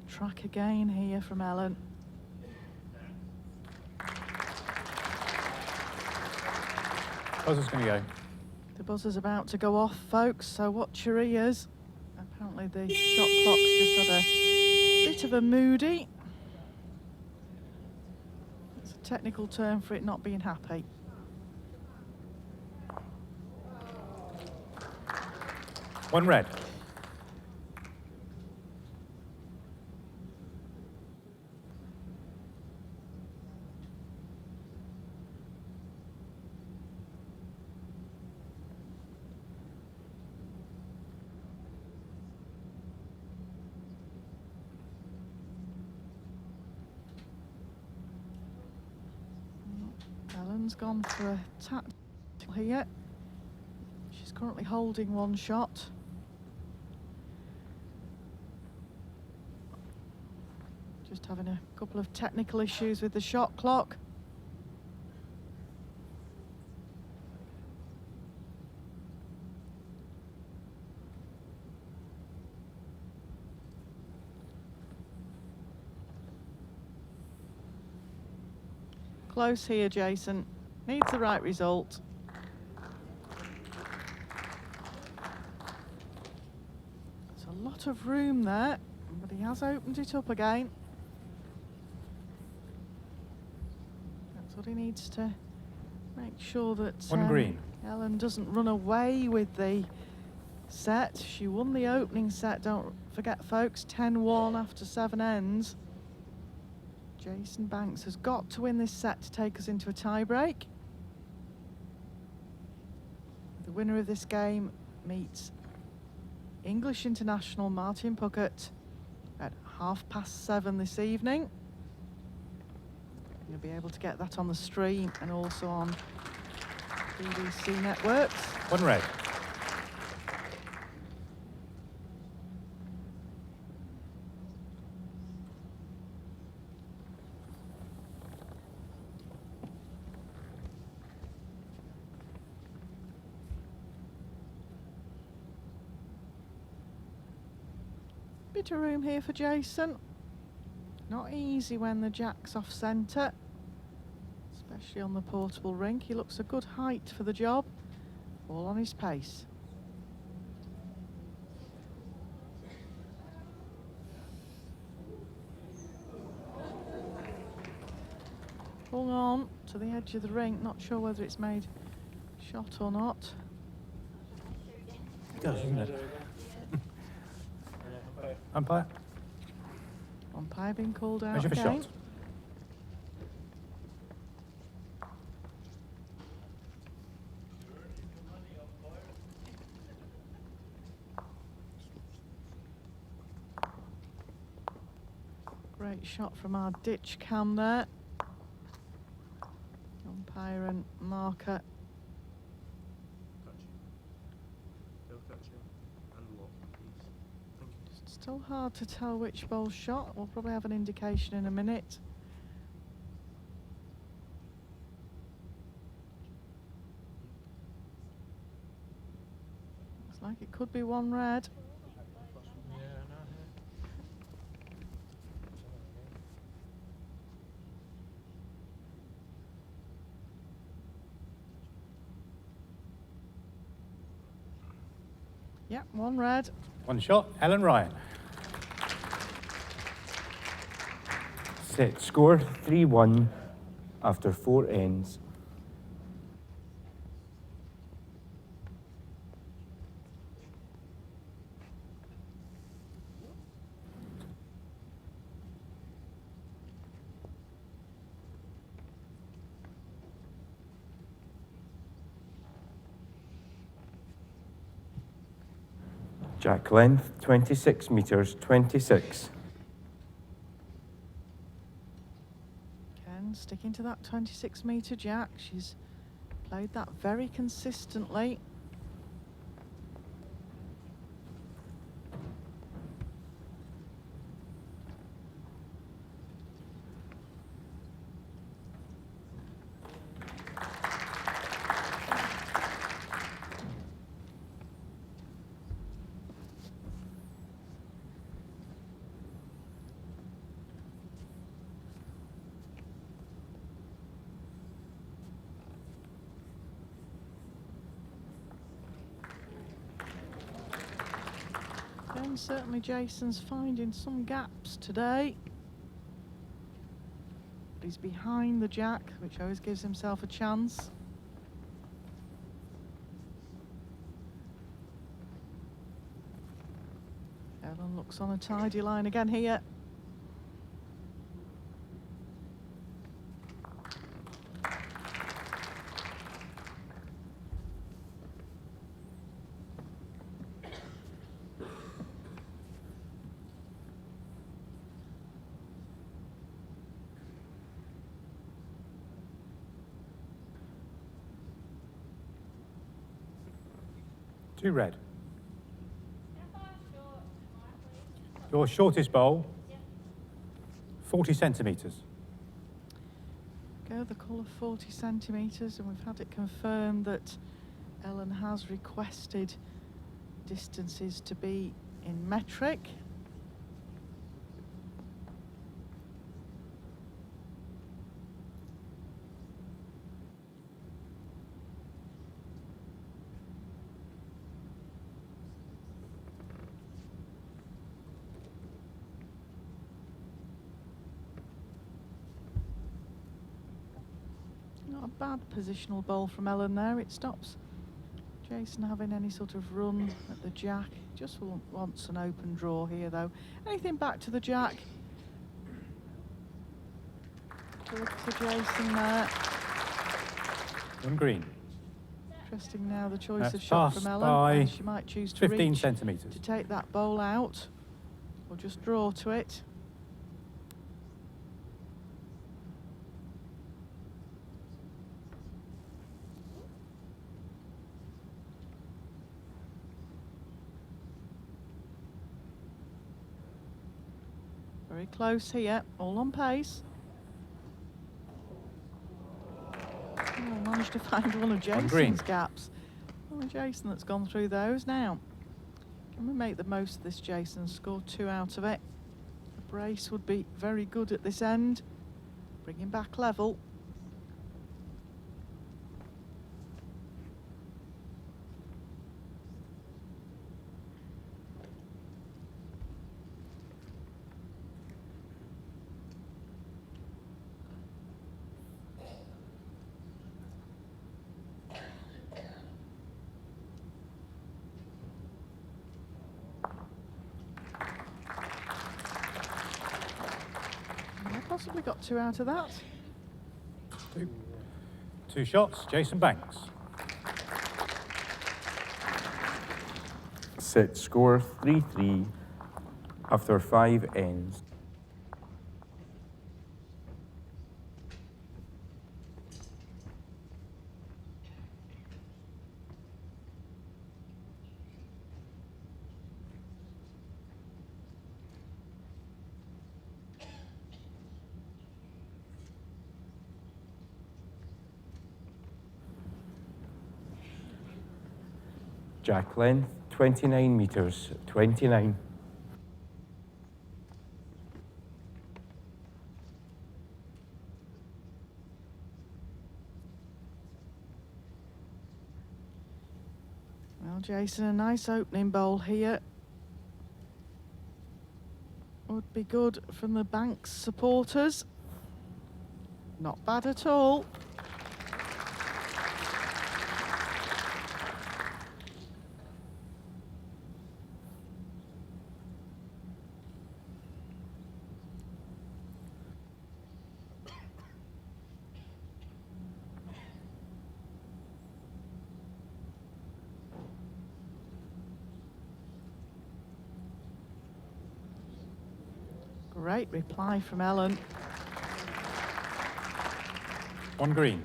Track again here from Ellen. Buzzer's going to go. The buzzer's about to go off, folks, so watch your ears. Apparently the shot clock's just had a bit of a moody. It's a technical term for it not being happy. One red. Ellen's gone for a tap here. She's currently holding 1 shot. Just having a couple of technical issues with the shot clock. Close here, Jason. Needs the right result. There's a lot of room there, but he has opened it up again. That's what he needs to make sure that One green. Ellen doesn't run away with the set. She won the opening set, don't forget, folks, 10-1 after 7 ends. Jason Banks has got to win this set to take us into a tie-break. The winner of this game meets English international Martin Puckett at 7:30 this evening. You'll be able to get that on the stream and also on BBC networks. 1 red. Bit of room here for Jason. Not easy when the jack's off centre, especially on the portable rink. He looks a good height for the job, all on his pace. Hung on to the edge of the rink, not sure whether it's made shot or not. It does, doesn't it? Umpire? Umpire being called out Measure for again. shot. Great shot from our ditch cam there. Umpire and marker. Still hard to tell which ball shot. We'll probably have an indication in a minute. Looks like it could be 1 red. Yep, 1 red. 1 shot, Ellen Ryan. Set score 3-1 after 4 ends. Jack length 26 meters 26. Ken sticking to that 26-metre jack. She's played that very consistently. And certainly Jason's finding some gaps today. But he's behind the jack, which always gives himself a chance. Ellen looks on a tidy line again here. Two red. Your shortest bowl, 40 centimetres. Go the call of 40 centimetres, and we've had it confirmed that Ellen has requested distances to be in metric. Not a bad positional bowl from Ellen there. It stops Jason having any sort of run at the jack. Just wants an open draw here, though. Anything back to the jack. Good for Jason there. One green. Interesting now the choice That's of shot passed from Ellen. by And she might choose to 15 reach centimetres. to take that bowl out or just draw to it. Very close here, all on pace. Oh, managed to find one of On green. Jason's gaps. Only Jason that's gone through those now. Can we make the most of this, Jason? Score 2 out of it. A brace would be very good at this end. Bring him back level. Yeah, possibly got 2 out of that. Two shots, Jason Banks. Set score 3-3 after 5 ends. Jack length 29 meters, 29. Well, Jason, a nice opening bowl here. Would be good from the Banks supporters. Not bad at all. Great reply from Ellen. On green.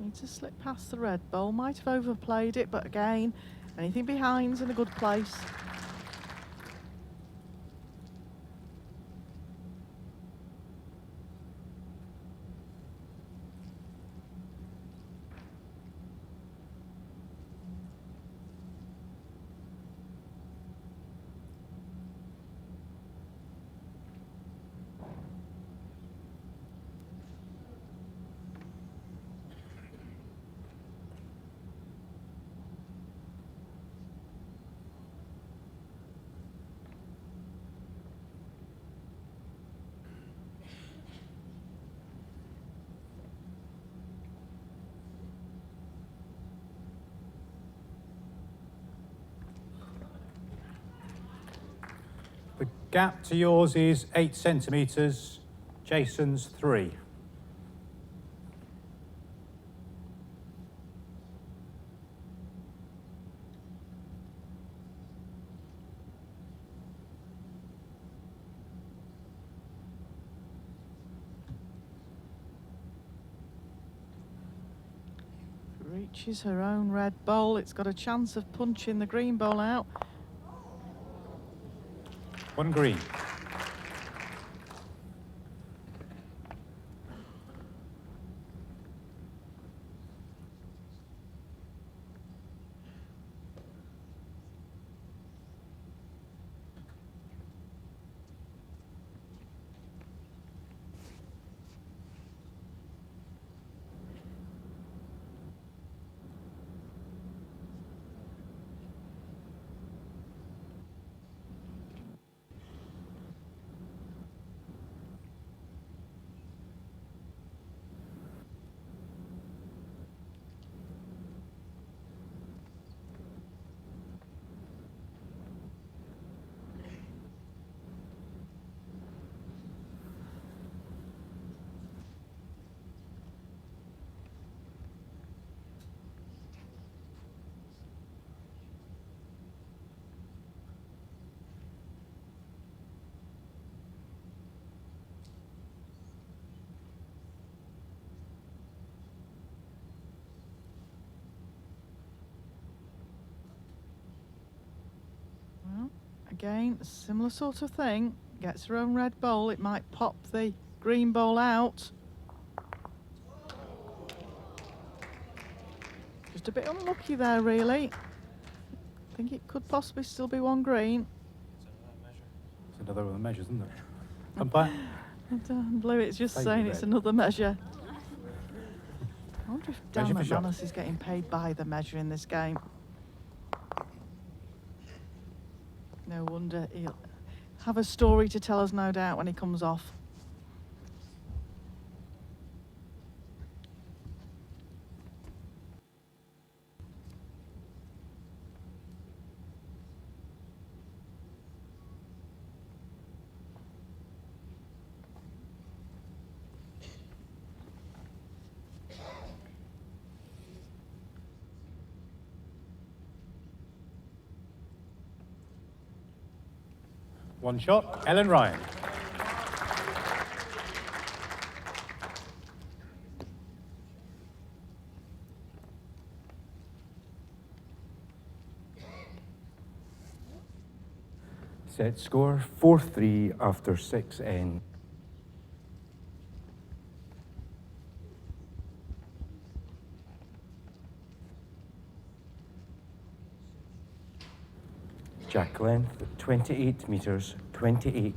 Need to slip past the red bowl. Might have overplayed it, but again, anything behind's in a good place. The gap to yours is 8 centimetres, Jason's 3. Reaches her own red bowl. It's got a chance of punching the green bowl out. On green. Again, a similar sort of thing. Gets her own red bowl. It might pop the green bowl out. Just a bit unlucky there, really. I think it could possibly still be one green. It's another one of the measures, isn't it? Umpire? And Blue, it's just Thank saying you, it's Red. another measure. I wonder if Dan Measure for shot. McManus is getting paid by the measure in this game. No wonder he'll have a story to tell us, no doubt, when he comes off. One shot, Ellen Ryan. Set score 4-3 after 6 end. Jack length 28 meters, 28.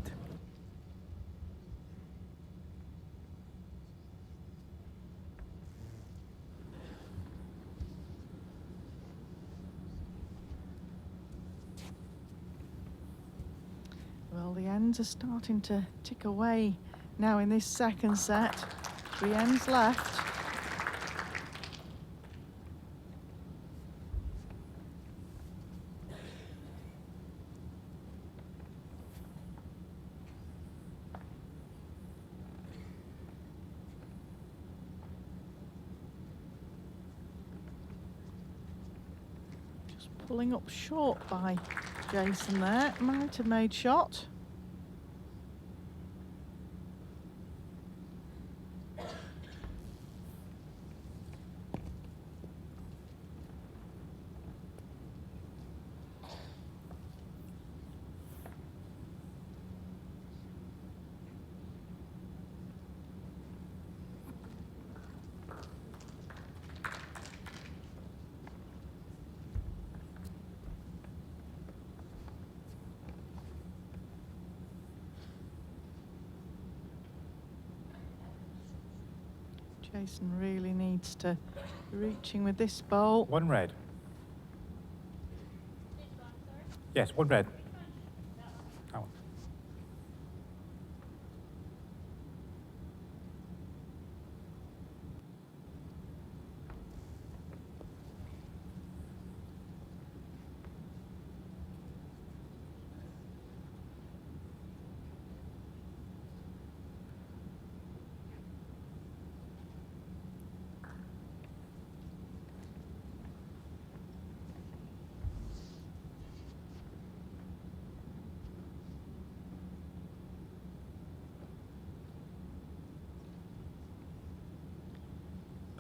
Well, the ends are starting to tick away now in this second set. 3 ends left. Just pulling up short by Jason there. Might have made shot. Jason really needs to be reaching with this bowl. One red. Yes, one red. That one.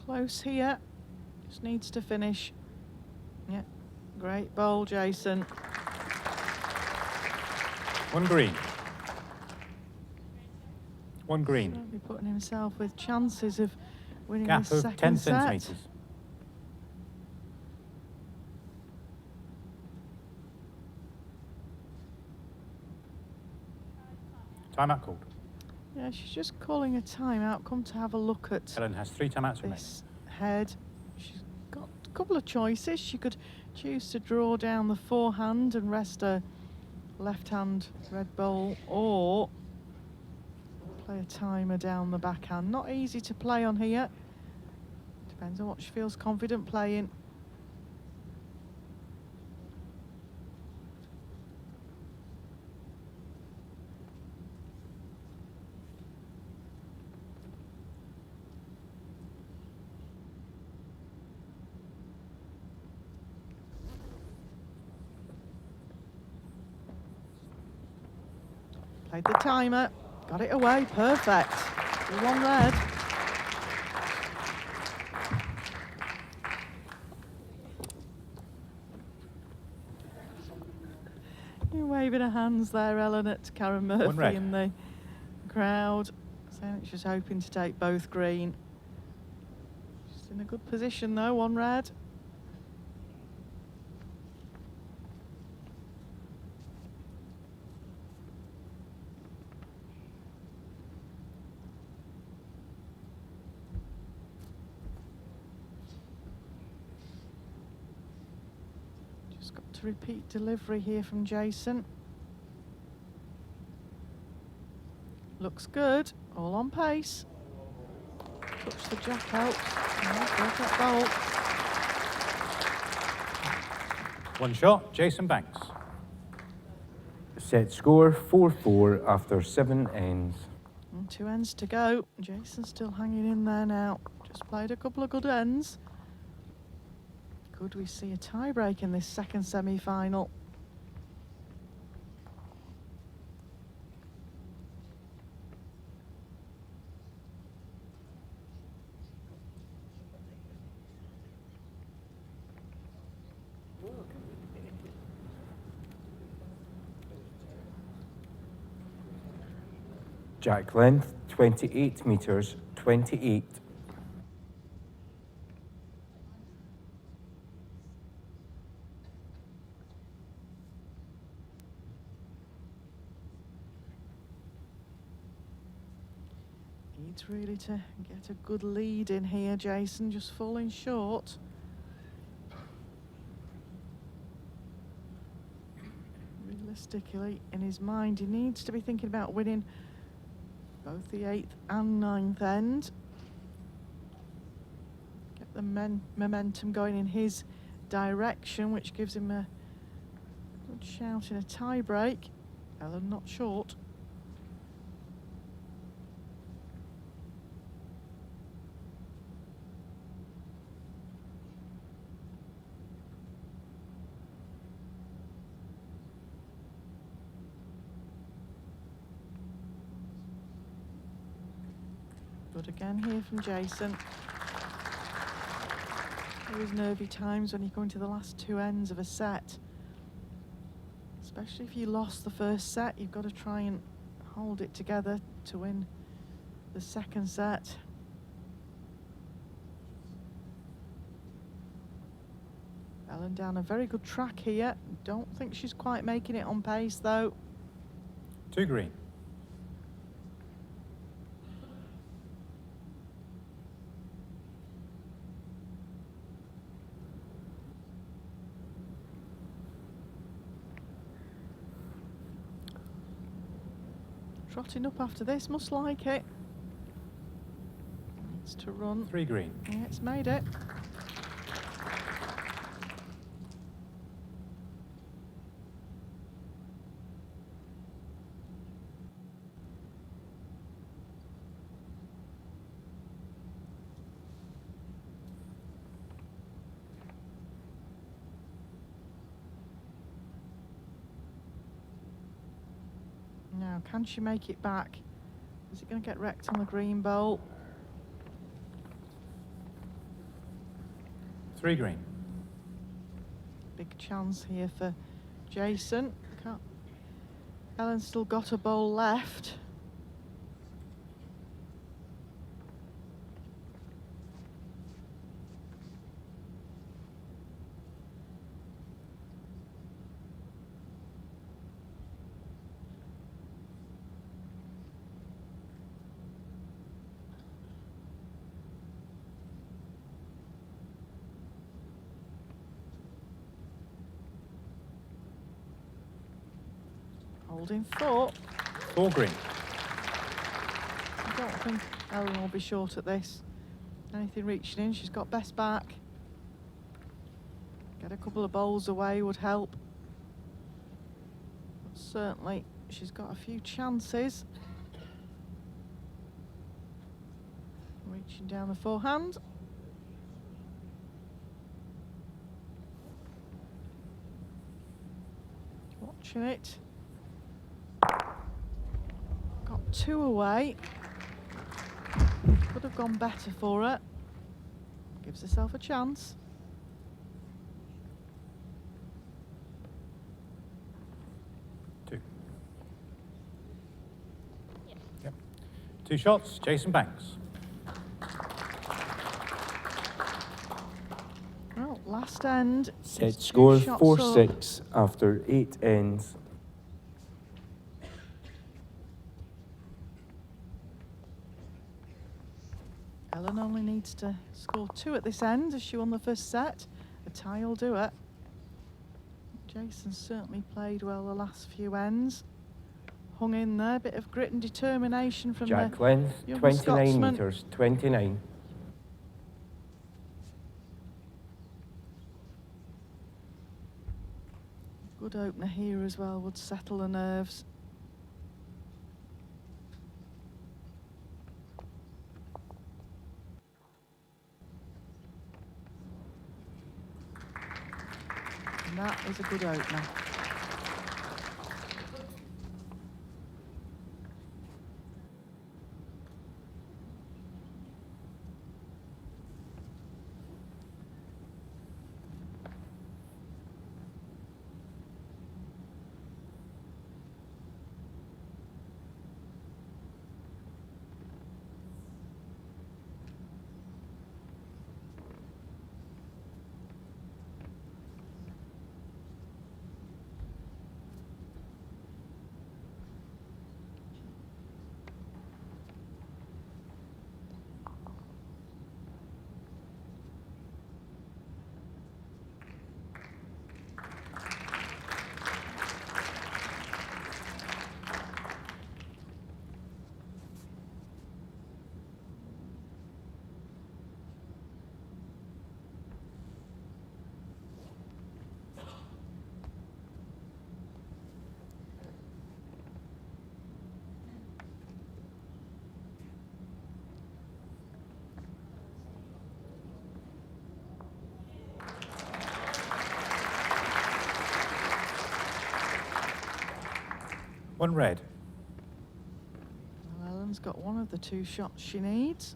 Close here. Just needs to finish. Yeah, great bowl, Jason. One green. One green. Certainly putting himself with chances of winning Gap this of second 10 set. centimetres. Timeout called. Yeah, she's just calling a timeout. Come to have a look at Ellen has 3 timeouts remaining. this head. She's got a couple of choices. She could choose to draw down the forehand and rest a left-hand red bowl, or play a timer down the backhand. Not easy to play on here. Depends on what she feels confident playing. Played the timer, got it away, perfect. One red. You're waving her hands there, Ellen, at Karen Murphy red. in the crowd, saying that she's hoping to take both green. She's in a good position though, 1 red. Just got to repeat delivery here from Jason. Looks good, all on pace. Touch the jack out. Perfect bolt. 1 shot, Jason Banks. Set score 4-4 after 7 ends. And 2 ends to go. Jason's still hanging in there now. Just played a couple of good ends. Could we see a tie break in this second semi-final? Jack length 28 meters, 28. Needs really to get a good lead in here, Jason, just falling short. Realistically, in his mind, he needs to be thinking about winning both the 8th and 9th end. Get the momentum going in his direction, which gives him a good shout in a tie break. Ellen not short. Good again here from Jason. Always nervy times when you go into the last 2 ends of a set. Especially if you lost the first set, you've got to try and hold it together to win the second set. Ellen down a very good track here. Don't think she's quite making it on pace though. 2 green. Trotting up after this, must like it. Needs to run. 3 green. Yeah, it's made it. Now, can she make it back? Is it going to get wrecked on the green bowl? 3 green. Big chance here for Jason. Ellen's still got a bowl left. Holding thought. 4 green. I don't think Ellen will be short at this. Anything reaching in, she's got best back. Get a couple of bowls away would help. But certainly, she's got a few chances. Reaching down the forehand. Watching it. Got 2 away. Could have gone better for her. Gives herself a chance. 2 shots, Jason Banks. Well, last end. Set is 2 score shots up. 4-6 after 8 ends. Ellen only needs to score 2 at this end as she won the first set. A tie will do it. Jason's certainly played well the last few ends. Hung in there, bit of grit and determination from Jack the length, young 29 Scotsman. metres, 29. Good opener here as well, would settle the nerves. And that is a good opener. One red. Well, Ellen's got one of the 2 shots she needs.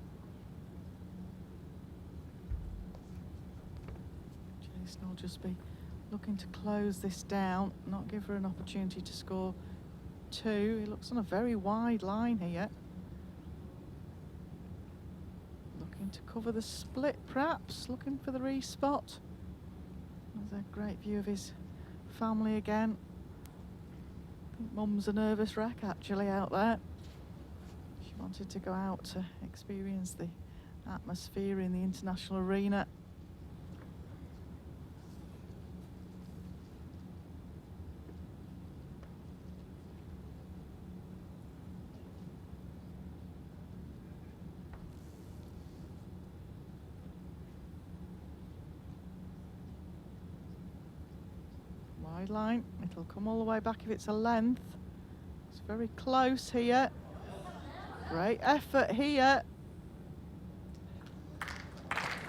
Jason will just be looking to close this down, not give her an opportunity to score 2. He looks on a very wide line here. Looking to cover the split, perhaps, looking for the respot. There's a great view of his family again. I think Mum's a nervous wreck actually out there. She wanted to go out to experience the atmosphere in the international arena. Wide line, it'll come all the way back if it's a length. It's very close here. Great effort here.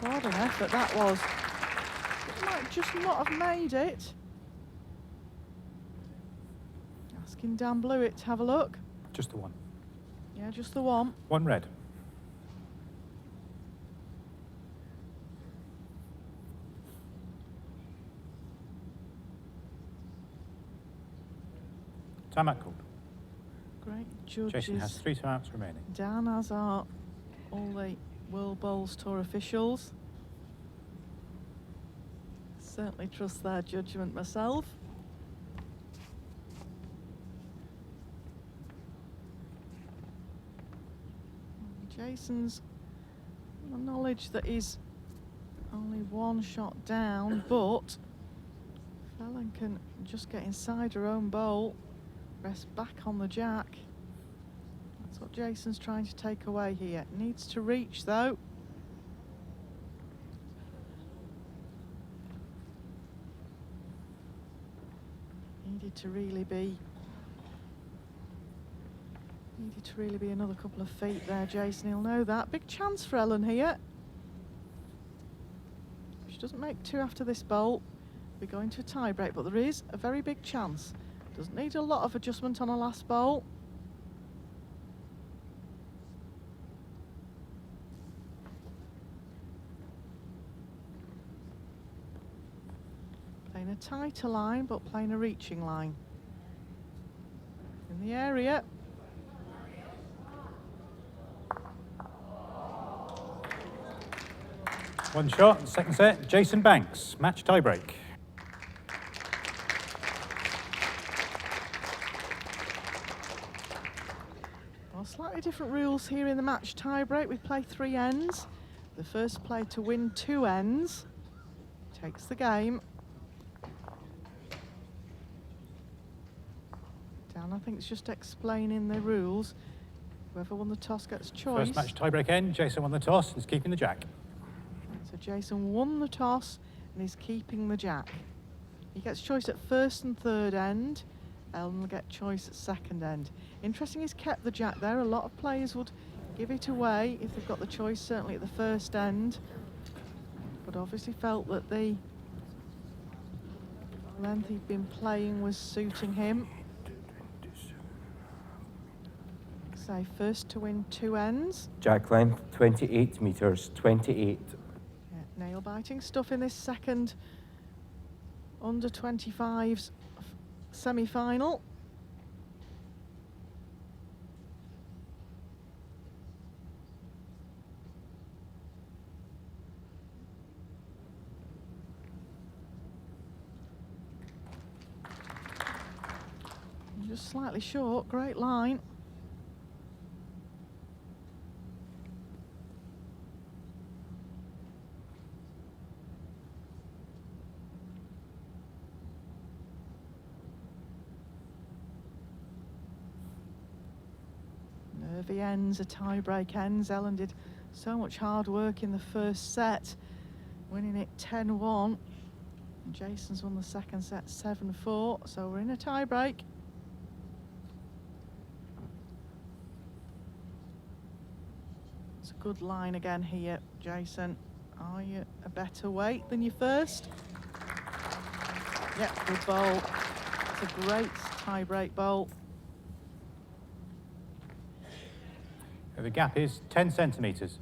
What an effort that was. It might just not have made it. Asking Dan Blewett to have a look. Just the one. Yeah, just the one. One red. Timeout called. Great judges. Jason has 3 timeouts remaining. Dan, as are all the World Bowls Tour officials. Certainly trust their judgment myself. Jason's knowledge that he's only 1 shot down, but Ellen can just get inside her own bowl, rest back on the jack. That's what Jason's trying to take away here. Needs to reach though. Needed to really be another couple of feet there, Jason. He'll know that. Big chance for Ellen here. If she doesn't make 2 after this bowl, we're going to a tie break, but there is a very big chance. Doesn't need a lot of adjustment on a last bowl. Playing a tighter line, but playing a reaching line. In the area. One shot, second set, Jason Banks, match tiebreak. Well, slightly different rules here in the match tiebreak. We play 3 ends. The first player to win 2 ends takes the game. Dan, I think it's just explaining the rules. Whoever won the toss gets choice. First match tiebreak end, Jason won the toss and is keeping the jack. So Jason won the toss and is keeping the jack. He gets choice at first and third end. Ellen will get choice at second end. Interesting, he's kept the jack there. A lot of players would give it away if they've got the choice, certainly at the first end. But obviously felt that the length he'd been playing was suiting him. So first to win 2 ends. Jack length 28 metres, 28. Yeah, nail-biting stuff in this second under 25s semi-final. Just slightly short, great line. Nervy ends, a tie-break ends. Ellen did so much hard work in the first set, winning it 10-1. And Jason's won the second set 7-4, so we're in a tie-break. It's a good line again here, Jason. Are you a better weight than your first? Yep, good bowl. It's a great tie-break bowl. The gap is 10 centimetres.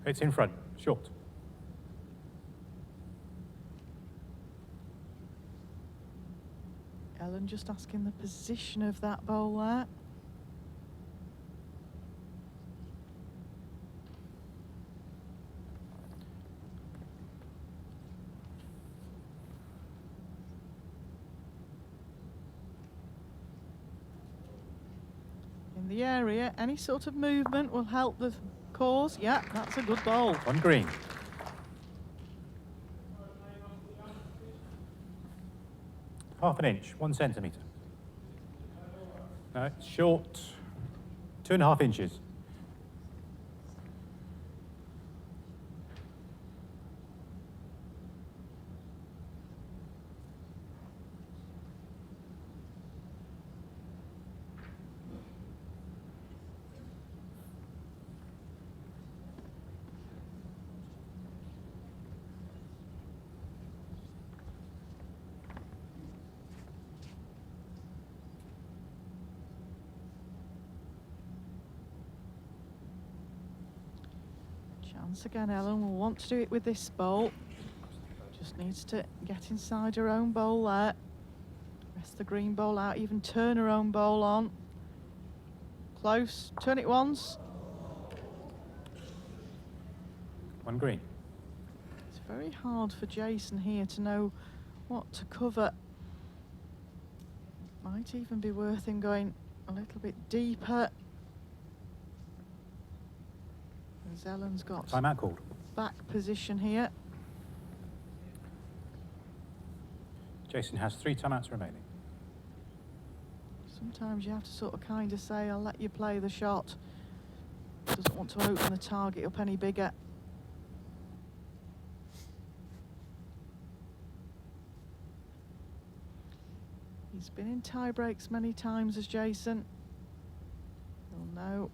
It's in front, short. Ellen just asking the position of that bowl there. In the area, any sort of movement will help the cause. Yeah, that's a good bowl. On green. Half an inch, 1 centimetre. No, it's short, 2.5 inches. Chance again, Ellen will want to do it with this bowl. Just needs to get inside her own bowl there. Rest the green bowl out, even turn her own bowl on. Close, turn it once. On green. It's very hard for Jason here to know what to cover. Might even be worth him going a little bit deeper. As Ellen's got Timeout called. back position here. Jason has 3 timeouts remaining. Sometimes you have to sort of kind of say, I'll let you play the shot. Doesn't want to open the target up any bigger. He's been in tie breaks many times as Jason. He'll know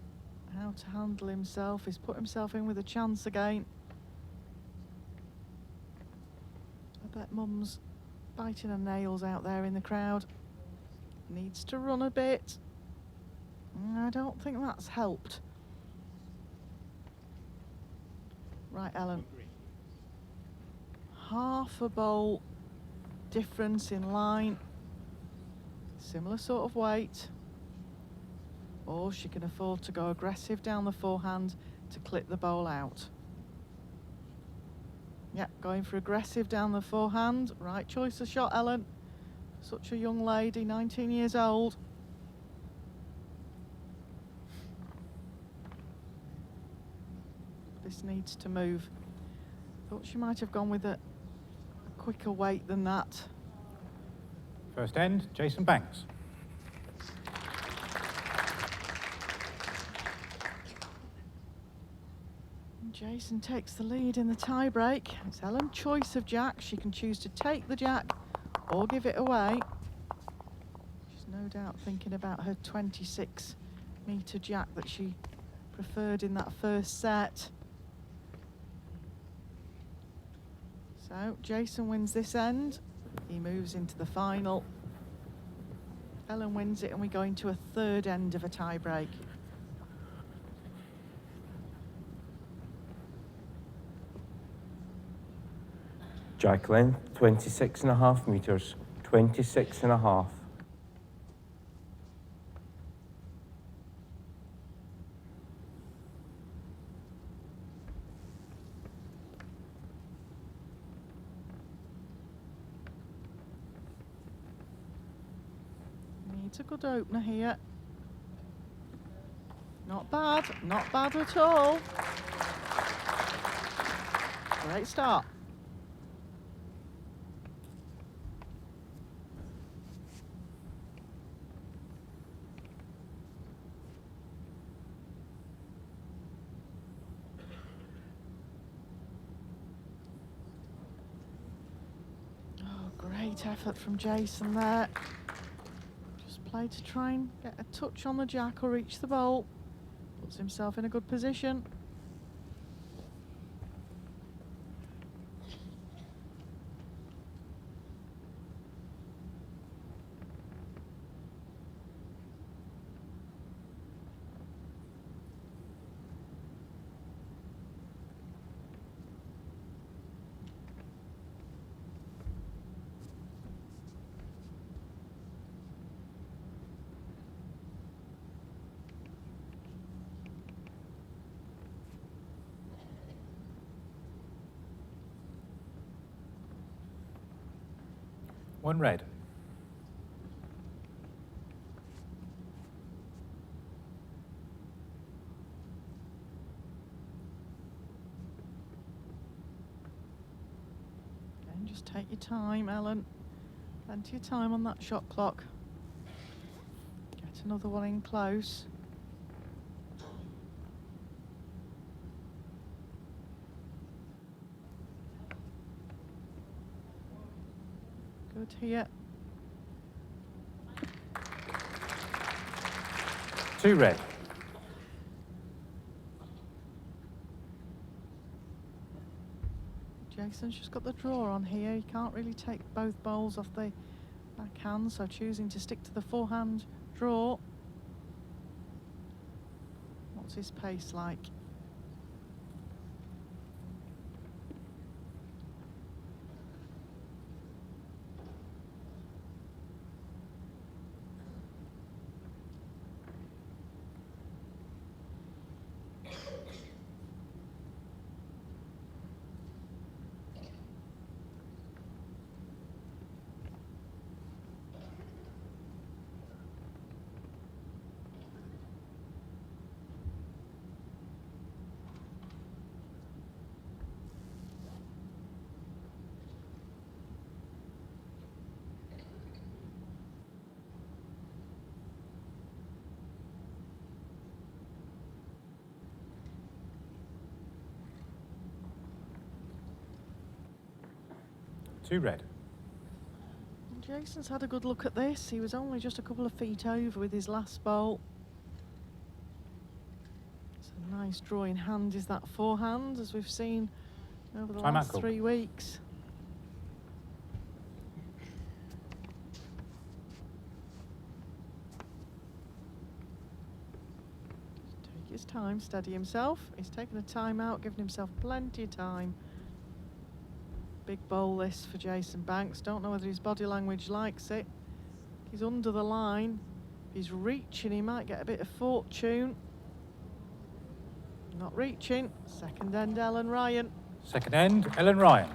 how to handle himself. He's put himself in with a chance again. I bet Mum's biting her nails out there in the crowd. Needs to run a bit. I don't think that's helped. Right, Ellen. Half a bowl difference in line. Similar sort of weight. Or she can afford to go aggressive down the forehand to clip the bowl out. Yeah, going for aggressive down the forehand. Right choice of shot, Ellen. Such a young lady, 19 years old. This needs to move. Thought she might have gone with a quicker weight than that. First end, Jason Banks. Jason takes the lead in the tie-break. It's Ellen's choice of jack. She can choose to take the jack or give it away. She's no doubt thinking about her 26-metre jack that she preferred in that first set. So Jason wins this end. He moves into the final. Ellen wins it and we go into a third end of a tie-break. Jack length 26.5 meters, 26.5. Needs a good opener here. Not bad at all. Great start. Great effort from Jason there. Just played to try and get a touch on the jack or reach the bowl. Puts himself in a good position. One red. Again, just take your time, Ellen. Plenty of time on that shot clock. Get another one in close. Good here. 2 red. Jason's just got the draw on here. He can't really take both bowls off the backhand, so choosing to stick to the forehand draw. What's his pace like? Two red. Jason's had a good look at this. He was only just a couple of feet over with his last bowl. It's a nice draw in hand is that forehand, as we've seen over the last 3 weeks. Take his time, steady himself. He's taken a time out, giving himself plenty of time. Big bowl this for Jason Banks. Don't know whether his body language likes it. He's under the line. If he's reaching, he might get a bit of fortune. Not reaching. Second end, Ellen Ryan. Second end, Ellen Ryan.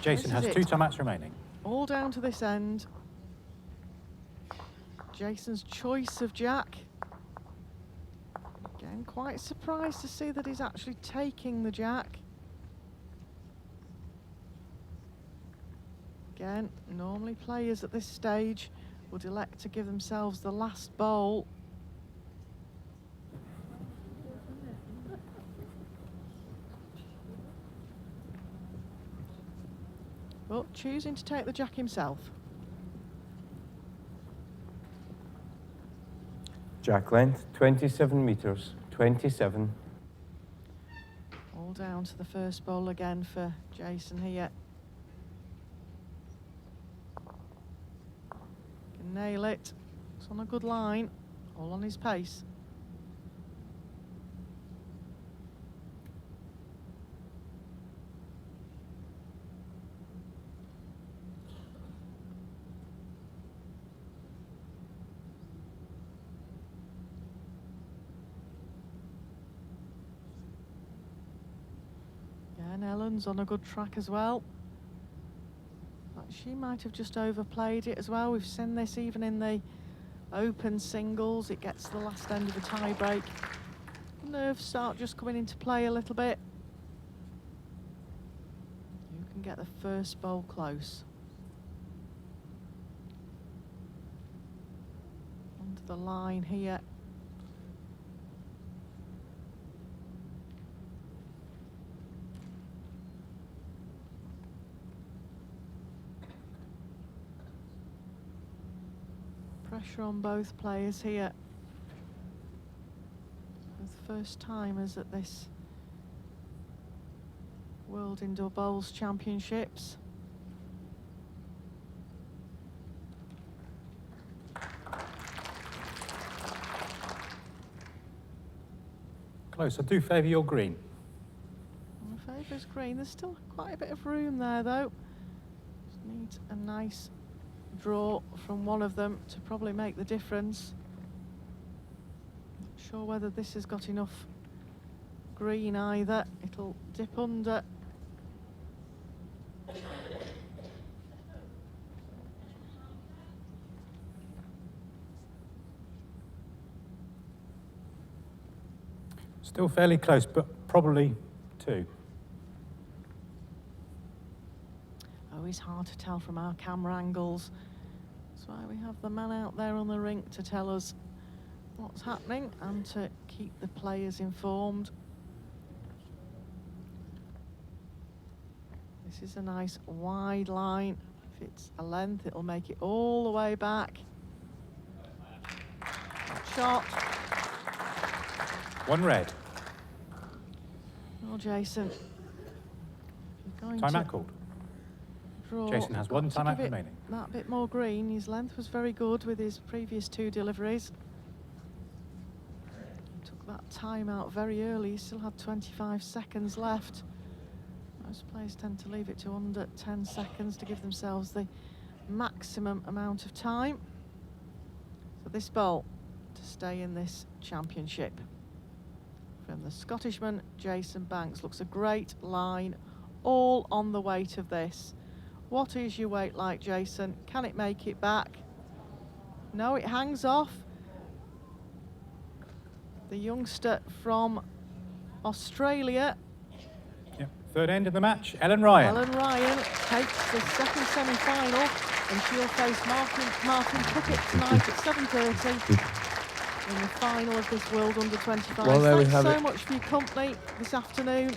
Jason has 2 timeouts remaining. All down to this end. Jason's choice of jack. Again, quite surprised to see that he's actually taking the jack. Again, normally players at this stage would elect to give themselves the last bowl. But choosing to take the jack himself. Jack length 27 metres, 27. All down to the first bowl again for Jason here. Can nail it. It's on a good line, all on his pace. And Ellen's on a good track as well. But she might have just overplayed it as well. We've seen this even in the open singles. It gets the last end of the tie break. Nerves start just coming into play a little bit. You can get the first bowl close. Onto the line here. Pressure on both players here. Both first timers at this World Indoor Bowls Championships. Close, I do favour your green. Favours green. There's still quite a bit of room there though. Just needs a nice draw from one of them to probably make the difference. Not sure whether this has got enough green either. It'll dip under. Still fairly close, but probably 2. Always hard to tell from our camera angles. That's why we have the man out there on the rink to tell us what's happening and to keep the players informed. This is a nice wide line. If it's a length, it'll make it all the way back. Shot. 1 red. Well, Jason, you're going Timeout to called. draw. Jason has 1 timeout remaining. That bit more green. His length was very good with his previous 2 deliveries. Took that time out very early. He still had 25 seconds left. Most players tend to leave it to under 10 seconds to give themselves the maximum amount of time. So this bowl to stay in this championship. From the Scottishman, Jason Banks. Looks a great line, all on the weight of this. What is your weight like, Jason? Can it make it back? No, it hangs off. The youngster from Australia. Yep. Third end of the match, Ellen Ryan. Ellen Ryan takes the second semi-final, and she'll face Martin Puckett tonight at 7:30 in the final of this World Under-25. Well, there we Thanks have so it. much for your company this afternoon.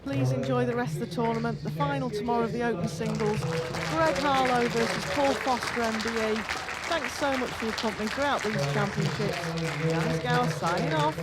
Please enjoy the rest of the tournament. The final tomorrow of the open singles. Greg Harlow versus Paul Foster MBE. Thanks so much for your company throughout these championships. Janice Gower signing off.